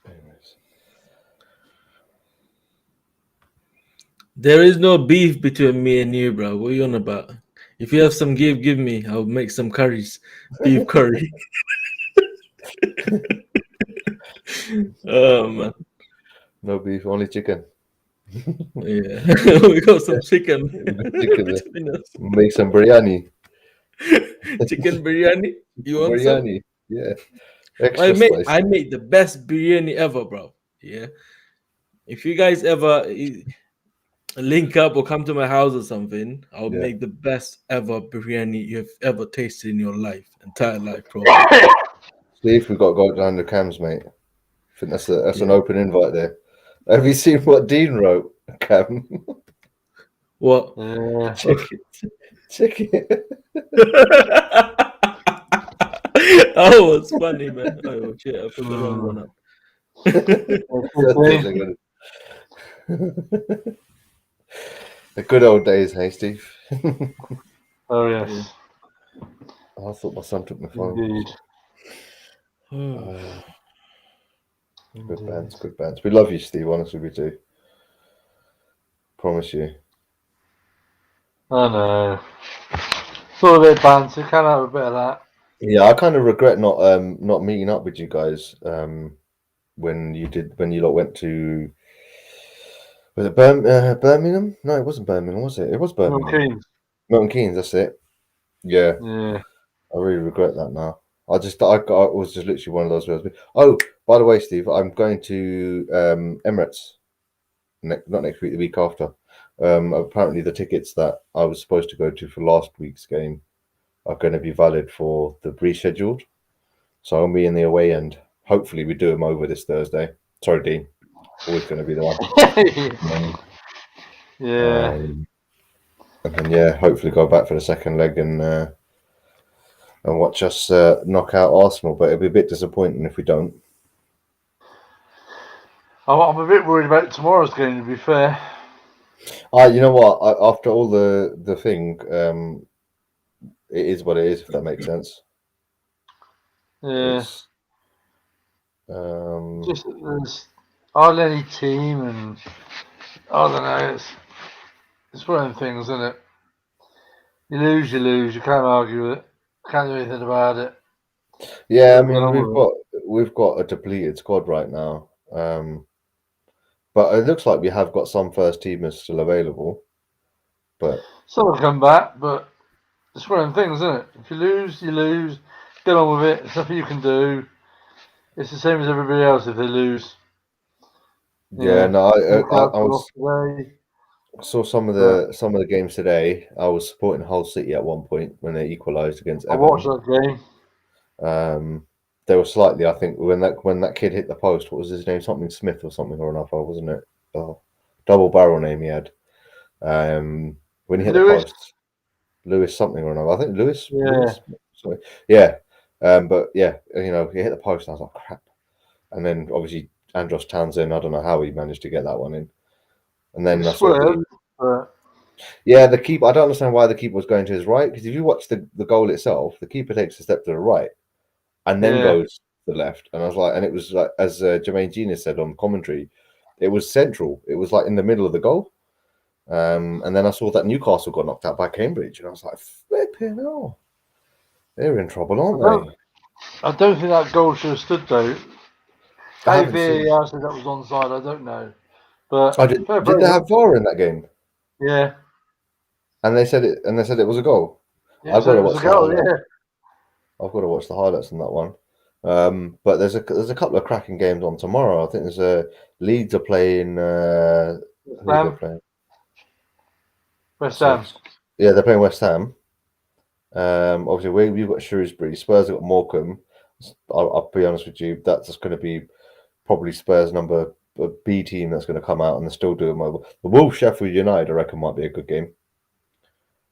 Anyways. There is no beef between me and you, bro. What are you on about? If you have some give me. I'll make some curries. Beef curry. Oh, man. No beef, only chicken. Yeah. We got some chicken. Chicken. Make some biryani. Chicken biryani. You want biryani? some? Yeah. Extra spicy. I made the best biryani ever, bro. Yeah. If you guys ever link up or come to my house or something, I'll make the best ever biryani you've ever tasted in your entire life, bro. Steve, we've got to go down the cams, mate. I think that's an open invite there. Have you seen what Dean wrote, Cam? What? Check it. Oh, it's funny, man. Oh shit, I put the wrong one up. The good old days, hey Steve. Oh yes, I thought my son took my phone. indeed. Good bands, Indeed. good bands. We love you, Steve. Honestly, we do. Promise you. I know. It's all a bit of banter. Can't have a bit of that. Yeah, I kind of regret not meeting up with you guys when you lot went to, was it Birmingham? No, it wasn't Birmingham, was it? It was No Birmingham. Keynes. Milton Keynes, that's it. Yeah, Yeah. I really regret that now. I was just literally one of those girls. Oh, by the way, Steve, I'm going to Emirates. Not next week, the week after. Apparently, the tickets that I was supposed to go to for last week's game are going to be valid for the rescheduled. So I'll be in the away end. Hopefully, we do them over this Thursday. Sorry, Dean. Always going to be the one. Yeah. And then, yeah, hopefully go back for the second leg and watch us knock out Arsenal. But it'll be a bit disappointing if we don't. I'm a bit worried about tomorrow's game, to be fair. You know what? After all the thing, it is what it is. If that makes sense. Yeah. It's, Just there's hardly any team, and I don't know. It's one of them things, isn't it? You lose, you lose. You can't argue with it. Can't do anything about it. yeah, I Get mean on with we've got a depleted squad right now. But it looks like we have got some first teamers still available. But Some will come back, but it's one of them things, isn't it? If you lose, you lose. Get on with it. There's nothing you can do. It's the same as everybody else if they lose. yeah, no, I saw some of the games today. I was supporting Hull City at one point when they equalised against watched Everton. that game. They were slightly, I think, when that kid hit the post. What was his name? Something Smith or something or another, wasn't it? Oh, double barrel name he had. When he hit the Lewis? post, Lewis something or another. I think Lewis. Yeah. Lewis, sorry. Yeah. But yeah, he hit the post. And I was like, crap. And then obviously Andros Townsend. I don't know how he managed to get that one in. And then I saw the keeper. I don't understand why the keeper was going to his right, because if you watch the goal itself, the keeper takes a step to the right and then goes to the left. And I was like, and it was like, as Jermaine Genius said on commentary, it was central. It was like in the middle of the goal. And then I saw that Newcastle got knocked out by Cambridge, and I was like, flipping hell. They're in trouble, aren't they? I don't think that goal should have stood though. I How haven't seen. VAR said that was onside, I don't know. But Did they have VAR in that game? Yeah. And they said it was a goal. Yeah, I've got to it was watch a goal, yeah. I've got to watch the highlights on that one. But there's a couple of cracking games on tomorrow. I think there's Leeds are playing. Who are they playing? West Ham. Yeah, they're playing West Ham. Obviously we've got Shrewsbury. Spurs have got Morecambe. I'll be honest with you, that's just going to be probably Spurs number B team that's going to come out and they're still doing well. The Wolves Sheffield United, I reckon, might be a good game.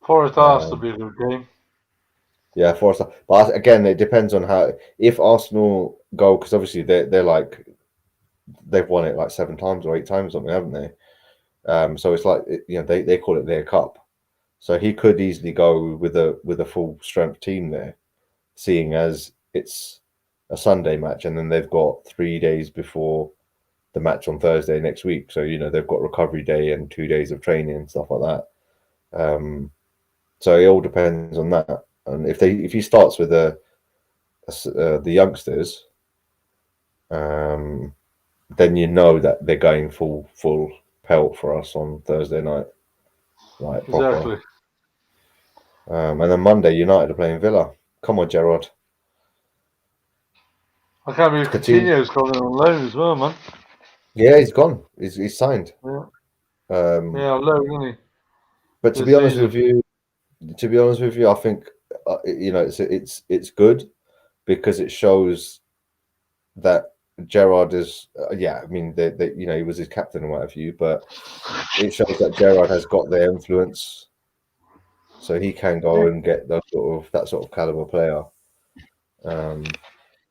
Forest Arsenal will be a good game. Yeah, Forest. But again, it depends on how. If Arsenal go, because obviously they're like they've won it like 7 times or 8 times, something, haven't they? So it's like they call it their cup. So he could easily go with a full strength team there, seeing as it's a Sunday match, and then they've got 3 days before the match on Thursday next week. So they've got recovery day and 2 days of training and stuff like that. So it all depends on that. And if he starts with the youngsters, then that they're going full pelt for us on Thursday night, like exactly. And then Monday, United are playing Villa. Come on, Gerrard. I can't believe Coutinho's coming on loan as well, man. Yeah, he's gone. He's signed. Yeah. On loan, isn't he? But to be honest with you, I think it's good because it shows that Gerrard is I mean he was his captain and what have you, but it shows that Gerrard has got the influence, so he can go and get that sort of caliber player,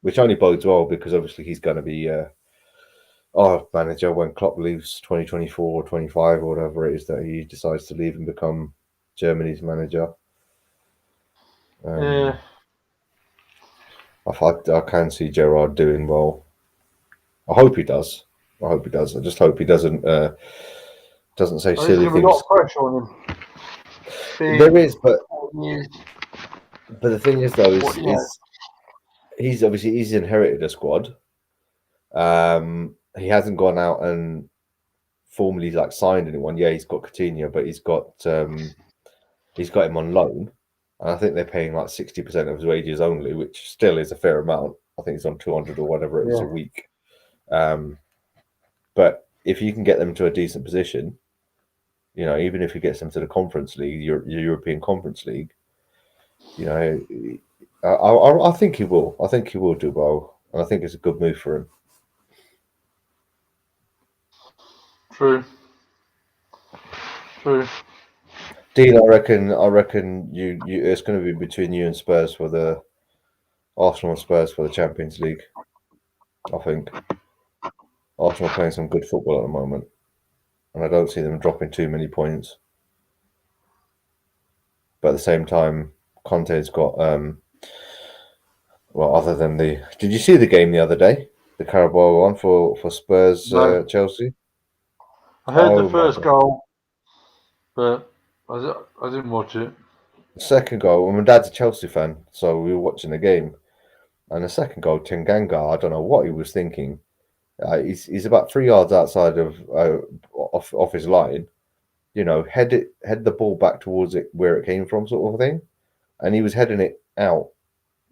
which only bodes well because obviously he's going to be our manager when Klopp leaves 2024 or 25 or whatever it is that he decides to leave and become Germany's manager. Yeah. I can see Gerrard doing well. I hope he does. I just hope he doesn't say There's silly going to be a things. lot of pressure on him. There is, but Years. the thing is though What, yeah. is he's inherited a squad. He hasn't gone out and formally like signed anyone. Yeah, he's got Coutinho, but he's got him on loan. And I think they're paying like 60% of his wages only, which still is a fair amount. I think it's on 200 or whatever it is a week. But if you can get them to a decent position, you know, even if he gets them to the Conference League, your European Conference League, you know, I think he will. I think he will do well, and I think it's a good move for him. True. Dean, I reckon you it's going to be between you and Spurs for the Arsenal and Spurs for the Champions League. I think Arsenal are playing some good football at the moment, and I don't see them dropping too many points. But at the same time, Conte's got well, other than did you see the game the other day? The Carabao one for Spurs No. Chelsea. I heard the first goal, but I didn't watch it. The second goal, well, my dad's a Chelsea fan, so we were watching the game. And the second goal, Tanganga, I don't know what he was thinking. He's about 3 yards outside of off his line. You know, head the ball back towards it where it came from, sort of thing. And he was heading it out,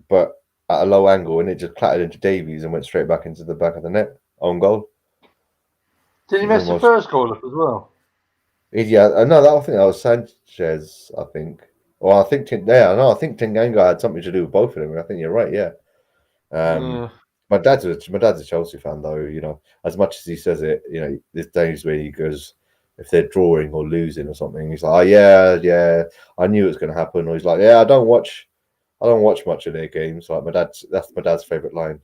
but at a low angle, and it just clattered into Davies and went straight back into the back of the net. Own goal. Did he mess the first goal up as well? Yeah, no, I think that was Sanchez. I think. Well, I think Tanganga had something to do with both of them. I think you're right. Yeah. My dad's a Chelsea fan, though. You know, as much as he says it, you know, there's days where he goes, if they're drawing or losing or something, he's like, "Oh yeah, I knew it was going to happen." Or he's like, "Yeah, I don't watch much of their games." Like that's my dad's favorite line.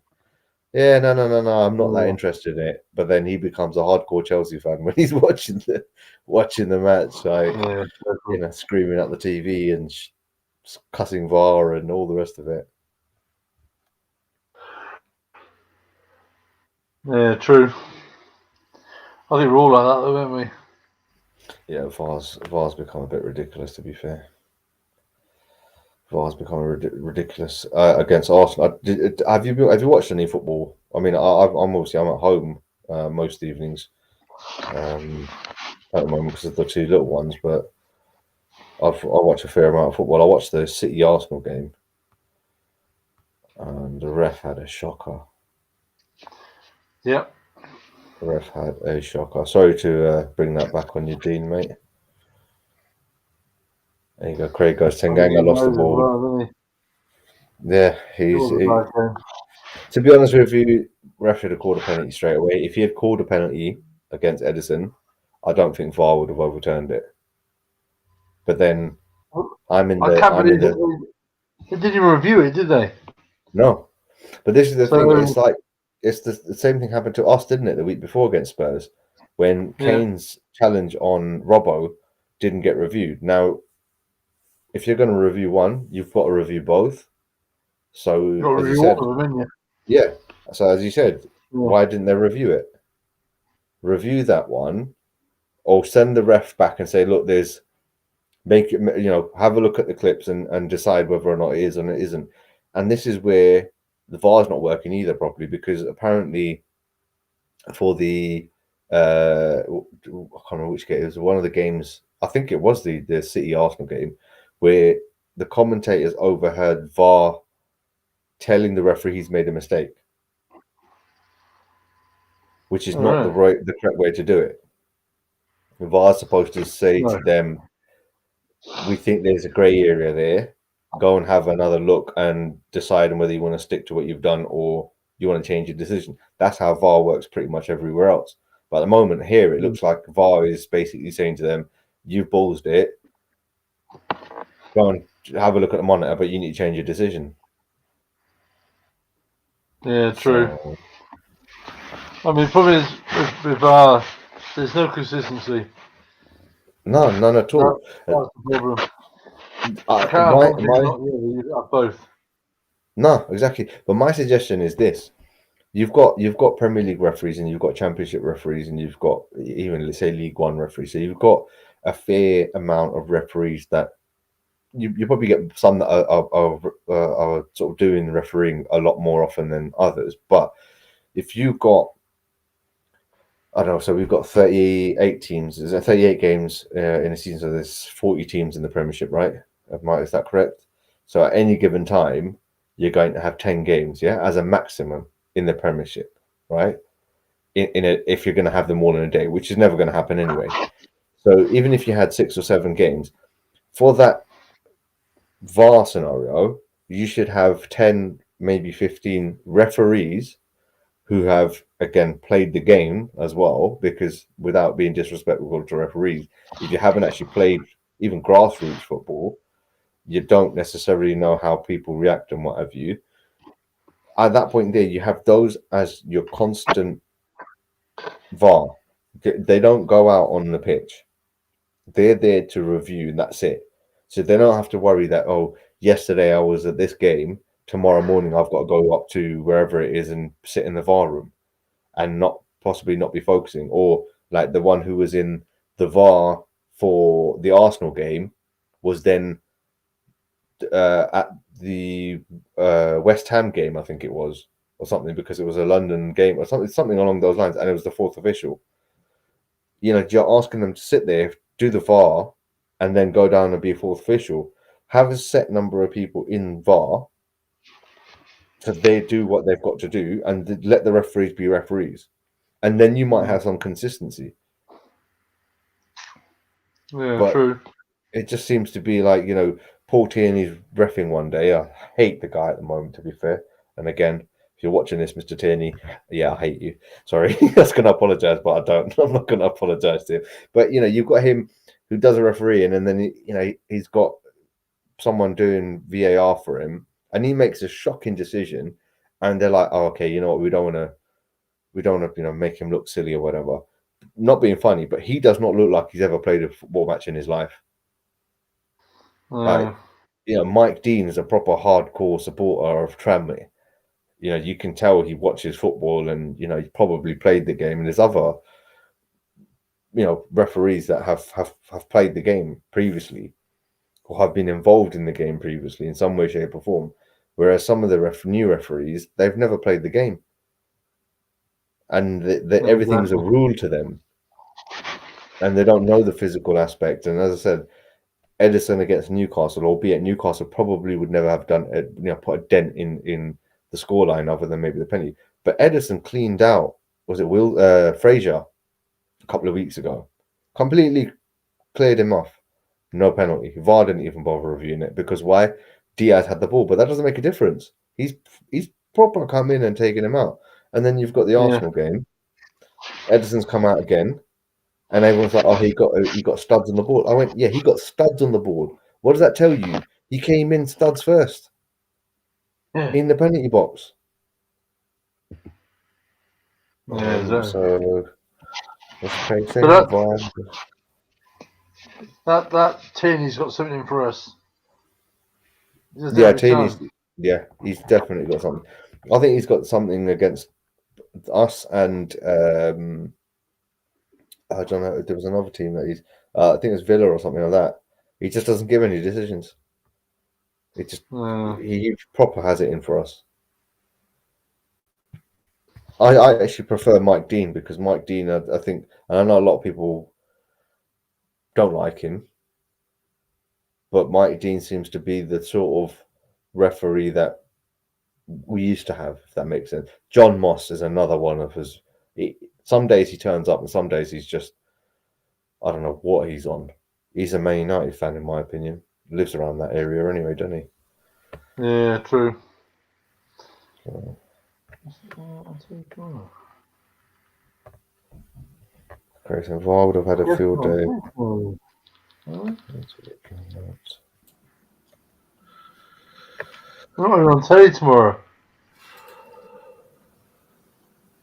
Yeah, no, I'm not that interested in it. But then he becomes a hardcore Chelsea fan when he's watching the match, like you know, screaming at the TV and cussing VAR and all the rest of it. Yeah, true. I think we're all like that, though, aren't we? Yeah, VAR's become a bit ridiculous, to be fair. VAR's become ridiculous against Arsenal. Have you watched any football? I mean, I'm at home most evenings at the moment because of the two little ones, but I watch a fair amount of football. I watched the City Arsenal game, and the ref had a shocker. Yep. The ref had a shocker. Sorry to bring that back on you, Dean, mate. There you go. Craig goes, Tanganga lost the ball. Well, yeah, to be honest with you, ref should have called a penalty straight away. If he had called a penalty against Edison, I don't think VAR would have overturned it. But then they didn't even review it, did they? No. But this is the thing. It's like it's the same thing happened to us, didn't it, the week before against Spurs, when Kane's challenge on Robbo didn't get reviewed. Now, if you're going to review one, you've got to review both. So, as you said, yeah. So, as you said, why didn't they review it? Review that one, or send the ref back and say, look, make it, you know, have a look at the clips and decide whether or not it is or it isn't. And this is where the VAR's not working either properly, because apparently for the I can't remember which game it was, one of the games, I think it was the City Arsenal game, where the commentators overheard VAR telling the referee he's made a mistake, which is not the correct way to do it. The VAR is supposed to say to them, we think there's a grey area there. Go and have another look and decide on whether you want to stick to what you've done or you want to change your decision. That's how VAR works pretty much everywhere else. But at the moment here, it looks like VAR is basically saying to them, you've ballsed it. Go and have a look at the monitor, but you need to change your decision. Yeah, true. I mean, the problem is with there's no consistency. No, none at all. That's the problem. My Not really. You have both. No, exactly. But my suggestion is this: you've got Premier League referees, and you've got Championship referees, and you've got even, let's say, League One referees. So you've got a fair amount of referees that you probably get some that are sort of doing refereeing a lot more often than others. But if you've got, I don't know, so we've got 38 teams. Is there 38 games in a season? So there's 40 teams in the Premiership, right? Is that correct? So at any given time, you're going to have 10 games, yeah, as a maximum in the Premiership, right? If you're going to have them all in a day, which is never going to happen anyway. So even if you had 6 or 7 games, for that VAR scenario, you should have 10, maybe 15 referees who have, again, played the game as well, because without being disrespectful to referees, if you haven't actually played even grassroots football, you don't necessarily know how people react and what have you. At that point there, you have those as your constant VAR. They don't go out on the pitch. They're there to review, and that's it. So they don't have to worry that, oh, yesterday I was at this game, tomorrow morning I've got to go up to wherever it is and sit in the VAR room and possibly not be focusing. Or like the one who was in the VAR for the Arsenal game was then at the West Ham game, I think it was, or something, because it was a London game or something along those lines, and it was the fourth official. You're asking them to sit there, do the VAR, and then go down and be a fourth official. Have a set number of people in VAR, so they do what they've got to do, and let the referees be referees, and then you might have some consistency. Yeah, but true. It just seems to be like, Paul Tierney's reffing one day. I hate the guy at the moment, to be fair. And again, if you're watching this, Mr. Tierney, yeah, I hate you. Sorry, I was going to apologise, but I don't. I'm not going to apologise to him. But you've got him who does a referee, and then he's got someone doing VAR for him, and he makes a shocking decision, and they're like, "Oh, okay, you know what? We don't want to, make him look silly or whatever." Not being funny, but he does not look like he's ever played a football match in his life. Like, Mike Dean is a proper hardcore supporter of Tranmere. You can tell he watches football, and he probably played the game. And there's other, referees that have played the game previously, or have been involved in the game previously in some way, shape, or form. Whereas some of the new referees, they've never played the game, and everything's a rule to them, and they don't know the physical aspect. And as I said, Edison against Newcastle, albeit Newcastle probably would never have done put a dent in the scoreline other than maybe the penalty. But Edison cleaned out, was it Frazier a couple of weeks ago, completely cleared him off, no penalty. VAR didn't even bother reviewing it, because why? Diaz had the ball, but that doesn't make a difference. He's proper come in and taken him out. And then you've got the Arsenal game. Edison's come out again. And everyone's like, "Oh, he got studs on the board." I went, "Yeah, he got studs on the board. What does that tell you? He came in studs first in the penalty box." Yeah, exactly. So what's the case saying? That Tierney's got something for us. Yeah, Tierney's. Yeah, he's definitely got something. I think he's got something against us, and I don't know. There was another team that I think it was Villa or something like that. He just doesn't give any decisions. It just he proper has it in for us. I actually prefer Mike Dean, because Mike Dean, I think, and I know a lot of people don't like him, but Mike Dean seems to be the sort of referee that we used to have, if that makes sense. John Moss is another one of his. Some days he turns up, and some days he's just, I don't know what he's on. He's a Man United fan, in my opinion. Lives around that area anyway, doesn't he? Yeah, true. Okay, so VAR would have had a field day. We're not even on telly tomorrow.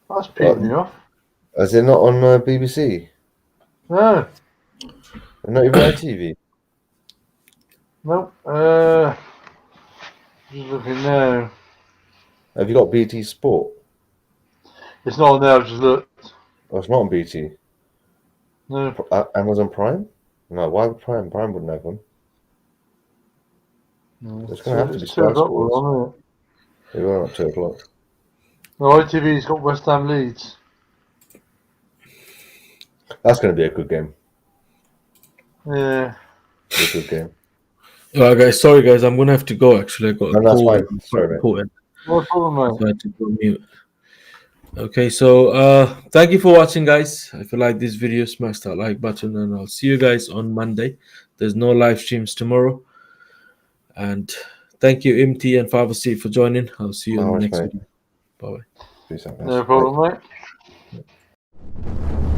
That's peeing you off. Is it not on BBC? No, Not even ITV? no. Just looking now. Have you got BT Sport? It's not on there. I've just looked. Oh, it's not on BT. No. Amazon Prime? No, why would Prime? Prime wouldn't have them. No. It's going to have to be It's Sky 2 o'clock. We're Sports. on, isn't it? They were at 2 o'clock. No, ITV's got West Ham Leeds. That's going to be a good game. Yeah. Be a good game. Well, guys, sorry guys, I'm gonna have to go. Actually, I got a No, that's call. fine. It's Sorry, quite mate. important. No problem, So I mate. had to go mute. Okay, so thank you for watching, guys. If you like this video, smash that like button, and I'll see you guys on Monday. There's no live streams tomorrow. And thank you, MT and Father Steve, for joining. I'll see you No on the worries, next mate. video. Bye bye. Peace out, guys. No Bye. problem, mate.